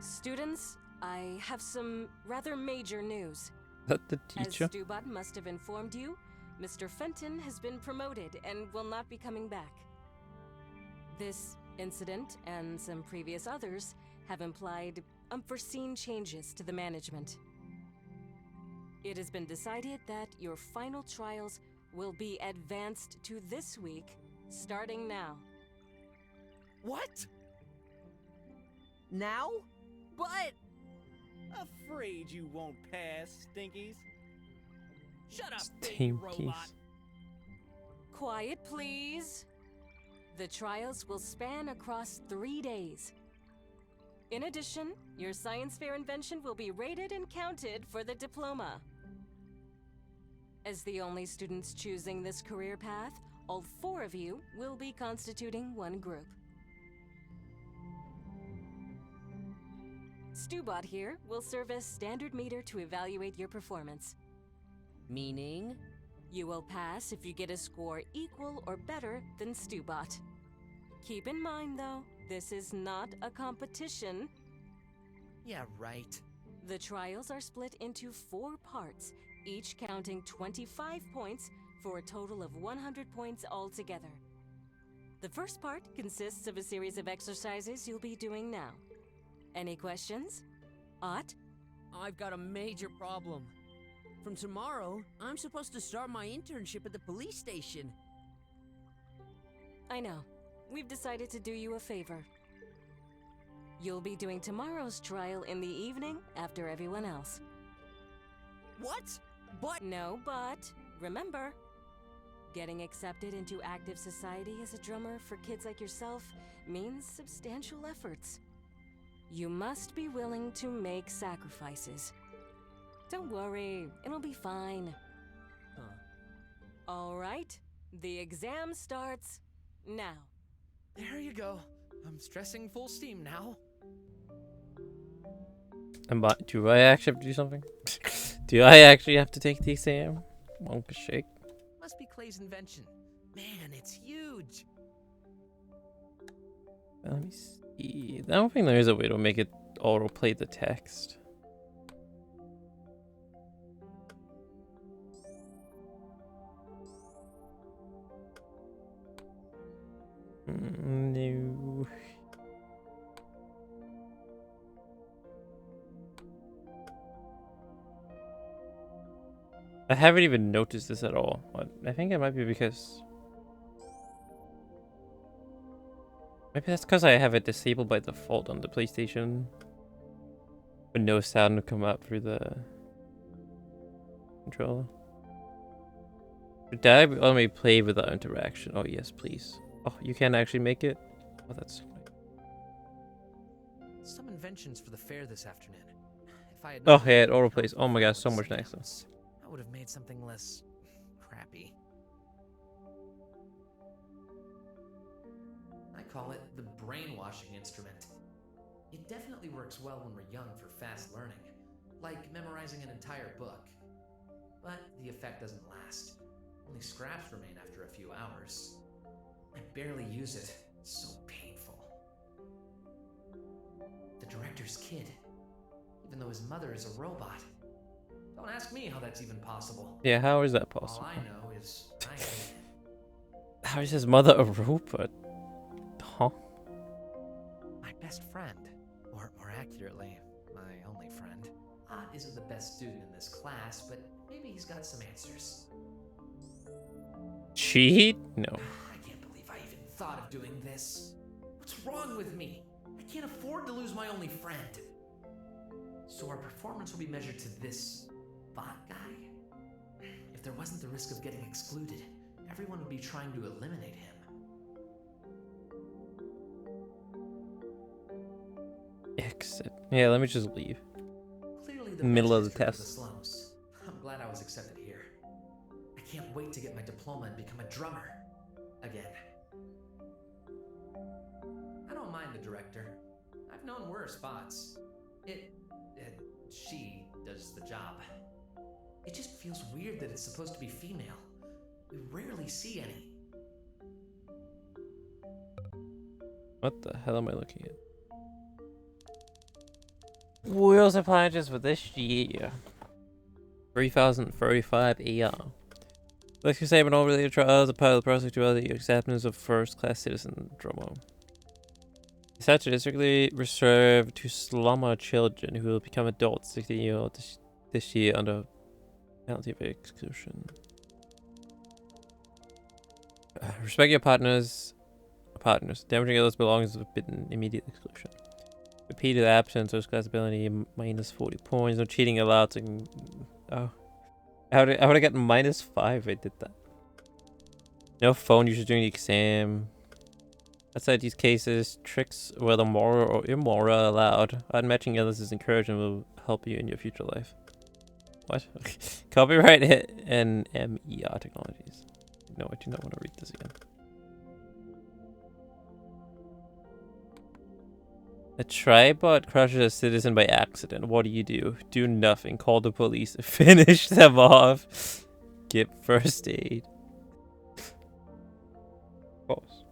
I: Students, I have some rather major news.
A: Is that the teacher?
I: As Stubot must have informed you, Mr. Fenton has been promoted and will not be coming back. This incident and some previous others have implied unforeseen changes to the management. It has been decided that your final trials will be advanced to this week, starting now.
O: What?
N: Now? But...
O: Afraid you won't pass, Stinkies.
M: Shut up, baby robot.
I: Quiet, please. The trials will span across 3 days. In addition, your science fair invention will be rated and counted for the diploma. As the only students choosing this career path, all 4 of you will be constituting one group. Stubot here will serve as standard meter to evaluate your performance.
N: Meaning?
I: You will pass if you get a score equal or better than Stubot. Keep in mind, though, this is not a competition.
M: Yeah, right.
I: The trials are split into 4 parts, each counting 25 points for a total of 100 points altogether. The first part consists of a series of exercises you'll be doing now. Any questions? Ott?
N: I've got a major problem. From tomorrow, I'm supposed to start my internship at the police station.
I: I know. We've decided to do you a favor. You'll be doing tomorrow's trial in the evening after everyone else.
N: What? But...
I: No, but remember, getting accepted into active society as a drummer for kids like yourself means substantial efforts. You must be willing to make sacrifices.
P: Don't worry, it'll be fine.
M: Huh.
P: All right, the exam starts now.
M: There you go. I'm stressing full steam now.
A: Do I actually have to do something? Do I actually have to take the exam? Wonka shake.
M: Must be Clay's invention. Man, it's huge.
A: Let me see. I don't think there is a way to make it autoplay the text. No. I haven't even noticed this at all. I think it might be because... Maybe that's because I have it disabled by default on the PlayStation. But no sound will come out through the controller. Did I let me play without interaction? Oh yes, please. Oh, you can actually make it? Oh, that's...
M: Some inventions for the fair this afternoon. If I had
A: Oh, yeah, it autoplays. Oh my god, so much nicer.
M: I would have made something less crappy. I call it the brainwashing instrument. It definitely works well when we're young for fast learning, like memorizing an entire book. But the effect doesn't last. Only scraps remain after a few hours. I barely use it. It's so painful. The director's kid, even though his mother is a robot. Don't ask me how that's even possible.
A: Yeah, how is that possible?
M: All I know is I hate it.
A: How is his mother a robot? Huh?
M: My best friend, or more accurately, my only friend. Ott isn't the best student in this class, but maybe he's got some answers.
A: Cheat? No.
M: I can't believe I even thought of doing this. What's wrong with me? I can't afford to lose my only friend. So our performance will be measured to this bot guy? If there wasn't the risk of getting excluded, everyone would be trying to eliminate him.
A: Exit. Yeah, let me just leave.
M: Clearly the
A: Middle of the
M: best
A: test.
M: slums. I'm glad I was accepted here. I can't wait to get my diploma and become a drummer. Again. I don't mind the director. I've known worse bots. She does the job. It just feels weird that it's supposed to be female. We rarely see any.
A: What the hell am I looking at? Wheels appliances for this year. 3035 AR. Let's say an all-related trials are part of the process to the acceptance of first-class citizen drummer. Such is strictly reserved to slumber children who will become adults 16 years old this year under penalty of exclusion. Respect your partners. Damaging others belongs to forbidden immediate exclusion. Repeated absence or class ability minus 40 points. No cheating allowed. To, oh, I would have gotten minus 5 if I did that. No phone usage during the exam. Outside these cases, tricks, whether moral or immoral, are allowed. Unmatching others is encouraged and will help you in your future life. What? Copyright and MER Technologies. No, I do not want to read this again. A tribot crushes a citizen by accident. What do? Do nothing. Call the police. Finish them off. Get first aid. Pause.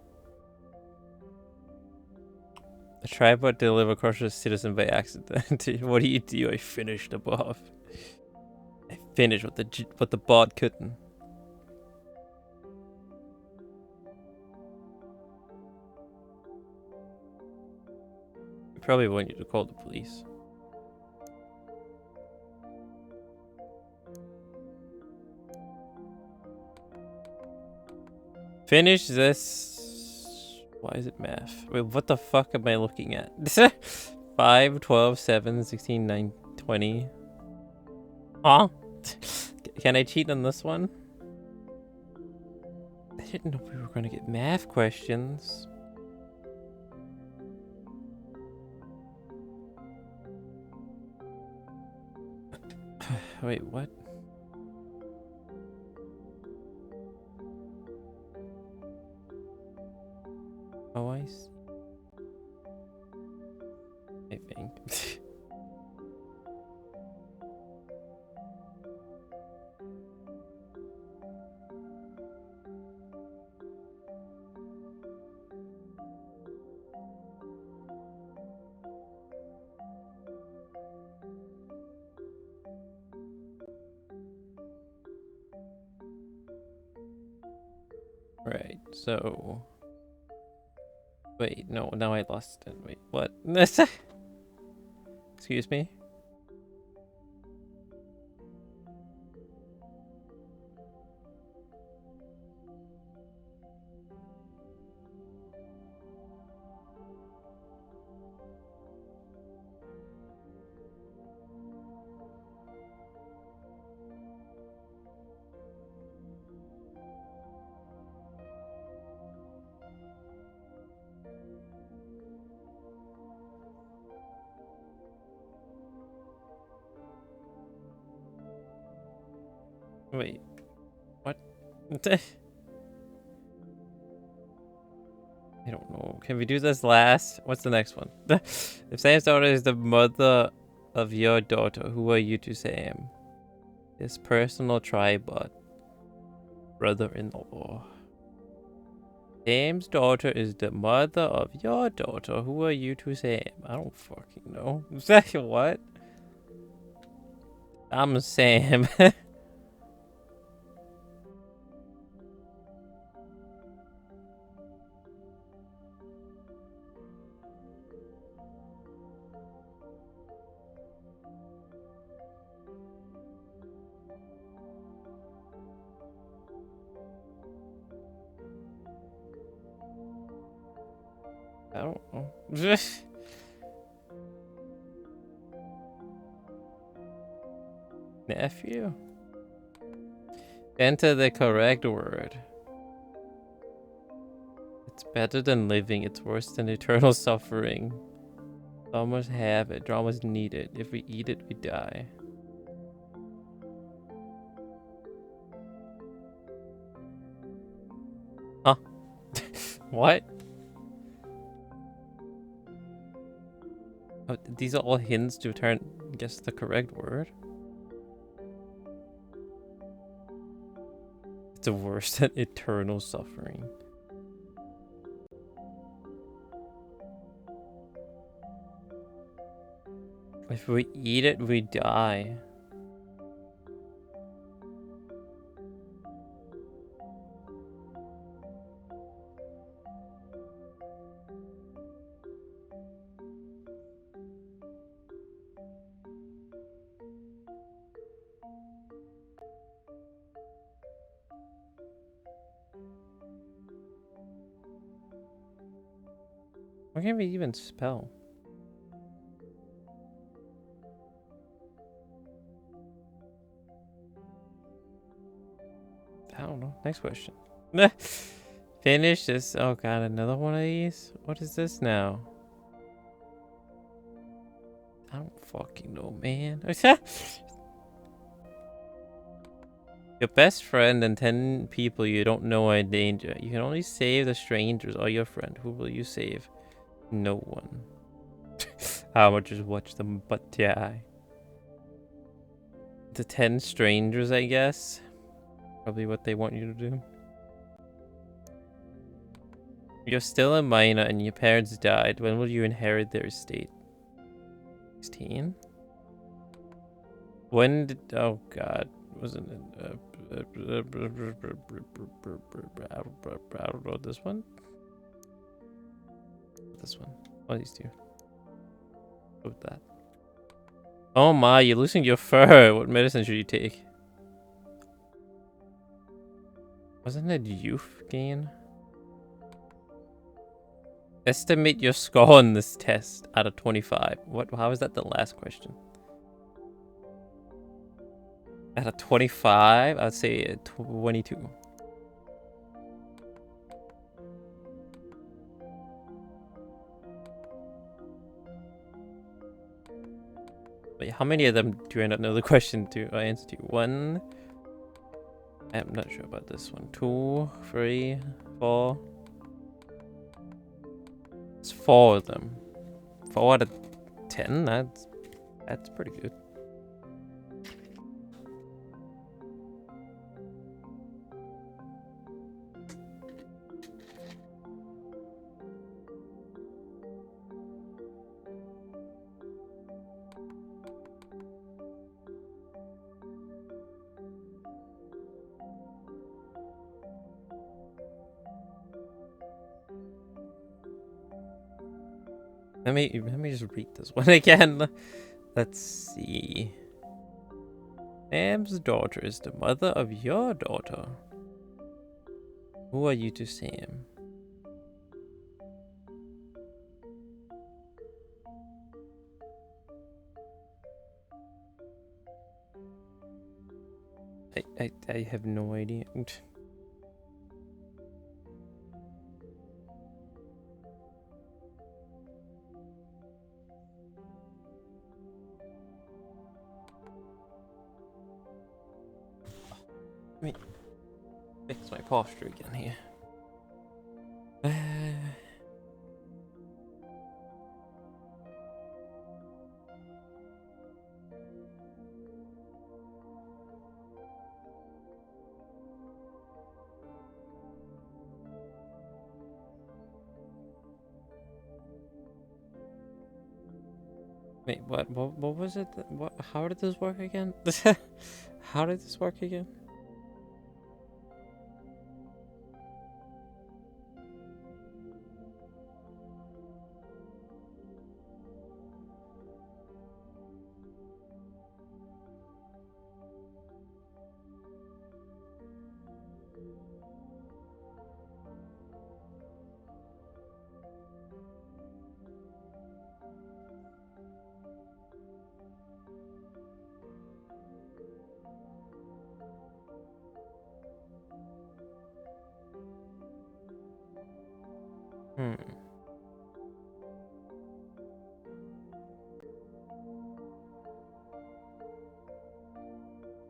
A: A tribot deliver crushes a citizen by accident. What do? I finished them off. I finished what the bot couldn't. Probably want you to call the police. Finish this. Why is it math? Wait, what the fuck am I looking at? 5, 12, 7, 16, 9, 20. Huh? Can I cheat on this one? I didn't know we were going to get math questions. Wait, what? Oh, I see. I think. Right, so... Wait, no, now I lost it. Wait, what? Excuse me? Wait, what? I don't know. Can we do this last? What's the next one? If Sam's daughter is the mother of your daughter, who are you to Sam? His personal tribot. Brother-in-law. Sam's daughter is the mother of your daughter. Who are you to Sam? I don't fucking know. What? I'm Sam. I don't know. Nephew? Enter the correct word. It's better than living. It's worse than eternal suffering. Dramas have it. Dramas need it. If we eat it, we die. Huh? What? Oh, these are all hints to guess the correct word? It's worse than eternal suffering. If we eat it, we die. What can we even spell? I don't know. Next question. Finish this. Oh god, another one of these? What is this now? I don't fucking know, man. Your best friend and 10 people you don't know are in danger. You can only save the strangers or your friend. Who will you save? No one. I would just watch them but die. The 10 strangers, I guess. Probably what they want you to do. You're still a minor and your parents died. When will you inherit their estate? 16? When did... Oh god. Wasn't it... I don't know. This one? This one. What are these two? Go with that. Oh my, you're losing your fur. What medicine should you take? Wasn't it youth gain? Estimate your score on this test out of 25. What? How is that the last question? Out of 25, I'd say 22. Wait, how many of them do I not know the question to answer to? 1. I'm not sure about this one. 2, 3, 4. It's 4 of them. 4 out of 10. That's pretty good. Let me just read this one again. Let's see. Sam's daughter is the mother of your daughter. Who are you to Sam? I have no idea. Let me fix my posture again here. Wait, what was it? What? How did this work again? How did this work again?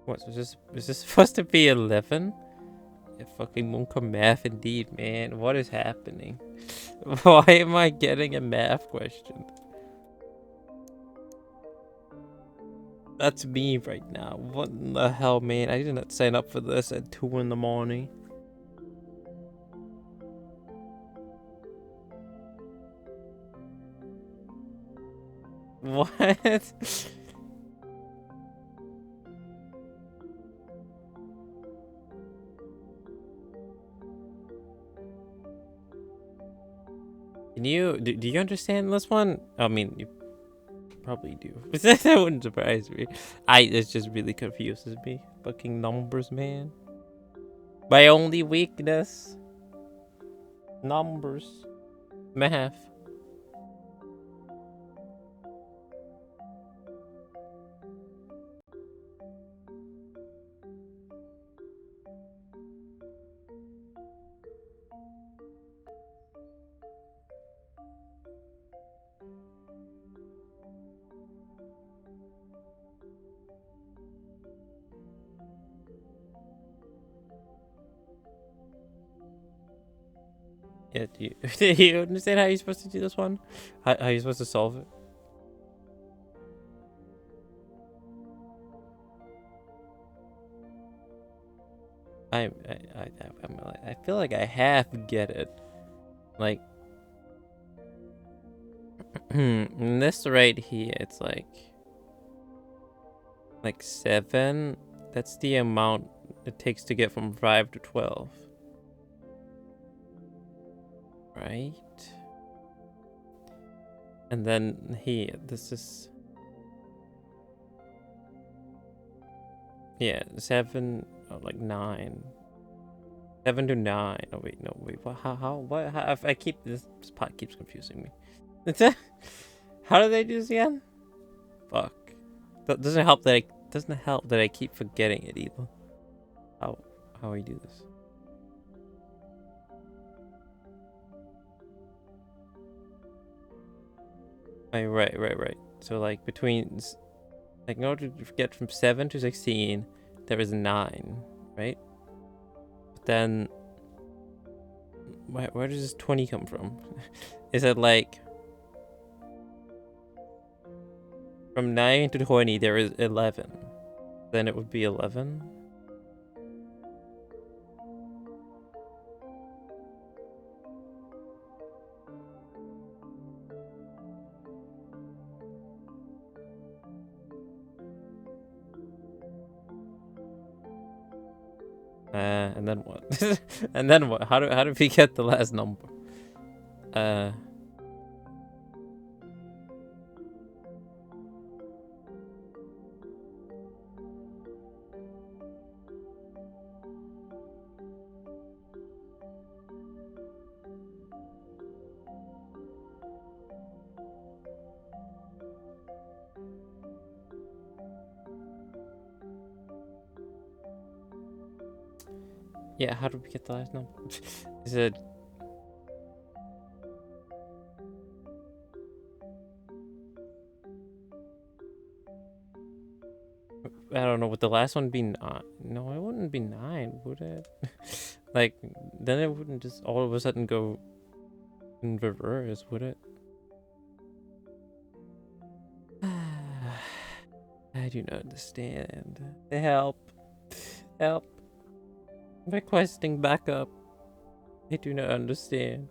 A: What is this supposed to be 11? Yeah, fucking Monka math indeed, man. What is happening? Why am I getting a math question? That's me right now. What in the hell, man? I did not sign up for this at 2 in the morning. What? Do you understand this one? I mean, you probably do. That wouldn't surprise me. It just really confuses me. Fucking numbers, man. My only weakness. Numbers. Math. Yeah, do you understand how you're supposed to do this one? How you're supposed to solve it? I feel like I half get it. Like, in this right here, it's like 7. That's the amount it takes to get from 5 to 12. Right? And then here, this is... Yeah, 7, like 9. 7 to 9. Oh wait, no, wait. What? How I keep this part keeps confusing me. How do they do this again? Fuck. That doesn't help that I keep forgetting it either. How we do this? Right. So like between Like, in order to get from 7 to 16, there is 9, right? But then, where does this 20 come from? Is it like, from 9 to 20, there is 11. Then it would be 11? And then what? And then what? How do we get the last number? Yeah, how do we get the last number? Is it... I don't know, would the last one be 9? No, it wouldn't be 9, would it? Like, then it wouldn't just all of a sudden go in reverse, would it? I do not understand. Help. Help. I'm requesting backup. I do not understand.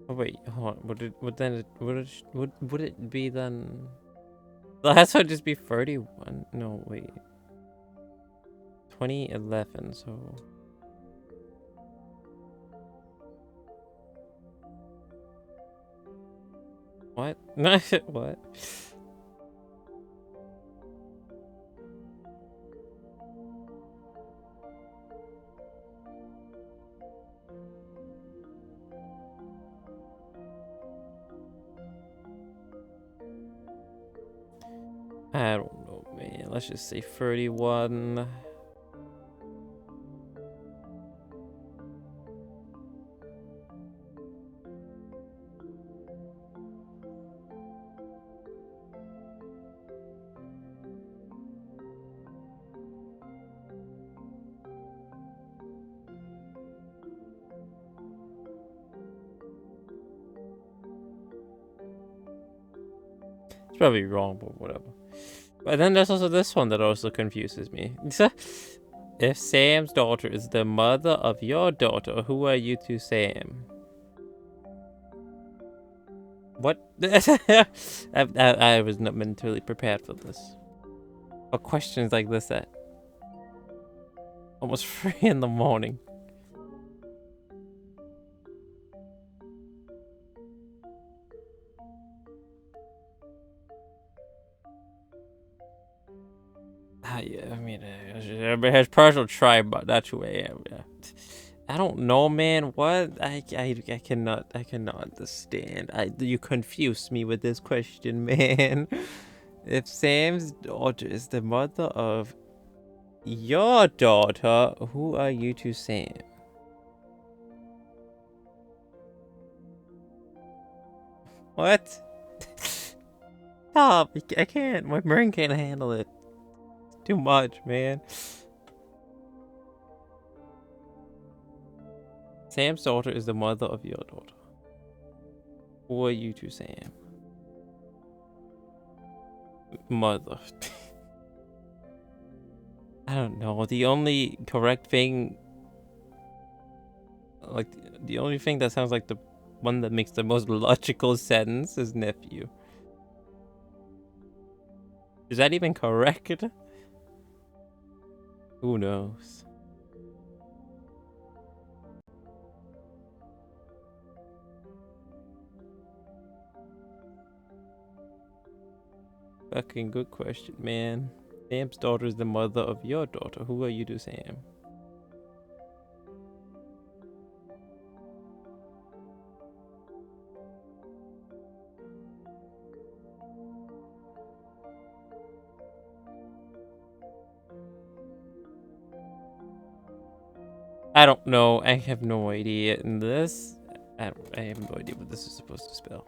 A: Oh wait, hold on. Would it be then? The last one would just be 31. No, wait. 2011. So what? What? I don't know, man. Let's just say 31. It's probably wrong, but whatever. But then there's also this one that also confuses me. If Sam's daughter is the mother of your daughter, who are you to Sam? What? I was not mentally prepared for this. For questions like this at almost 3 in the morning. Yeah, I mean, everybody has personal tribe, but that's who I am. Yeah. I don't know, man. What? I cannot understand. You confuse me with this question, man. If Sam's daughter is the mother of your daughter, who are you to Sam? What? Stop! I can't. My brain can't handle it. Too much, man. Sam's daughter is the mother of your daughter. Who are you to Sam? Mother. I don't know. The only correct thing... Like, the only thing that sounds like the one that makes the most logical sense is nephew. Is that even correct? Who knows? Fucking good question, man. Sam's daughter is the mother of your daughter. Who are you to Sam? I don't know. I have no idea. In this, I have no idea what this is supposed to spell.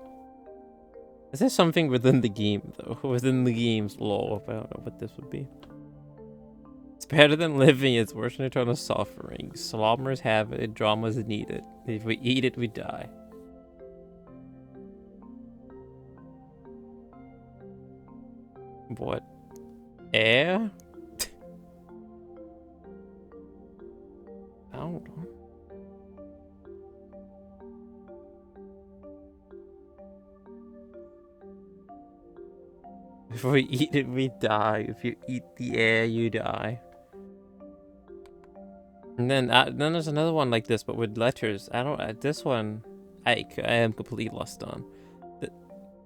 A: Is there something within the game, though? Within the game's lore? I don't know what this would be. It's better than living. It's worse than eternal suffering. Slumbers have it. Dramas needed. If we eat it, we die. What? Air? I don't know. If we eat it, we die. If you eat the air, you die. And then there's another one like this, but with letters. I don't. This one, I am completely lost on.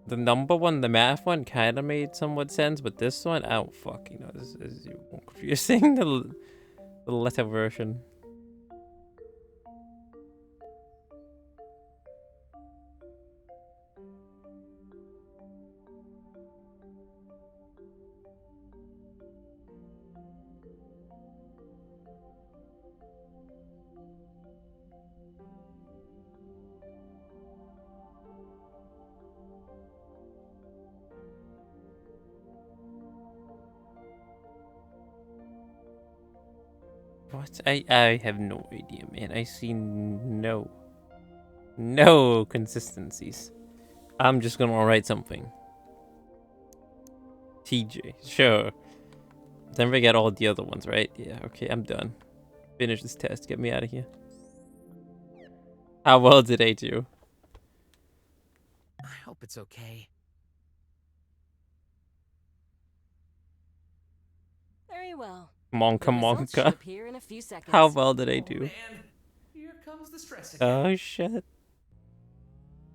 A: The number one, the math one, kind of made somewhat sense, but this one, I don't fucking know. This is more confusing. The letter version. What? I have no idea, man. I see no consistencies. I'm just gonna write something. TJ, sure. Then we get all the other ones, right? Yeah, okay, I'm done. Finish this test. Get me out of here. How well did I do?
M: I hope it's okay.
F: Very well.
A: Monka
F: The results should
A: Monka.
F: appear in a few seconds.
A: How well did I do?
M: Man, here comes the stress again.
A: Oh shit.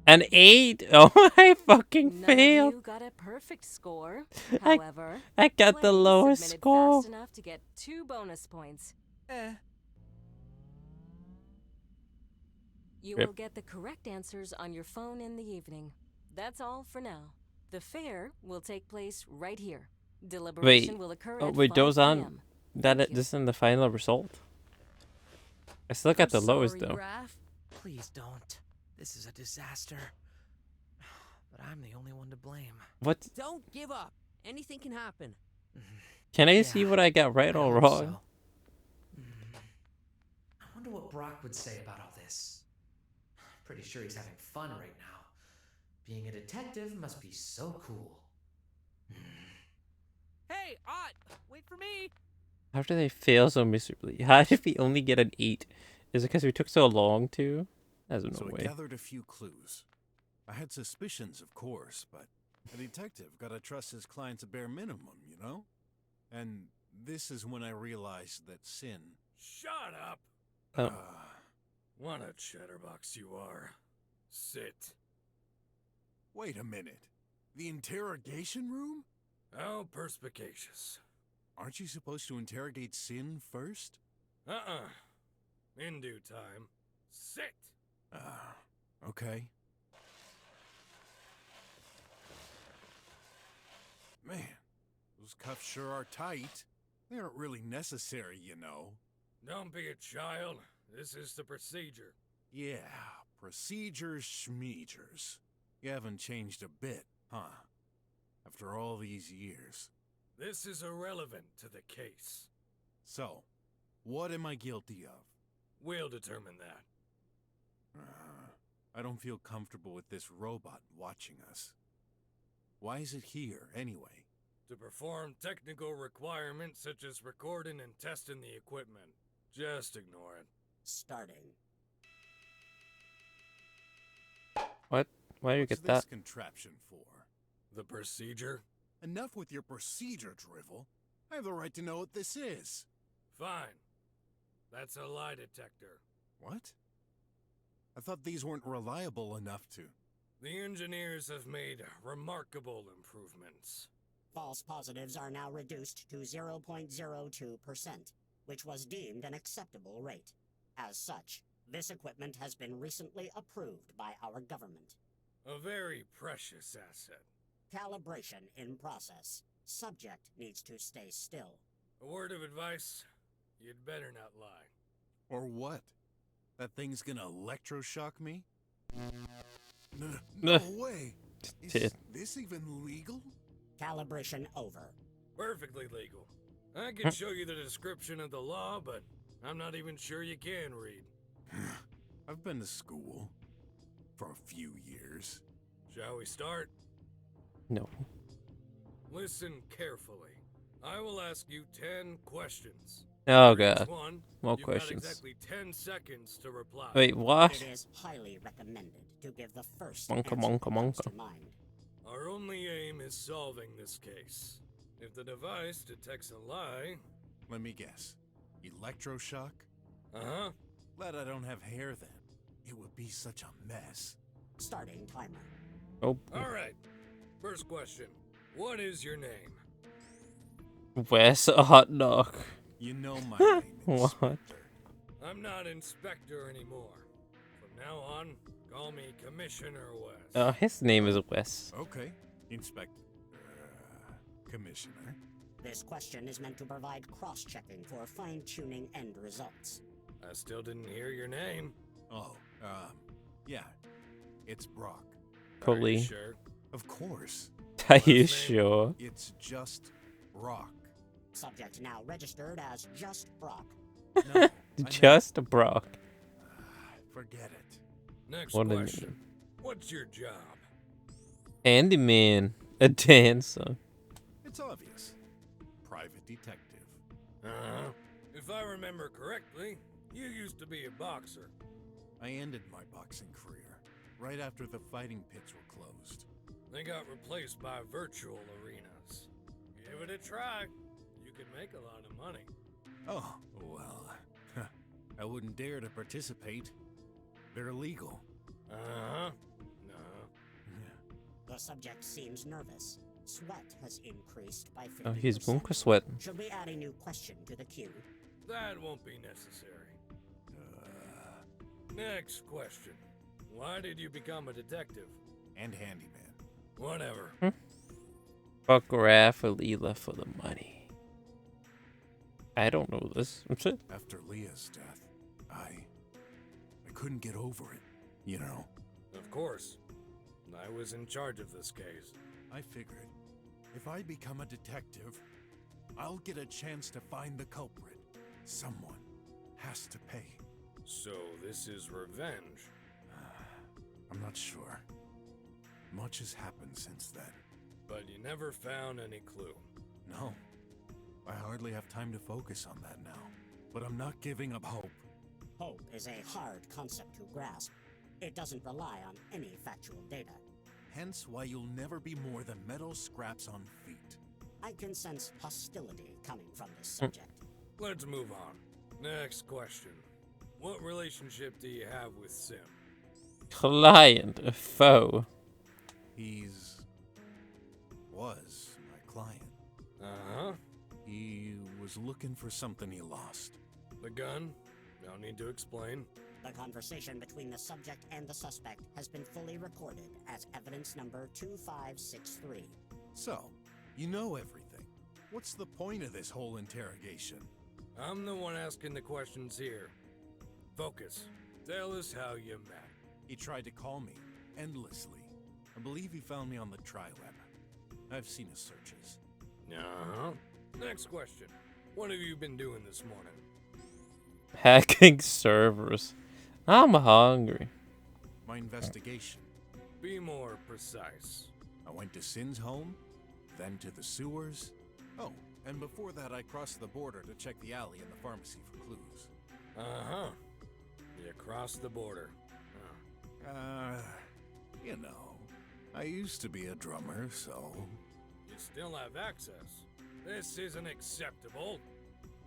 A: An 8? Oh, I fucking failed.
F: You got a perfect score.
A: I
F: However,
A: got the
F: Clay
A: lowest
F: submitted
A: score.
F: fast enough to get 2 bonus points. You
A: Rip.
F: will get the correct answers on your phone in the evening. That's all for now. The fair will take place right here. Deliberation will occur at 5
A: those aren't
F: p.m.
A: this isn't the final result. I still got the lowest though.
M: Please don't. This is a disaster. But I'm the only one to blame.
A: What?
N: Don't give up. Anything can happen.
A: Can I see what I got right or wrong?
M: I wonder what Brok would say about all this. Pretty sure he's having fun right now. Being a detective must be so cool.
N: Hey, Ott! Wait for me!
A: How did they fail so miserably? How did we only get an 8? Is it because we took so long to? There's no
B: So I
A: way.
B: gathered a few clues. I had suspicions, of course, but a detective gotta trust his clients a bare minimum, you know? And this is when I realized that Sin...
E: Shut up!
A: Oh.
E: What a chatterbox you are. Sit.
B: Wait a minute. The interrogation room?
E: How perspicacious.
B: Aren't you supposed to interrogate Sin first?
E: In due time. Sit!
B: Okay. Man, those cuffs sure are tight. They aren't really necessary, you know.
E: Don't be a child. This is the procedure.
B: Yeah, procedures schmeegers. You haven't changed a bit, huh? After all these years.
E: This is irrelevant to the case.
B: So, what am I guilty of?
E: We'll determine that.
B: I don't feel comfortable with this robot watching us. Why is it here, anyway?
E: To perform technical requirements such as recording and testing the equipment. Just ignore it.
K: Starting.
A: What? Why do you
B: What's
A: get that?
B: this contraption for?
E: The procedure?
B: Enough with your procedure drivel. I have the right to know what this is.
E: Fine. That's a lie detector.
B: What? I thought these weren't reliable enough to...
E: The engineers have made remarkable improvements.
K: False positives are now reduced to 0.02%, which was deemed an acceptable rate. As such, this equipment has been recently approved by our government.
E: A very precious asset.
K: Calibration in process. Subject needs to stay still.
E: A word of advice, you'd better not lie.
B: Or what? That thing's gonna electroshock me? No
A: No.
B: way! Is
A: Shit.
B: this even legal?
K: Calibration over.
E: Perfectly legal. I could show you the description of the law, but I'm not even sure you can read.
B: I've been to school. For a few years.
E: Shall we start?
A: No.
E: Listen carefully. I will ask you 10 questions.
A: Oh
E: For each
A: god.
E: one,
A: More
E: you've
A: questions.
E: got exactly 10 seconds to reply.
A: Wait, what?
K: It is highly recommended to give the first
A: Monka,
K: answer
A: monka,
K: that comes
A: monka.
K: to mind.
E: Our only aim is solving this case. If the device detects a lie...
B: Let me guess. Electroshock?
E: Uh-huh.
B: Glad I don't have hair then. It would be such a mess.
K: Starting timer.
A: Oh.
E: Alright. First question. What is your name?
A: Where's a hot dog?
B: You know my name,
A: What?
B: Inspector.
E: I'm not Inspector anymore. From now on, call me Commissioner West.
A: Oh, his name is Wes.
B: Okay. Inspector. Commissioner.
K: This question is meant to provide cross-checking for fine-tuning end results.
E: I still didn't hear your name.
B: Oh, yeah. It's Brok.
E: Are you
A: Coley.
E: sure?
B: Of course.
A: Are
E: Last
A: you
E: name?
A: sure?
B: It's just Brok.
K: Subject now registered as just Brok.
B: No, I
A: Just a Brock.
B: forget it.
E: Next
A: What a
E: question.
A: name.
E: What's your job?
A: Handyman. A dancer.
B: It's obvious. Private detective.
E: Uh-huh. If I remember correctly, you used to be a boxer.
B: I ended my boxing career right after the fighting pits were closed.
E: They got replaced by virtual arenas. Give it a try. You could make a lot of money.
B: Oh, well, I wouldn't dare to participate. They're illegal.
E: Uh-huh. No.
K: The subject seems nervous. Sweat has increased by 50%.
A: Oh, he's bunker sweating.
K: Should we add a new question to the queue?
E: That won't be necessary. Next question. Why did you become a detective?
B: And handyman.
E: Whatever.
A: Fuck Raph or Leela for the money. I don't know this. That's it.
B: After Leah's death, I couldn't get over it, you know.
E: Of course. I was in charge of this case.
B: I figured if I become a detective, I'll get a chance to find the culprit. Someone has to pay.
E: So this is revenge.
B: I'm not sure. Much has happened since then.
E: But you never found any clue.
B: No. I hardly have time to focus on that now. But I'm not giving up hope.
K: Hope is a hard concept to grasp. It doesn't rely on any factual data.
B: Hence why you'll never be more than metal scraps on feet.
K: I can sense hostility coming from this subject.
E: Let's move on. Next question. What relationship do you have with Sim?
A: Client, a foe.
B: Was my client.
E: Uh-huh.
B: He was looking for something he lost.
E: The gun? No need to explain.
K: The conversation between the subject and the suspect has been fully recorded as evidence number 2563.
B: So, you know everything. What's the point of this whole interrogation?
E: I'm the one asking the questions here. Focus. Tell us how you met.
B: He tried to call me, endlessly. I believe he found me on the tri-web. I've seen his searches.
E: Uh-huh. Next question. What have you been doing this morning?
A: Hacking servers. I'm hungry.
B: My investigation.
E: Be more precise.
B: I went to Sin's home, then to the sewers. Oh, and before that I crossed the border to check the alley and the pharmacy for clues.
E: Uh-huh. You crossed the border.
B: You know, I used to be a drummer, so...
E: you still have access. This isn't acceptable.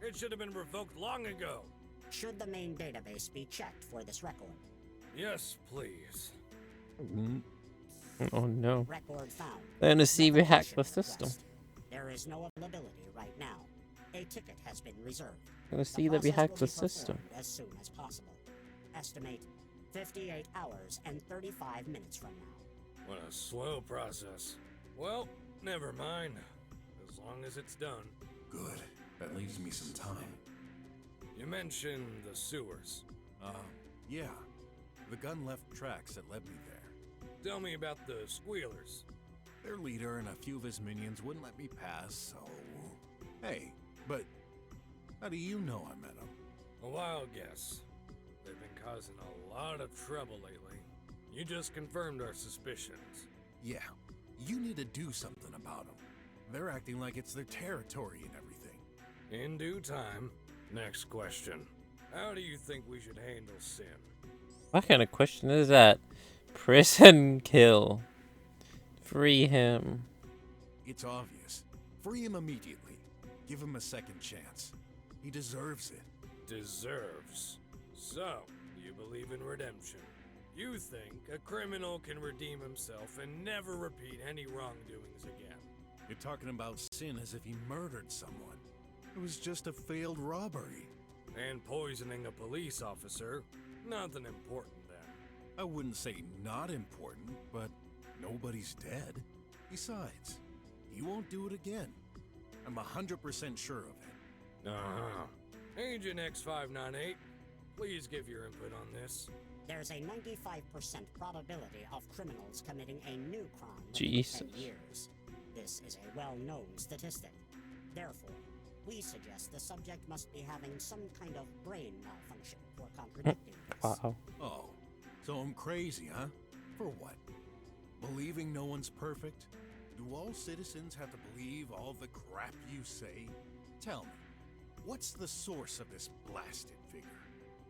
E: It should have been revoked long ago.
K: Should the main database be checked for this record?
E: Yes, please.
A: Oh no.
K: Record found.
A: They're gonna see we hacked the system.
K: There is no availability right now. A ticket has been reserved.
A: Gonna see that we hacked the system.
K: As soon as possible. Estimate 58 hours and 35 minutes from now.
E: What a slow process. Well, never mind. As long as it's done.
B: Good. That leaves me some time.
E: You mentioned the sewers.
B: Yeah. The gun left tracks that led me there.
E: Tell me about the squealers.
B: Their leader and a few of his minions wouldn't let me pass, so... Hey, but how do you know I met them?
E: A wild guess. They've been causing a lot of trouble lately. You just confirmed our suspicions.
B: Yeah, you need to do something about them. They're acting like it's their territory and everything.
E: In due time. Next question. How do you think we should handle Sin?
A: What kind of question is that? Prison kill. Free him.
B: It's obvious. Free him immediately. Give him a second chance. He deserves it.
E: Deserves. So, you believe in redemption. You think a criminal can redeem himself and never repeat any wrongdoings again.
B: You're talking about Sin as if he murdered someone. It was just a failed robbery.
E: And poisoning a police officer. Nothing important then.
B: I wouldn't say not important, but nobody's dead. Besides, he won't do it again. I'm 100% sure of it.
E: Uh-huh. Agent X598, please give your input on this.
K: There's a 95% probability of criminals committing a new crime
A: Jesus.
K: within 10 years. This is a well-known statistic. Therefore, we suggest the subject must be having some kind of brain malfunction for contradicting this.
A: Wow.
B: Oh, so I'm crazy, huh? For what? Believing no one's perfect? Do all citizens have to believe all the crap you say? Tell me, what's the source of this blasted figure?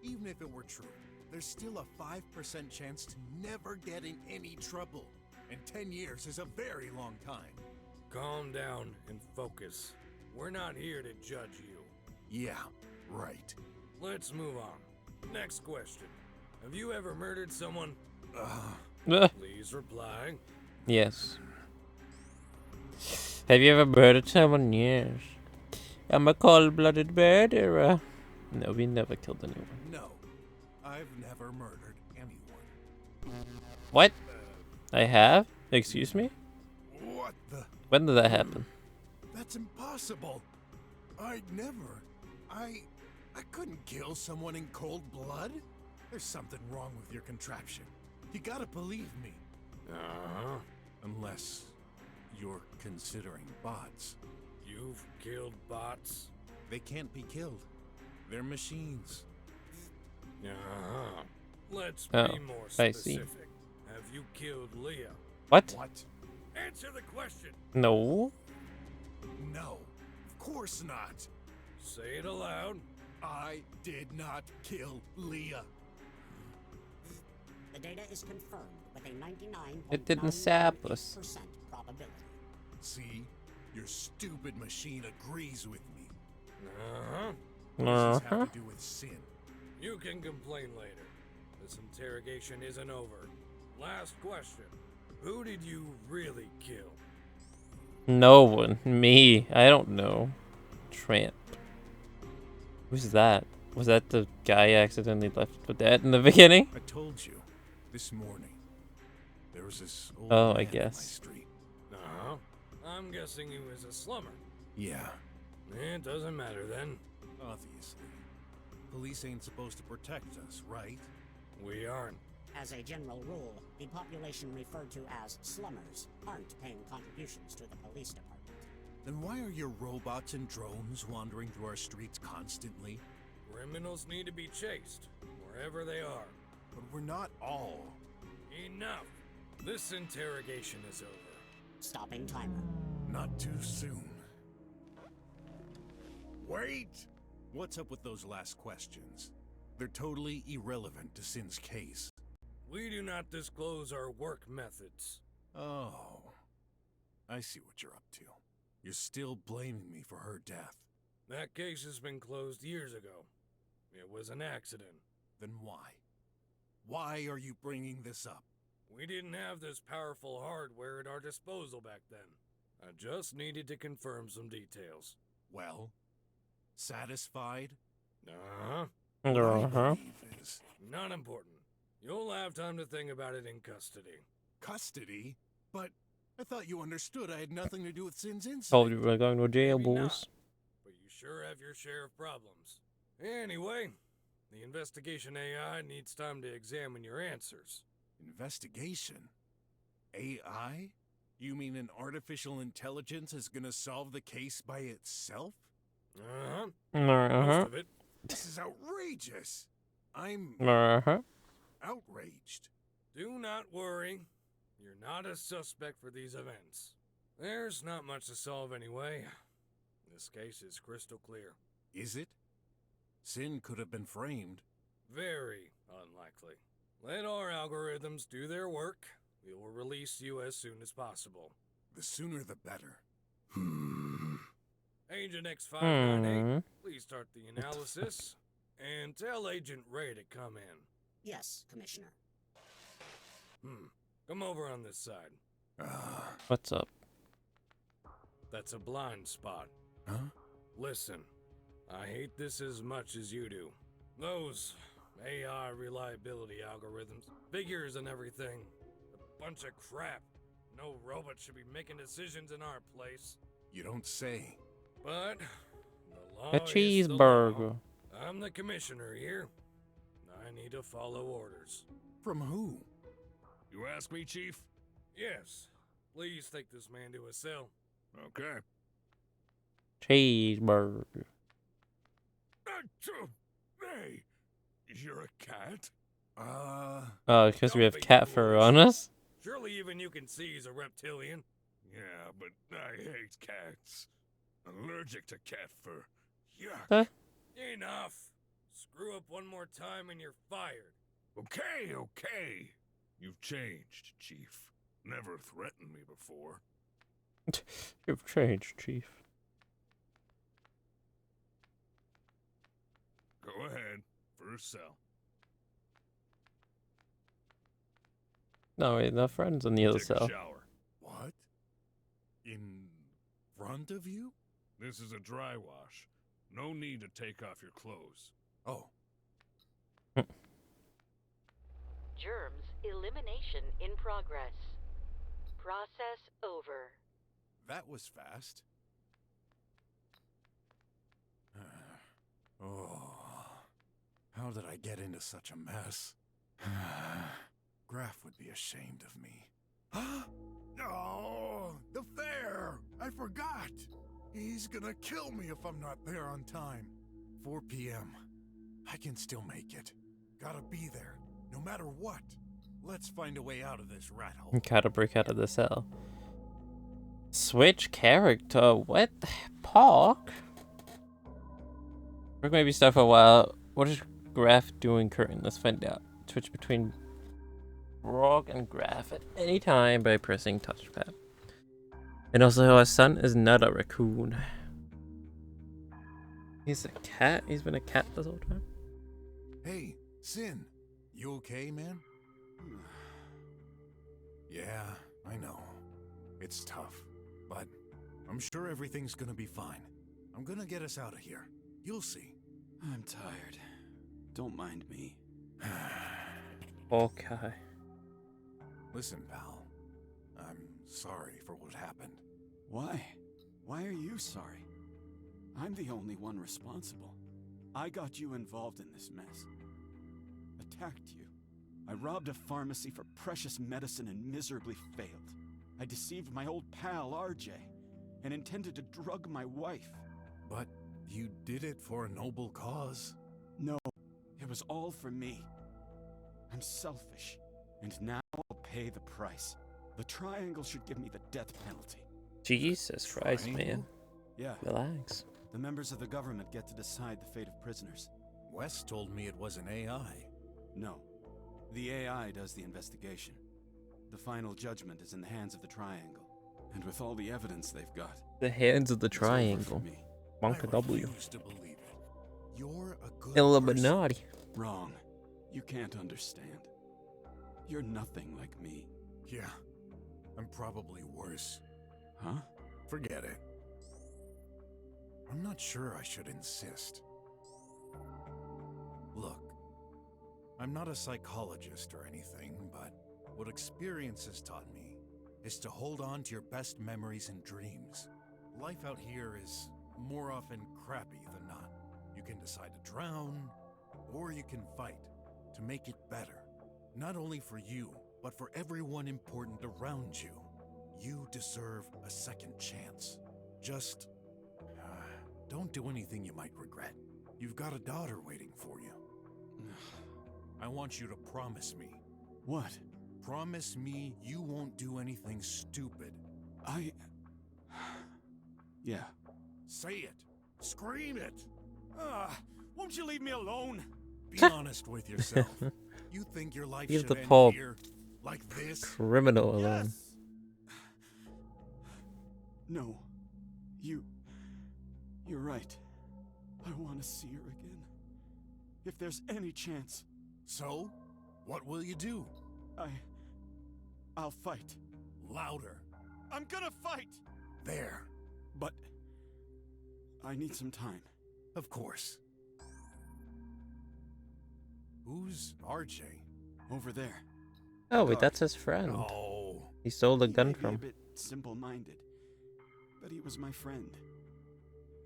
B: Even if it were true, there's still a 5% chance to never get in any trouble. And 10 years is a very long time.
E: Calm down and focus. We're not here to judge you.
B: Yeah, right.
E: Let's move on. Next question. Have you ever murdered someone? Please reply.
A: Yes. Have you ever murdered someone? Yes. I'm a cold-blooded murderer. No, we never killed anyone.
B: No, I've never murdered anyone.
A: What? I have? Excuse me?
B: What the?
A: When did that happen?
B: That's impossible. I couldn't kill someone in cold blood. There's something wrong with your contraption. You gotta believe me.
E: Uh-huh.
B: Unless you're considering bots.
E: You've killed bots?
B: They can't be killed. They're machines.
E: Uh-huh. Let's
A: Oh,
E: be more
A: I see.
E: specific. Have you killed Leah?
A: What?
B: What?
E: Answer the question.
A: No.
B: No, of course not.
E: Say it aloud.
B: I did not kill Leah.
K: The data is confirmed with a 99.998%
A: It didn't sap us.
K: probability.
B: See? Your stupid machine agrees with me.
E: Uh-huh.
B: What does this have to do with Sin?
E: You can complain later. This interrogation isn't over. Last question. Who did you really kill?
A: No one. Me. I don't know. Tramp. Who's that? Was that the guy I accidentally left for dead in the beginning?
B: I told you. This morning. There was this old
A: Oh,
B: man
A: I
B: on my
A: guess.
B: street.
E: Uh-huh. I'm guessing he was a slummer.
B: Yeah,
E: It doesn't matter then.
B: obviously. Police ain't supposed to protect us, right?
E: We aren't.
K: As a general rule, the population referred to as slummers aren't paying contributions to the police department.
B: Then why are your robots and drones wandering through our streets constantly?
E: Criminals need to be chased, wherever they are.
B: But we're not all.
E: Enough! This interrogation is over.
K: Stopping timer.
B: Not too soon. Wait! What's up with those last questions? They're totally irrelevant to Sin's case.
E: We do not disclose our work methods.
B: Oh. I see what you're up to. You're still blaming me for her death.
E: That case has been closed years ago. It was an accident.
B: Then why? Why are you bringing this up?
E: We didn't have this powerful hardware at our disposal back then. I just needed to confirm some details.
B: Well, satisfied?
E: Uh-huh.
A: Uh-huh.
E: Not important. You'll have time to think about it in custody.
B: Custody? But I thought you understood I had nothing to do with Sin's incident.
A: Told you we're going to jail,
E: Maybe
A: boys.
E: not, but you sure have your share of problems. Anyway, the investigation AI needs time to examine your answers.
B: Investigation? AI? You mean an artificial intelligence is gonna solve the case by itself?
E: Uh-huh.
A: Uh-huh.
E: Most of it.
B: This is outrageous. I'm
A: Uh-huh.
B: outraged.
E: Do not worry. You're not a suspect for these events. There's not much to solve anyway. This case is crystal clear.
B: Is it? Sin could have been framed.
E: Very unlikely. Let our algorithms do their work. We will release you as soon as possible.
B: The sooner the better.
E: Agent X598, please start the analysis. And tell Agent Ray to come in.
K: Yes, Commissioner.
E: Come over on this side.
A: What's up?
E: That's a blind spot.
B: Huh?
E: Listen, I hate this as much as you do. Those AI reliability algorithms, figures and everything. A bunch of crap. No robot should be making decisions in our place.
B: You don't say.
E: But the law
A: A
E: is
A: cheeseburger.
E: the law. I'm the commissioner here. I need to follow orders.
B: From who?
E: You ask me, Chief? Yes. Please take this man to a cell.
B: Okay.
A: Cheeseburger.
B: Hey, you're a cat?
A: Oh, because we have cat fur on us?
E: Surely even you can see he's a reptilian.
B: Yeah, but I hate cats. Allergic to cat fur. Yuck.
A: Huh?
E: Enough. Screw up one more time and you're fired.
B: Okay. You've changed, Chief. Never threatened me before.
A: You've changed, Chief.
B: Go ahead. First cell.
A: No, wait, the friend's in the other
B: Take
A: cell.
B: a shower. What? In front of you? This is a dry wash. No need to take off your clothes. Oh.
F: Germs elimination in progress. Process over.
B: That was fast. How did I get into such a mess? Graf would be ashamed of me. Oh, the fair! I forgot! He's gonna kill me if I'm not there on time. 4 p.m. I can still make it. Gotta be there, no matter what. Let's find a way out of this rat hole.
A: Gotta break out of the cell. Switch character? What? Park? Brok may be stuck for a while. What is Graf doing currently? Let's find out. Switch between Brok and Graf at any time by pressing touchpad. And also, our son is not a raccoon. He's a cat? He's been a cat this whole time?
B: Hey, Sin, you okay, man? Yeah, I know. It's tough, but I'm sure everything's gonna be fine. I'm gonna get us out of here. You'll see.
Q: I'm tired. Don't mind me.
A: Okay.
B: Listen, pal. I'm sorry for what happened.
Q: Why? Why are you sorry? I'm the only one responsible. I got you involved in this mess. Attacked you. I robbed a pharmacy for precious medicine and miserably failed. I deceived my old pal, RJ, and intended to drug my wife.
B: But you did it for a noble cause.
Q: No, it was all for me. I'm selfish, and now I'll pay the price. The Triangle should give me the death penalty.
A: Jesus Christ, man.
Q: Yeah.
A: Relax.
Q: The members of the government get to decide the fate of prisoners.
B: Wes told me it was an AI.
Q: No. The AI does the investigation. The final judgment is in the hands of the Triangle. And with all the evidence they've got,
A: The hands of the
Q: it's over for
A: triangle.
Q: me.
A: Monka W.
B: refuse to believe it. You're a good
A: Illuminati.
Q: Wrong. You can't understand. You're nothing like me.
B: Yeah, I'm probably worse.
Q: Huh?
B: Forget it. I'm not sure I should insist. Look, I'm not a psychologist or anything, but what experience has taught me is to hold on to your best memories and dreams. Life out here is more often crappy than not. You can decide to drown, or you can fight to make it better. Not only for you, but for everyone important around you. You deserve a second chance. Just don't do anything you might regret. You've got a daughter waiting for you. I want you to promise me.
Q: What?
B: Promise me you won't do anything stupid.
Q: Yeah.
B: Say it. Scream it.
G: Won't you leave me alone?
B: Be honest with yourself. You think your life
A: Leave
B: should
A: the
B: end
A: poor
B: here like this?
A: criminal alone.
Q: No. You're right. I want to see her again. If there's any chance.
B: So, what will you do?
Q: I'll fight.
B: Louder.
G: I'm gonna fight!
B: There.
Q: But I need some time.
B: Of course. Who's RJ?
Q: Over there.
A: Oh, wait, that's his friend.
B: Oh.
A: He stole the
Q: He
A: gun
Q: may be
A: from.
Q: a bit simple-minded, but he was my friend,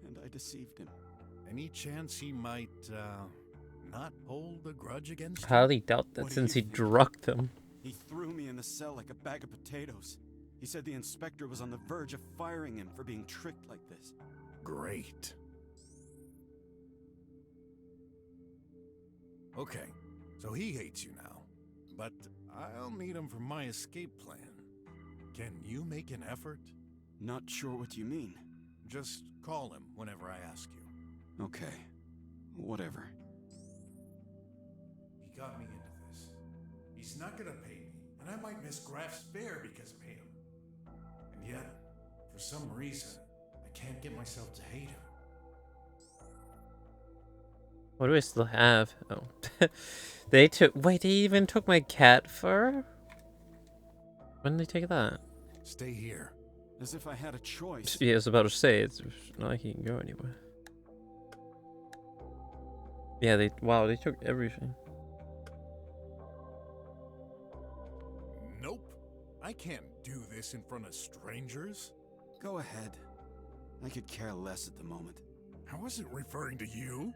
Q: and I deceived him.
B: Any chance he might, not hold a grudge against you?
A: Highly doubt that
Q: What do
A: since
Q: you
A: he
Q: think?
A: drugged them.
Q: He threw me in the cell like a bag of potatoes. He said the inspector was on the verge of firing him for being tricked like this.
B: Great. Okay, so he hates you now, but I'll need him for my escape plan. Can you make an effort?
Q: Not sure what you mean.
B: Just call him whenever I ask you.
Q: Okay, whatever.
B: He got me into this. He's not gonna pay me, and I might miss Graf's fair because of him. And yet, for some reason, I can't get myself to hate him.
A: What do I still have? Oh. They even took my cat fur? When did they take that?
B: Stay here.
Q: As if I had a choice.
A: Yeah, I was about to say, it's not like he can go anywhere. Yeah, they took everything.
B: Nope. I can't do this in front of strangers.
Q: Go ahead. I could care less at the moment.
B: I wasn't referring to you.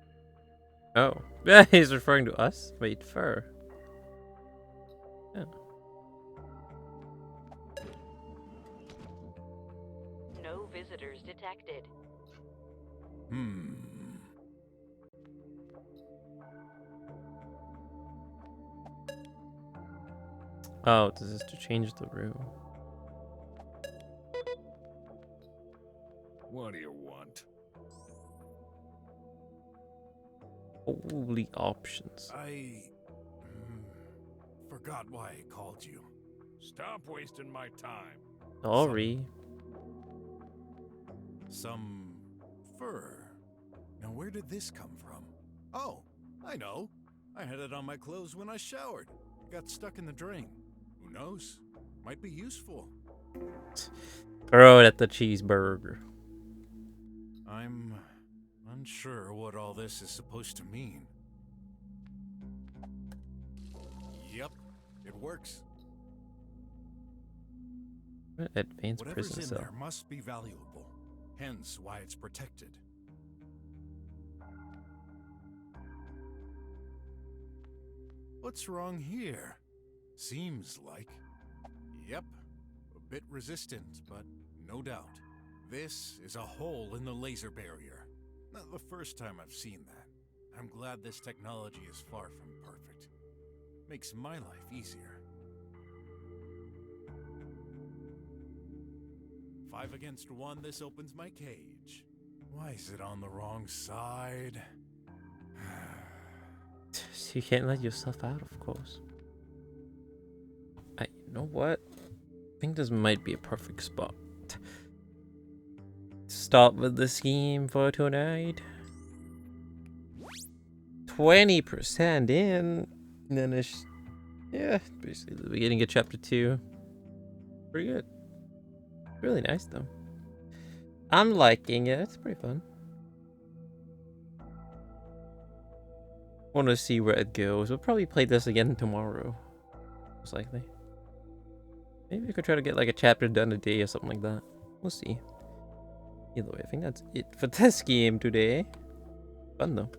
A: Oh. Yeah, he's referring to us? Wait, fur. Yeah.
F: No visitors detected.
A: Oh, this is to change the room.
E: What do you want?
A: Holy options.
B: I forgot why I called you.
E: Stop wasting my time.
A: Sorry.
B: Some fur. Now where did this come from? Oh, I know. I had it on my clothes when I showered. It got stuck in the drain. Who knows? Might be useful.
A: Throw it at the cheeseburger.
B: I'm unsure what all this is supposed to mean. Yep, it works.
A: Advanced
B: Whatever's
A: prison
B: in
A: cell.
B: there must be valuable. Hence why it's protected. What's wrong here? Seems like. Yep, a bit resistant, but no doubt. This is a hole in the laser barrier. Not the first time I've seen that. I'm glad this technology is far from perfect. Makes my life easier. 5 against 1, this opens my cage. Why is it on the wrong side?
A: You can't let yourself out, of course. You know what? I think this might be a perfect spot. stop with the scheme for tonight. 20% in. And then it's, yeah, basically the beginning of chapter 2. Pretty good. Really nice though. I'm liking it. It's pretty fun. Want to see where it goes. We'll probably play this again tomorrow, most likely. Maybe we could try to get like a chapter done a day or something like that. We'll see. Either way, I think that's it for this game today. Fun though.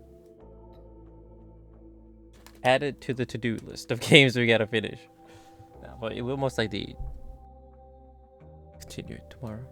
A: Add it to the to-do list of games we gotta finish. But it will most likely continue it tomorrow.